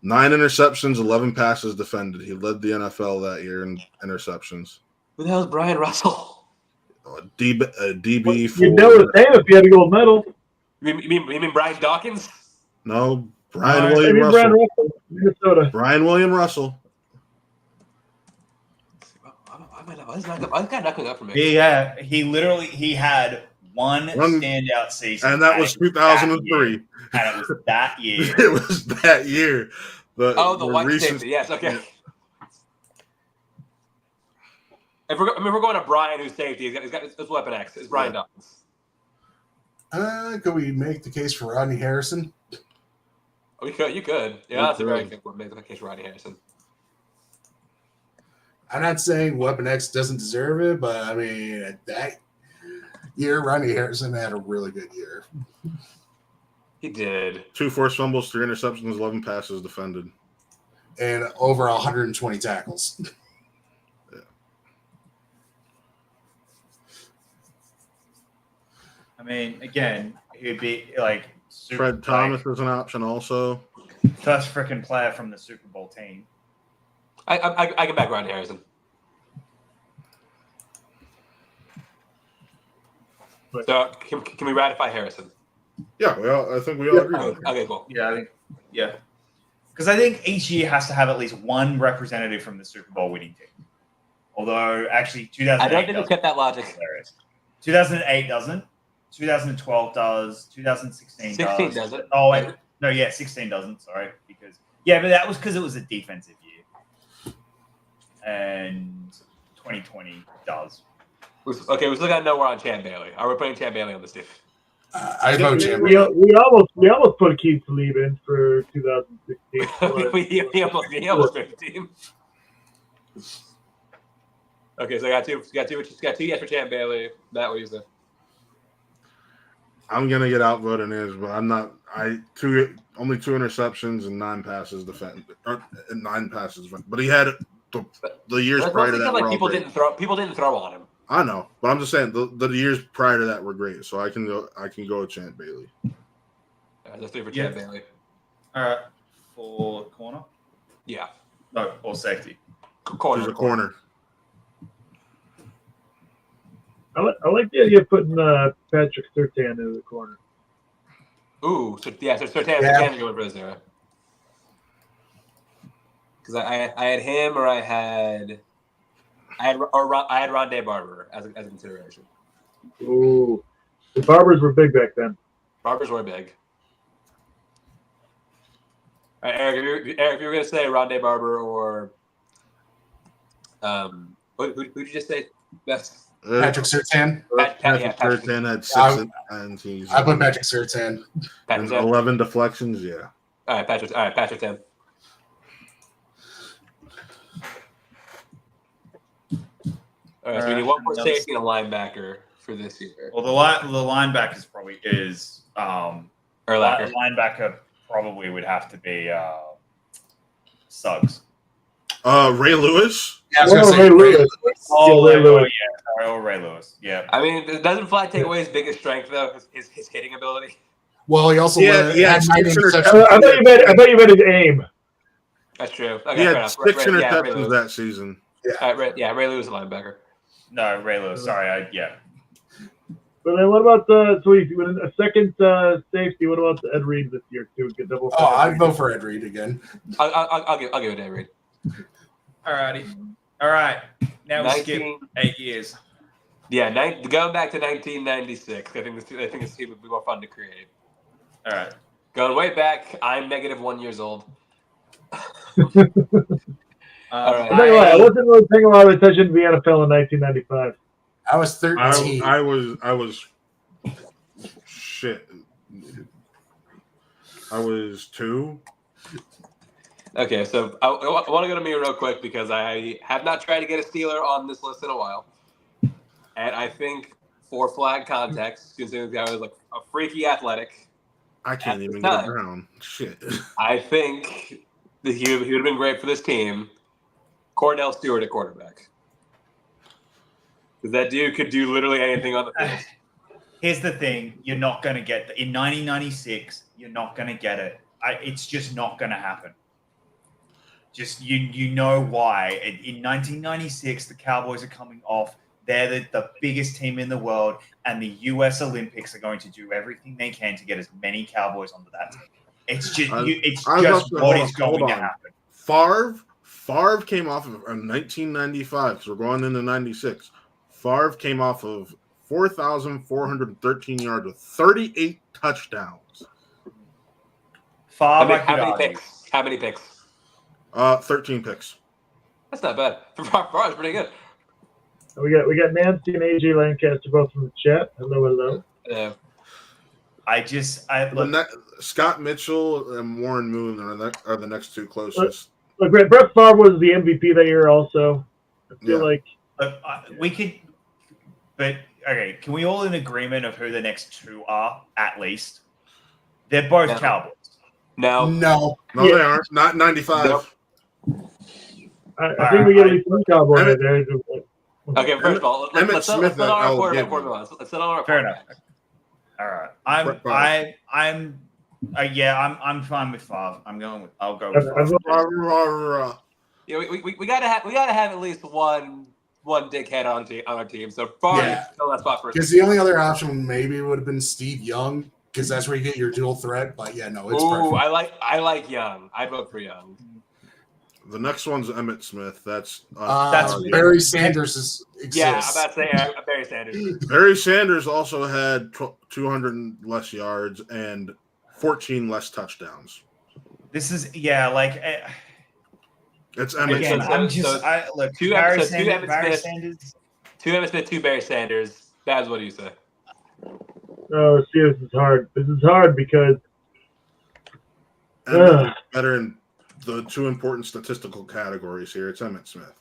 [SPEAKER 5] 9 interceptions, 11 passes defended. He led the NFL that year in interceptions.
[SPEAKER 1] Who the hell is Brian Russell?
[SPEAKER 5] DB.
[SPEAKER 6] You'd know his name if you had a gold medal.
[SPEAKER 1] You mean Brian Dawkins?
[SPEAKER 5] No, Brian Russell.
[SPEAKER 6] Brian Russell, Minnesota.
[SPEAKER 5] Brian William Russell.
[SPEAKER 1] Why is that guy not coming up for me?
[SPEAKER 2] Yeah, he had one standout season,
[SPEAKER 5] and that was 2003.
[SPEAKER 2] And it was that year.
[SPEAKER 5] It was that year. The
[SPEAKER 1] white safety. Yes, okay. If we're going to Brian, who's safety, he's got his weapon X. It's Brian Dawkins.
[SPEAKER 3] Could we make the case for Rodney Harrison?
[SPEAKER 1] You could. Yeah, that's a very good one. Make the case for Rodney Harrison.
[SPEAKER 3] I'm not saying Weapon X doesn't deserve it, but I mean, that year, Rodney Harrison had a really good year.
[SPEAKER 1] He did.
[SPEAKER 5] 2 forced fumbles, 3 interceptions, 11 passes defended.
[SPEAKER 3] And over 120 tackles.
[SPEAKER 2] I mean, again, he'd be like
[SPEAKER 5] Fred Thomas was an option also.
[SPEAKER 2] First freaking player from the Super Bowl team.
[SPEAKER 1] I can back Rodney Harrison. So can we ratify Harrison?
[SPEAKER 5] Yeah, I think we all agree.
[SPEAKER 1] Okay, cool.
[SPEAKER 2] Yeah. Because I think each year has to have at least one representative from the Super Bowl winning team. Although, actually, 2008
[SPEAKER 1] I don't think we've kept that logic.
[SPEAKER 2] 2008 doesn't. 2012 does. 2016 does.
[SPEAKER 1] 16 doesn't.
[SPEAKER 2] Oh, wait. No, 16 doesn't. Sorry. But that was because it was a defensive year. And 2020 does.
[SPEAKER 1] Okay, we still got to know we're on Champ Bailey. Are we putting Champ Bailey on this team?
[SPEAKER 3] I vote Champ
[SPEAKER 6] We almost put Keith Talib in for 2016.
[SPEAKER 1] he almost made the team. Okay, so I got two yes for Champ Bailey. Matt, what do you say?
[SPEAKER 5] I'm gonna get outvoted in his, but I'm not. Only 2 interceptions and 9 passes defended. 9 passes, but he had the years prior to that.
[SPEAKER 1] Like people didn't throw on him.
[SPEAKER 5] I know, but I'm just saying the years prior to that were great. So I can go with Champ Bailey.
[SPEAKER 1] That's 3 for Champ Bailey.
[SPEAKER 2] All right, for corner.
[SPEAKER 1] Yeah.
[SPEAKER 2] No, or safety.
[SPEAKER 5] Corner.
[SPEAKER 6] I like the idea of putting Patrick Surtain in the corner.
[SPEAKER 1] Ooh, so Surtain going for this era. Because I had him, or I had Rondé Barber as a consideration.
[SPEAKER 6] Ooh, the Barbers were big back then.
[SPEAKER 1] Barbers were big. All right, Eric, if you were going to say Rondé Barber or who'd you just say best?
[SPEAKER 3] Patrick Surtain.
[SPEAKER 5] Patrick Surtain had 6 and he's.
[SPEAKER 3] I put Patrick Surtain.
[SPEAKER 5] 11 deflections. Yeah.
[SPEAKER 1] All right, Patrick 10. All right, so we need one more safety and a linebacker for this year.
[SPEAKER 2] Well, the linebacker is
[SPEAKER 1] Urlacher.
[SPEAKER 2] Linebacker probably would have to be Suggs.
[SPEAKER 5] Ray Lewis.
[SPEAKER 3] Yeah, I was going to say
[SPEAKER 6] Ray Lewis.
[SPEAKER 2] Ray Lewis. Yeah, or Ray Lewis. Yeah.
[SPEAKER 1] I mean, doesn't Fly take away his biggest strength though? His hitting ability.
[SPEAKER 3] Well, he also
[SPEAKER 5] had 9
[SPEAKER 3] interceptions.
[SPEAKER 6] I thought you meant his aim.
[SPEAKER 1] That's true. Okay,
[SPEAKER 5] he had 6 interceptions that season.
[SPEAKER 3] Yeah.
[SPEAKER 1] Ray Lewis, is a linebacker.
[SPEAKER 2] No, Ray Lewis. Sorry,
[SPEAKER 6] But then what about a second safety? What about Ed Reed this year too? Get double.
[SPEAKER 3] Oh, I'd vote for Ed Reed again.
[SPEAKER 1] I'll give it to Ed Reed.
[SPEAKER 2] Alrighty. All right. Now we skip 8 years.
[SPEAKER 1] Yeah, going back to 1996. I think this team would be more fun to create.
[SPEAKER 2] All right.
[SPEAKER 1] Going way back, I'm -1 years old. All right.
[SPEAKER 6] I wasn't really paying a lot of attention to the NFL in 1995.
[SPEAKER 3] I was 13.
[SPEAKER 5] I was shit. I was 2.
[SPEAKER 1] Okay, so I want to go to me real quick because I have not tried to get a Steeler on this list in a while. And I think for flag context, considering the guy was like a freaky athletic,
[SPEAKER 5] I can't even get a Brown. Shit.
[SPEAKER 1] I think that he would have been great for this team. Cordell Stewart at quarterback. Because that dude could do literally anything on the field.
[SPEAKER 2] Here's the thing: you're not going to get in 1996. You're not going to get it. It's just not going to happen. Just you know why? In 1996, the Cowboys are coming off. They're the biggest team in the world, and the U.S. Olympics are going to do everything they can to get as many Cowboys onto that team. It's just what is going to happen.
[SPEAKER 5] Favre came off of 1995 because we're going into 96. Favre came off of 4,413 yards with 38 touchdowns.
[SPEAKER 2] How
[SPEAKER 1] many picks?
[SPEAKER 5] 13 picks.
[SPEAKER 1] That's not bad. Favre's pretty good.
[SPEAKER 6] We got Nancy and AJ Lancaster both from the chat. Hello.
[SPEAKER 1] Yeah.
[SPEAKER 5] Scott Mitchell and Warren Moon are the next two closest.
[SPEAKER 6] Look, Brett Favre was the MVP that year also. I feel like
[SPEAKER 2] we could, but okay. Can we all in agreement of who the next two are at least? They're both Cowboys.
[SPEAKER 1] No,
[SPEAKER 5] they aren't. Not 95.
[SPEAKER 1] Nope.
[SPEAKER 6] I think we get at least one Cowboy right there.
[SPEAKER 1] Okay, first of all, let's sit on our quarterback. Let's sit on our
[SPEAKER 2] Fair enough. All right, I'm fine with Favre. I'll go with Favre.
[SPEAKER 1] Yeah, we gotta have at least one dickhead on our team. So Favre fill that spot first.
[SPEAKER 3] Because the only other option maybe would have been Steve Young, because that's where you get your dual threat. But yeah, no, it's perfect.
[SPEAKER 1] I like Young. I vote for Young.
[SPEAKER 5] The next one's Emmitt Smith. That's
[SPEAKER 3] Barry Sanders exists.
[SPEAKER 1] Yeah, I'm about to say Barry Sanders.
[SPEAKER 5] Barry Sanders also had 200 less yards and 14 less touchdowns.
[SPEAKER 2] This is
[SPEAKER 5] It's Emmitt
[SPEAKER 2] again.
[SPEAKER 5] Smith.
[SPEAKER 2] I'm just look.
[SPEAKER 1] Two Emmitt Smith, two Barry Sanders. That's what do you say?
[SPEAKER 6] Oh, see, this is hard. This is hard because
[SPEAKER 5] better in the two important statistical categories here. It's Emmitt Smith.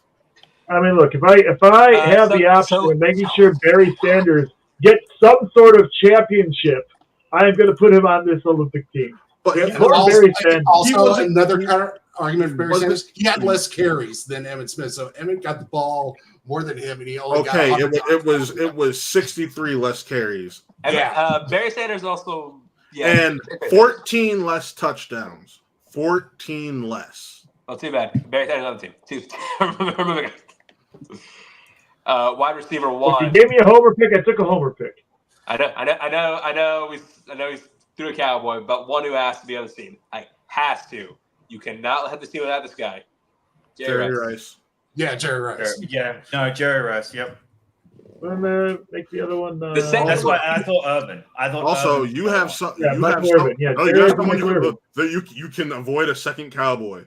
[SPEAKER 6] I mean, look, if I have the option of making sure Barry Sanders gets some sort of championship, I am going to put him on this Olympic team.
[SPEAKER 3] But also another counter argument for Barry Sanders, he had less carries than Emmitt Smith. So Emmitt got the ball more than him, and he only got
[SPEAKER 5] it was 63 less carries.
[SPEAKER 1] Barry Sanders also
[SPEAKER 5] and 14 less touchdowns. 14 less.
[SPEAKER 1] Oh, too bad. Barry Sanders on the team. Wide receiver 1.
[SPEAKER 6] If you gave me a homer pick, I took a homer pick.
[SPEAKER 1] I know. He's through a Cowboy, but one who has to be on the team. Has to. You cannot have the team without this guy.
[SPEAKER 5] Jerry Rice.
[SPEAKER 3] Yeah, Jerry Rice.
[SPEAKER 2] Jerry Rice. Yep.
[SPEAKER 6] Make the other one.
[SPEAKER 2] That's why I thought Urban.
[SPEAKER 5] Also,
[SPEAKER 2] Urban.
[SPEAKER 5] you have some.
[SPEAKER 6] Yeah,
[SPEAKER 5] you
[SPEAKER 6] Mike
[SPEAKER 5] have
[SPEAKER 6] Urban. Yeah,
[SPEAKER 5] you have someone that you can avoid a second Cowboy.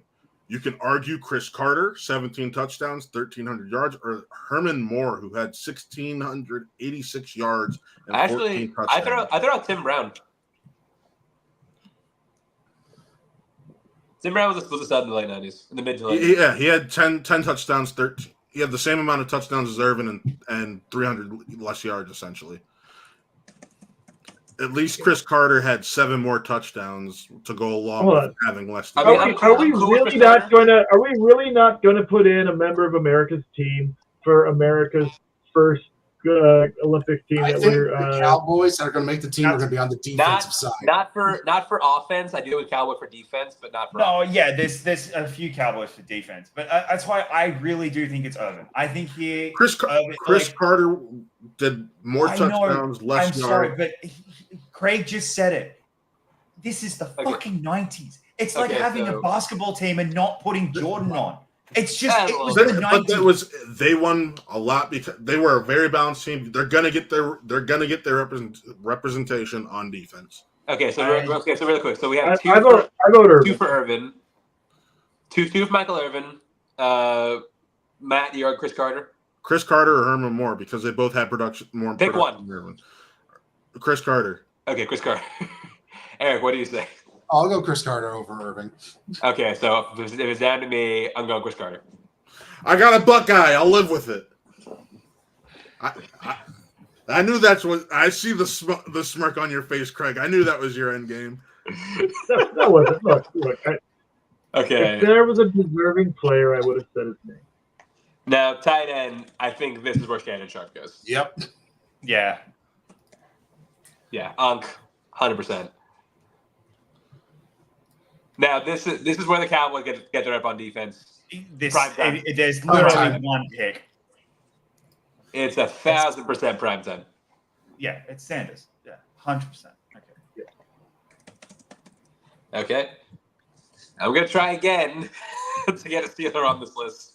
[SPEAKER 5] You can argue Chris Carter, 17 touchdowns, 1,300 yards, or Herman Moore, who had 1,686 yards and 14 touchdowns.
[SPEAKER 1] I throw out Tim Brown. Tim Brown was a stud in the late 90s, in the mid to late 90s.
[SPEAKER 5] Yeah, he had 10 touchdowns, 13. He had the same amount of touchdowns as Irvin and 300 less yards, essentially. At least Chris Carter had 7 more touchdowns to go along with having less.
[SPEAKER 6] Are we really not going to put in a member of America's team for America's first Olympic team?
[SPEAKER 3] I think the Cowboys that are going to make the team are going to be on the defensive side.
[SPEAKER 1] Not for offense. I do it with Cowboy for defense, but not for.
[SPEAKER 2] No, yeah, there's a few Cowboys for defense, but that's why I really do think it's Irvin. I think
[SPEAKER 5] Chris Carter did more
[SPEAKER 2] I know.
[SPEAKER 5] touchdowns, less
[SPEAKER 2] I'm sorry,
[SPEAKER 5] yards.
[SPEAKER 2] but Craig just said it. This is the fucking 90s. It's like
[SPEAKER 1] Okay,
[SPEAKER 2] having a basketball team and not putting Jordan on. It's just
[SPEAKER 1] Yeah,
[SPEAKER 2] it was
[SPEAKER 1] well,
[SPEAKER 2] the
[SPEAKER 5] But
[SPEAKER 2] 90s.
[SPEAKER 5] that was they won a lot because they were a very balanced team. They're gonna get their representation on defense.
[SPEAKER 1] Okay, so
[SPEAKER 2] I-
[SPEAKER 1] really quick. So we have
[SPEAKER 6] I vote Irvin.
[SPEAKER 1] two for Irvin, two for Michael Irvin. Matt, you're Chris Carter.
[SPEAKER 5] Chris Carter or Herman Moore because they both had more.
[SPEAKER 1] Pick
[SPEAKER 5] production than Irvin. Chris Carter.
[SPEAKER 1] Okay, Chris Carter. Eric, what do you say?
[SPEAKER 3] I'll go Chris Carter over Irving.
[SPEAKER 1] Okay, so if it's down to me, I'm going Chris Carter.
[SPEAKER 5] I got a Buckeye. I'll live with it. I knew that's what I see the smirk on your face, Craig. I knew that was your end game.
[SPEAKER 6] That wasn't. Look.
[SPEAKER 1] Okay.
[SPEAKER 6] If there was a deserving player, I would have said his name.
[SPEAKER 1] Now, tight end, I think this is where Shannon Sharp goes.
[SPEAKER 3] Yep.
[SPEAKER 2] Yeah.
[SPEAKER 1] Yeah, 100%. Now, this is where the Cowboys get their up on defense.
[SPEAKER 2] There's
[SPEAKER 3] Prime
[SPEAKER 2] literally
[SPEAKER 3] time.
[SPEAKER 2] one pick.
[SPEAKER 1] It's 1,000% prime time.
[SPEAKER 2] Yeah, it's Sanders. Yeah, 100%. Okay.
[SPEAKER 1] Okay. I'm going to try again to get a Steeler on this list,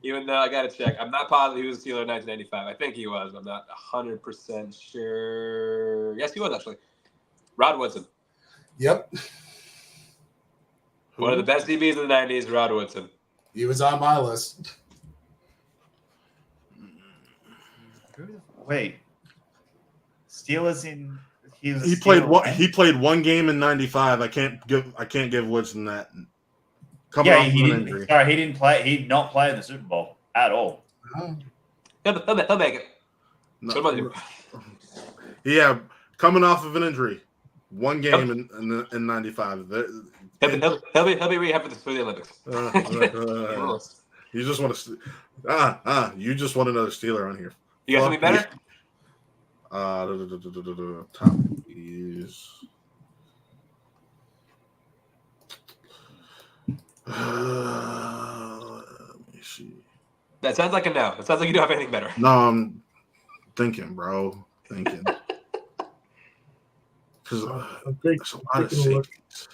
[SPEAKER 1] even though I got to check. I'm not positive he was a Steeler in 1995. I think he was. I'm not 100% sure. Yes, he was, actually. Rod Woodson.
[SPEAKER 3] Yep.
[SPEAKER 1] One of the best DBs of the 90s, Rod Woodson.
[SPEAKER 3] He was on my list.
[SPEAKER 2] Wait. Steelers in
[SPEAKER 5] He played one game in '95. I can't give Woodson that. Coming off
[SPEAKER 2] he
[SPEAKER 5] an
[SPEAKER 2] didn't.
[SPEAKER 5] injury.
[SPEAKER 2] Sorry, he didn't play. He did not play in the Super Bowl at all.
[SPEAKER 1] He'll make it.
[SPEAKER 5] No.
[SPEAKER 1] So what about you?
[SPEAKER 5] Yeah, coming off of an injury. One game in '95.
[SPEAKER 1] He'll be rehab for the Olympics.
[SPEAKER 5] You just want to you just want another Steeler on here.
[SPEAKER 1] You got something better?
[SPEAKER 5] Top is let me see.
[SPEAKER 1] That sounds like a no. It sounds like you don't have anything better.
[SPEAKER 5] No, I'm thinking, bro. Thinking. Because there's a lot of
[SPEAKER 6] taking a look.
[SPEAKER 5] safeties.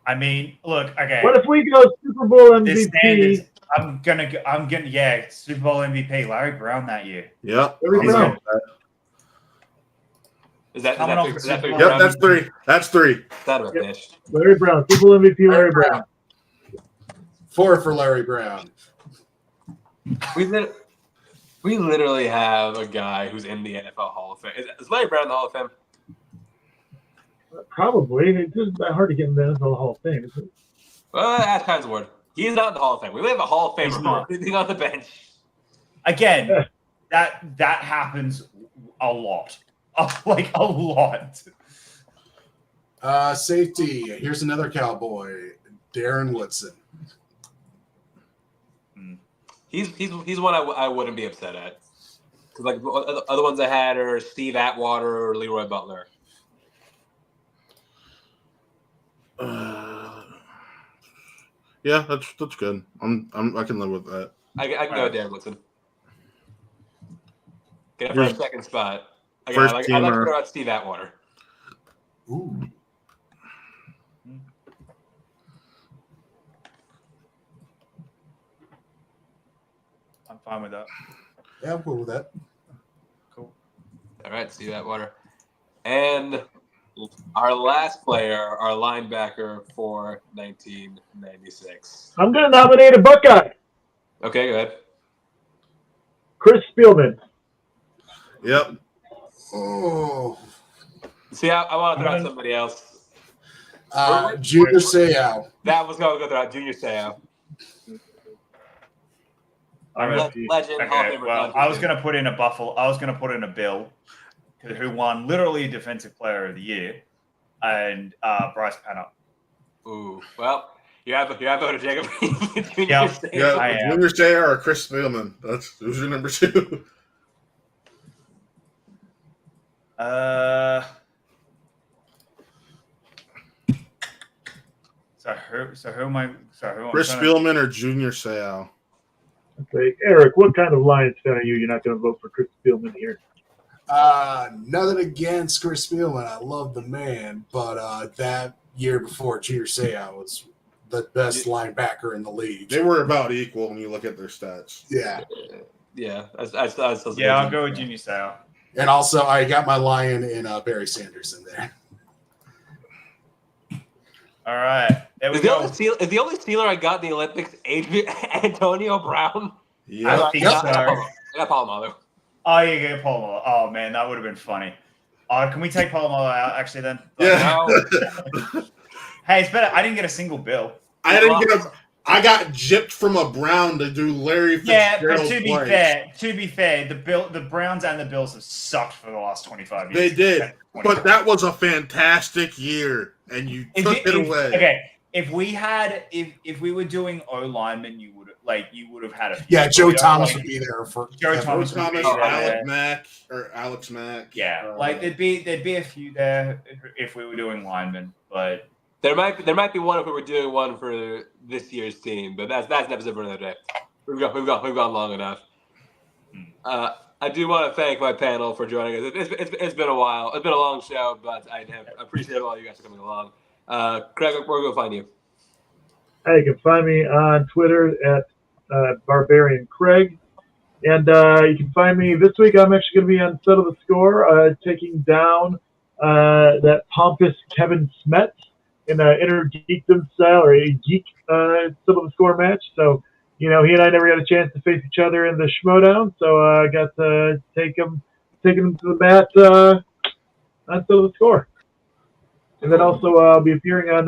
[SPEAKER 2] I mean, look. Okay.
[SPEAKER 6] What if we go Super Bowl
[SPEAKER 2] This
[SPEAKER 6] MVP?
[SPEAKER 2] Sanders, I'm gonna. Yeah, Super Bowl MVP, Larry Brown that year.
[SPEAKER 5] Yep.
[SPEAKER 6] Larry
[SPEAKER 5] I'm
[SPEAKER 6] Brown.
[SPEAKER 5] with that.
[SPEAKER 1] Is that
[SPEAKER 2] Coming off
[SPEAKER 1] is that
[SPEAKER 2] the
[SPEAKER 1] for your
[SPEAKER 5] Yep,
[SPEAKER 1] Brown?
[SPEAKER 5] that's three. That's three.
[SPEAKER 1] Son of a
[SPEAKER 6] Yep.
[SPEAKER 1] bitch.
[SPEAKER 6] Larry Brown, Super Bowl MVP, Larry Brown.
[SPEAKER 3] 4 for Larry Brown.
[SPEAKER 1] We literally have a guy who's in the NFL Hall of Fame. Is Larry Brown in the Hall of Fame?
[SPEAKER 6] Probably. It's just that hard to get in the NFL Hall of Fame, isn't it?
[SPEAKER 1] Well, that's kind of word. He's not in the Hall of Fame. We have a Hall of
[SPEAKER 2] He's
[SPEAKER 1] Famer
[SPEAKER 2] not.
[SPEAKER 1] sitting on the bench.
[SPEAKER 2] Again,
[SPEAKER 6] Yeah.
[SPEAKER 2] that happens a lot. Like a lot.
[SPEAKER 3] Safety. Here's another Cowboy, Darren Woodson.
[SPEAKER 1] He's one I wouldn't be upset at. Because like the other ones I had are Steve Atwater or Leroy Butler.
[SPEAKER 5] Yeah, that's good. I can live with that.
[SPEAKER 1] I can go with Darren Woodson. Get a
[SPEAKER 5] Here's-
[SPEAKER 1] first, second spot. I'd
[SPEAKER 5] First
[SPEAKER 1] like to
[SPEAKER 5] teamer.
[SPEAKER 1] throw out Steve Atwater.
[SPEAKER 3] Ooh.
[SPEAKER 2] I'm fine with that.
[SPEAKER 3] Yeah, I'm cool with that.
[SPEAKER 2] Cool.
[SPEAKER 1] All right, Steve Atwater. And our last player, our linebacker for 1996.
[SPEAKER 6] I'm going to nominate a Buckeye,
[SPEAKER 1] Okay, go ahead.
[SPEAKER 6] Chris Spielman.
[SPEAKER 5] Yep.
[SPEAKER 3] Oh.
[SPEAKER 1] See, I want to throw out somebody else.
[SPEAKER 3] Junior Seau.
[SPEAKER 1] That was going to go throw out Junior Seau.
[SPEAKER 2] I'm
[SPEAKER 6] Yeah.
[SPEAKER 2] gonna-
[SPEAKER 1] Legend, Hall of
[SPEAKER 2] Okay,
[SPEAKER 1] Famer.
[SPEAKER 2] well, I was going to put in a Buffalo. I was going to put in a Bill, who won literally Defensive Player of the Year, and Bryce Panner.
[SPEAKER 1] Ooh, well, you have voted Jacob. Junior
[SPEAKER 2] Yeah.
[SPEAKER 1] Seau.
[SPEAKER 5] Yeah,
[SPEAKER 2] I am.
[SPEAKER 5] Junior Seau or Chris Spielman. Who's your number 2?
[SPEAKER 2] So who am I?
[SPEAKER 5] Chris Spielman or Junior Seau?
[SPEAKER 6] Okay, Eric, what kind of Lions fan are you? You're not going to vote for Chris Spielman here.
[SPEAKER 3] Nothing against Chris Spielman. I love the man, but that year before, Junior Seau was the best linebacker in the league.
[SPEAKER 5] They were about equal when you look at their stats.
[SPEAKER 3] Yeah.
[SPEAKER 1] Yeah,
[SPEAKER 2] I'll go with Junior Seau.
[SPEAKER 3] And also, I got my Lion in Barry Sanders in there.
[SPEAKER 2] All right. There we
[SPEAKER 1] Is the
[SPEAKER 2] go.
[SPEAKER 1] only Steeler I got in the Olympics Antonio Brown?
[SPEAKER 5] Yeah.
[SPEAKER 2] I think
[SPEAKER 3] Yep.
[SPEAKER 2] so.
[SPEAKER 1] I got Polamalu.
[SPEAKER 2] Oh, you get Palomalo. Oh, man, that would have been funny. Can we take Palomalo out, actually, then?
[SPEAKER 5] Yeah.
[SPEAKER 2] Hey, it's better. I didn't get a single bill.
[SPEAKER 5] I got gypped from a Brown to do Larry
[SPEAKER 2] Yeah, but
[SPEAKER 5] Fitzgerald's
[SPEAKER 2] to be fair, the Browns and the Bills have sucked for the last 25 years.
[SPEAKER 5] They did, but that was a fantastic year, and you took it away.
[SPEAKER 2] Okay, if we were doing O linemen, you would have had a few.
[SPEAKER 3] Yeah, Joe Thomas would be there for
[SPEAKER 2] Joe Thomas would be there.
[SPEAKER 5] Alex Mack.
[SPEAKER 2] Yeah, there'd be a few there if we were doing linemen, but
[SPEAKER 1] There might be one if we were doing one for this year's team, but that's an episode for another day. We've gone long enough. I do want to thank my panel for joining us. It's been a while. It's been a long show, but I have appreciated all you guys for coming along. Craig, where can we find you?
[SPEAKER 6] Hey, you can find me on Twitter at Barbarian Craig. And you can find me this week. I'm actually going to be on Settle the Score, taking down that pompous Kevin Smet in an inner geekdom style or a geek Settle the Score match. So, he and I never had a chance to face each other in the Schmodown. So I got to take him to the mat on Settle the Score. And then also I'll be appearing on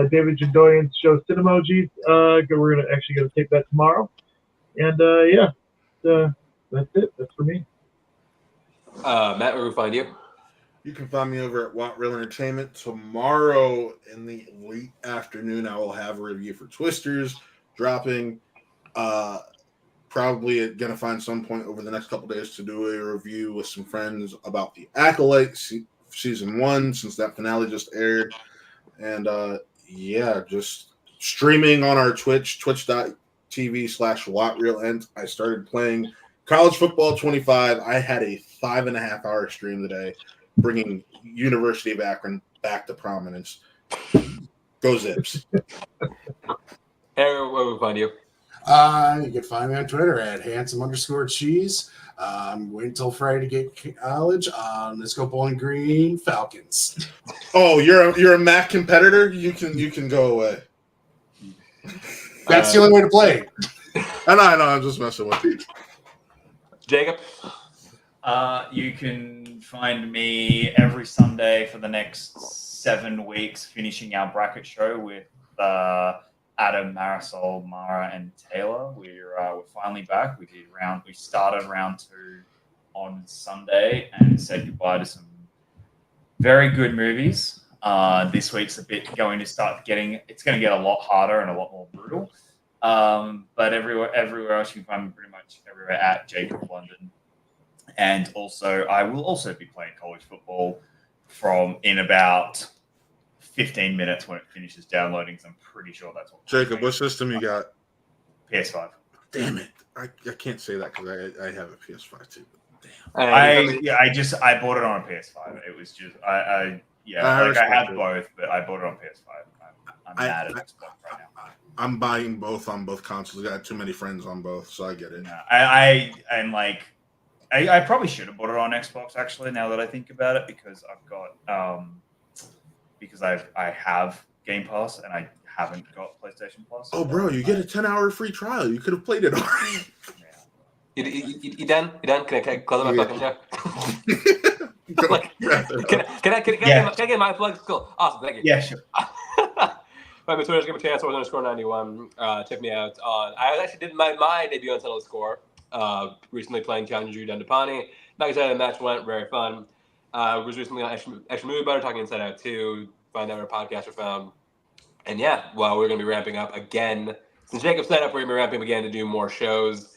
[SPEAKER 6] David Jandoyan's show Cinemojis. We're going to tape that tomorrow. And that's it. That's for me.
[SPEAKER 1] Matt, where can we find you?
[SPEAKER 5] You can find me over at Watt Real Entertainment. Tomorrow in the late afternoon, I will have a review for Twisters dropping. Probably going to find some point over the next couple days to do a review with some friends about the Acolyte season 1, since that finale just aired. And just streaming on our twitch.tv/WattRealEnt. I started playing College Football 25. I had a 5.5-hour stream today, bringing University of Akron back to prominence. Go Zips.
[SPEAKER 1] Harry, where can we find you?
[SPEAKER 3] You can find me on Twitter at handsome_cheese. Wait until Friday to get college. Let's go Bowling Green Falcons.
[SPEAKER 5] Oh, you're a Mac competitor? You can go away.
[SPEAKER 3] That's the only way to play.
[SPEAKER 5] I know, I'm just messing with you.
[SPEAKER 1] Jacob?
[SPEAKER 2] You can find me every Sunday for the next 7 weeks, finishing our bracket show with Adam, Marisol, Mara, and Taylor. We're finally back. We started round 2 on Sunday and said goodbye to some very good movies. This week's it's going to get a lot harder and a lot more brutal. But everywhere else you can find me pretty much everywhere at Jacob London. And also, I will also be playing college football in about 15 minutes when it finishes downloading. So I'm pretty sure that's what.
[SPEAKER 5] Jacob, what system you got?
[SPEAKER 2] PS5.
[SPEAKER 5] Damn it! I can't say that because I have a PS5 too.
[SPEAKER 2] Damn. I bought it on a PS5. It was just I have both, but I bought it on PS5. I'm mad at Xbox right now.
[SPEAKER 5] I'm buying both on both consoles. I got too many friends on both, so I get it.
[SPEAKER 2] Yeah, I probably should have bought it on Xbox actually. Now that I think about it, because I've got I have Game Pass and I haven't got PlayStation Plus.
[SPEAKER 5] Oh, bro, you get a 10-hour free trial. You could have played it already.
[SPEAKER 1] You done? Can I close my fucking show? Can I get my plug? Cool. Awesome. Thank you.
[SPEAKER 2] Yeah, sure.
[SPEAKER 1] My Twitter's give me a chance. _91. Check me out on. I actually did my debut on Settle the Score. Recently playing Challenge Drew Dundapani. Like I said, the match went very fun. Was recently on Extra Movie Butter talking Inside Out 2. Find out where podcasts are found. And we're going to be ramping up again. Since Jacob set up, we're going to be ramping up again to do more shows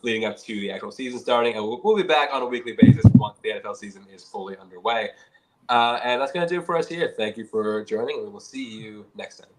[SPEAKER 1] leading up to the actual season starting. And we'll be back on a weekly basis once the NFL season is fully underway. And that's going to do it for us here. Thank you for joining, and we'll see you next time.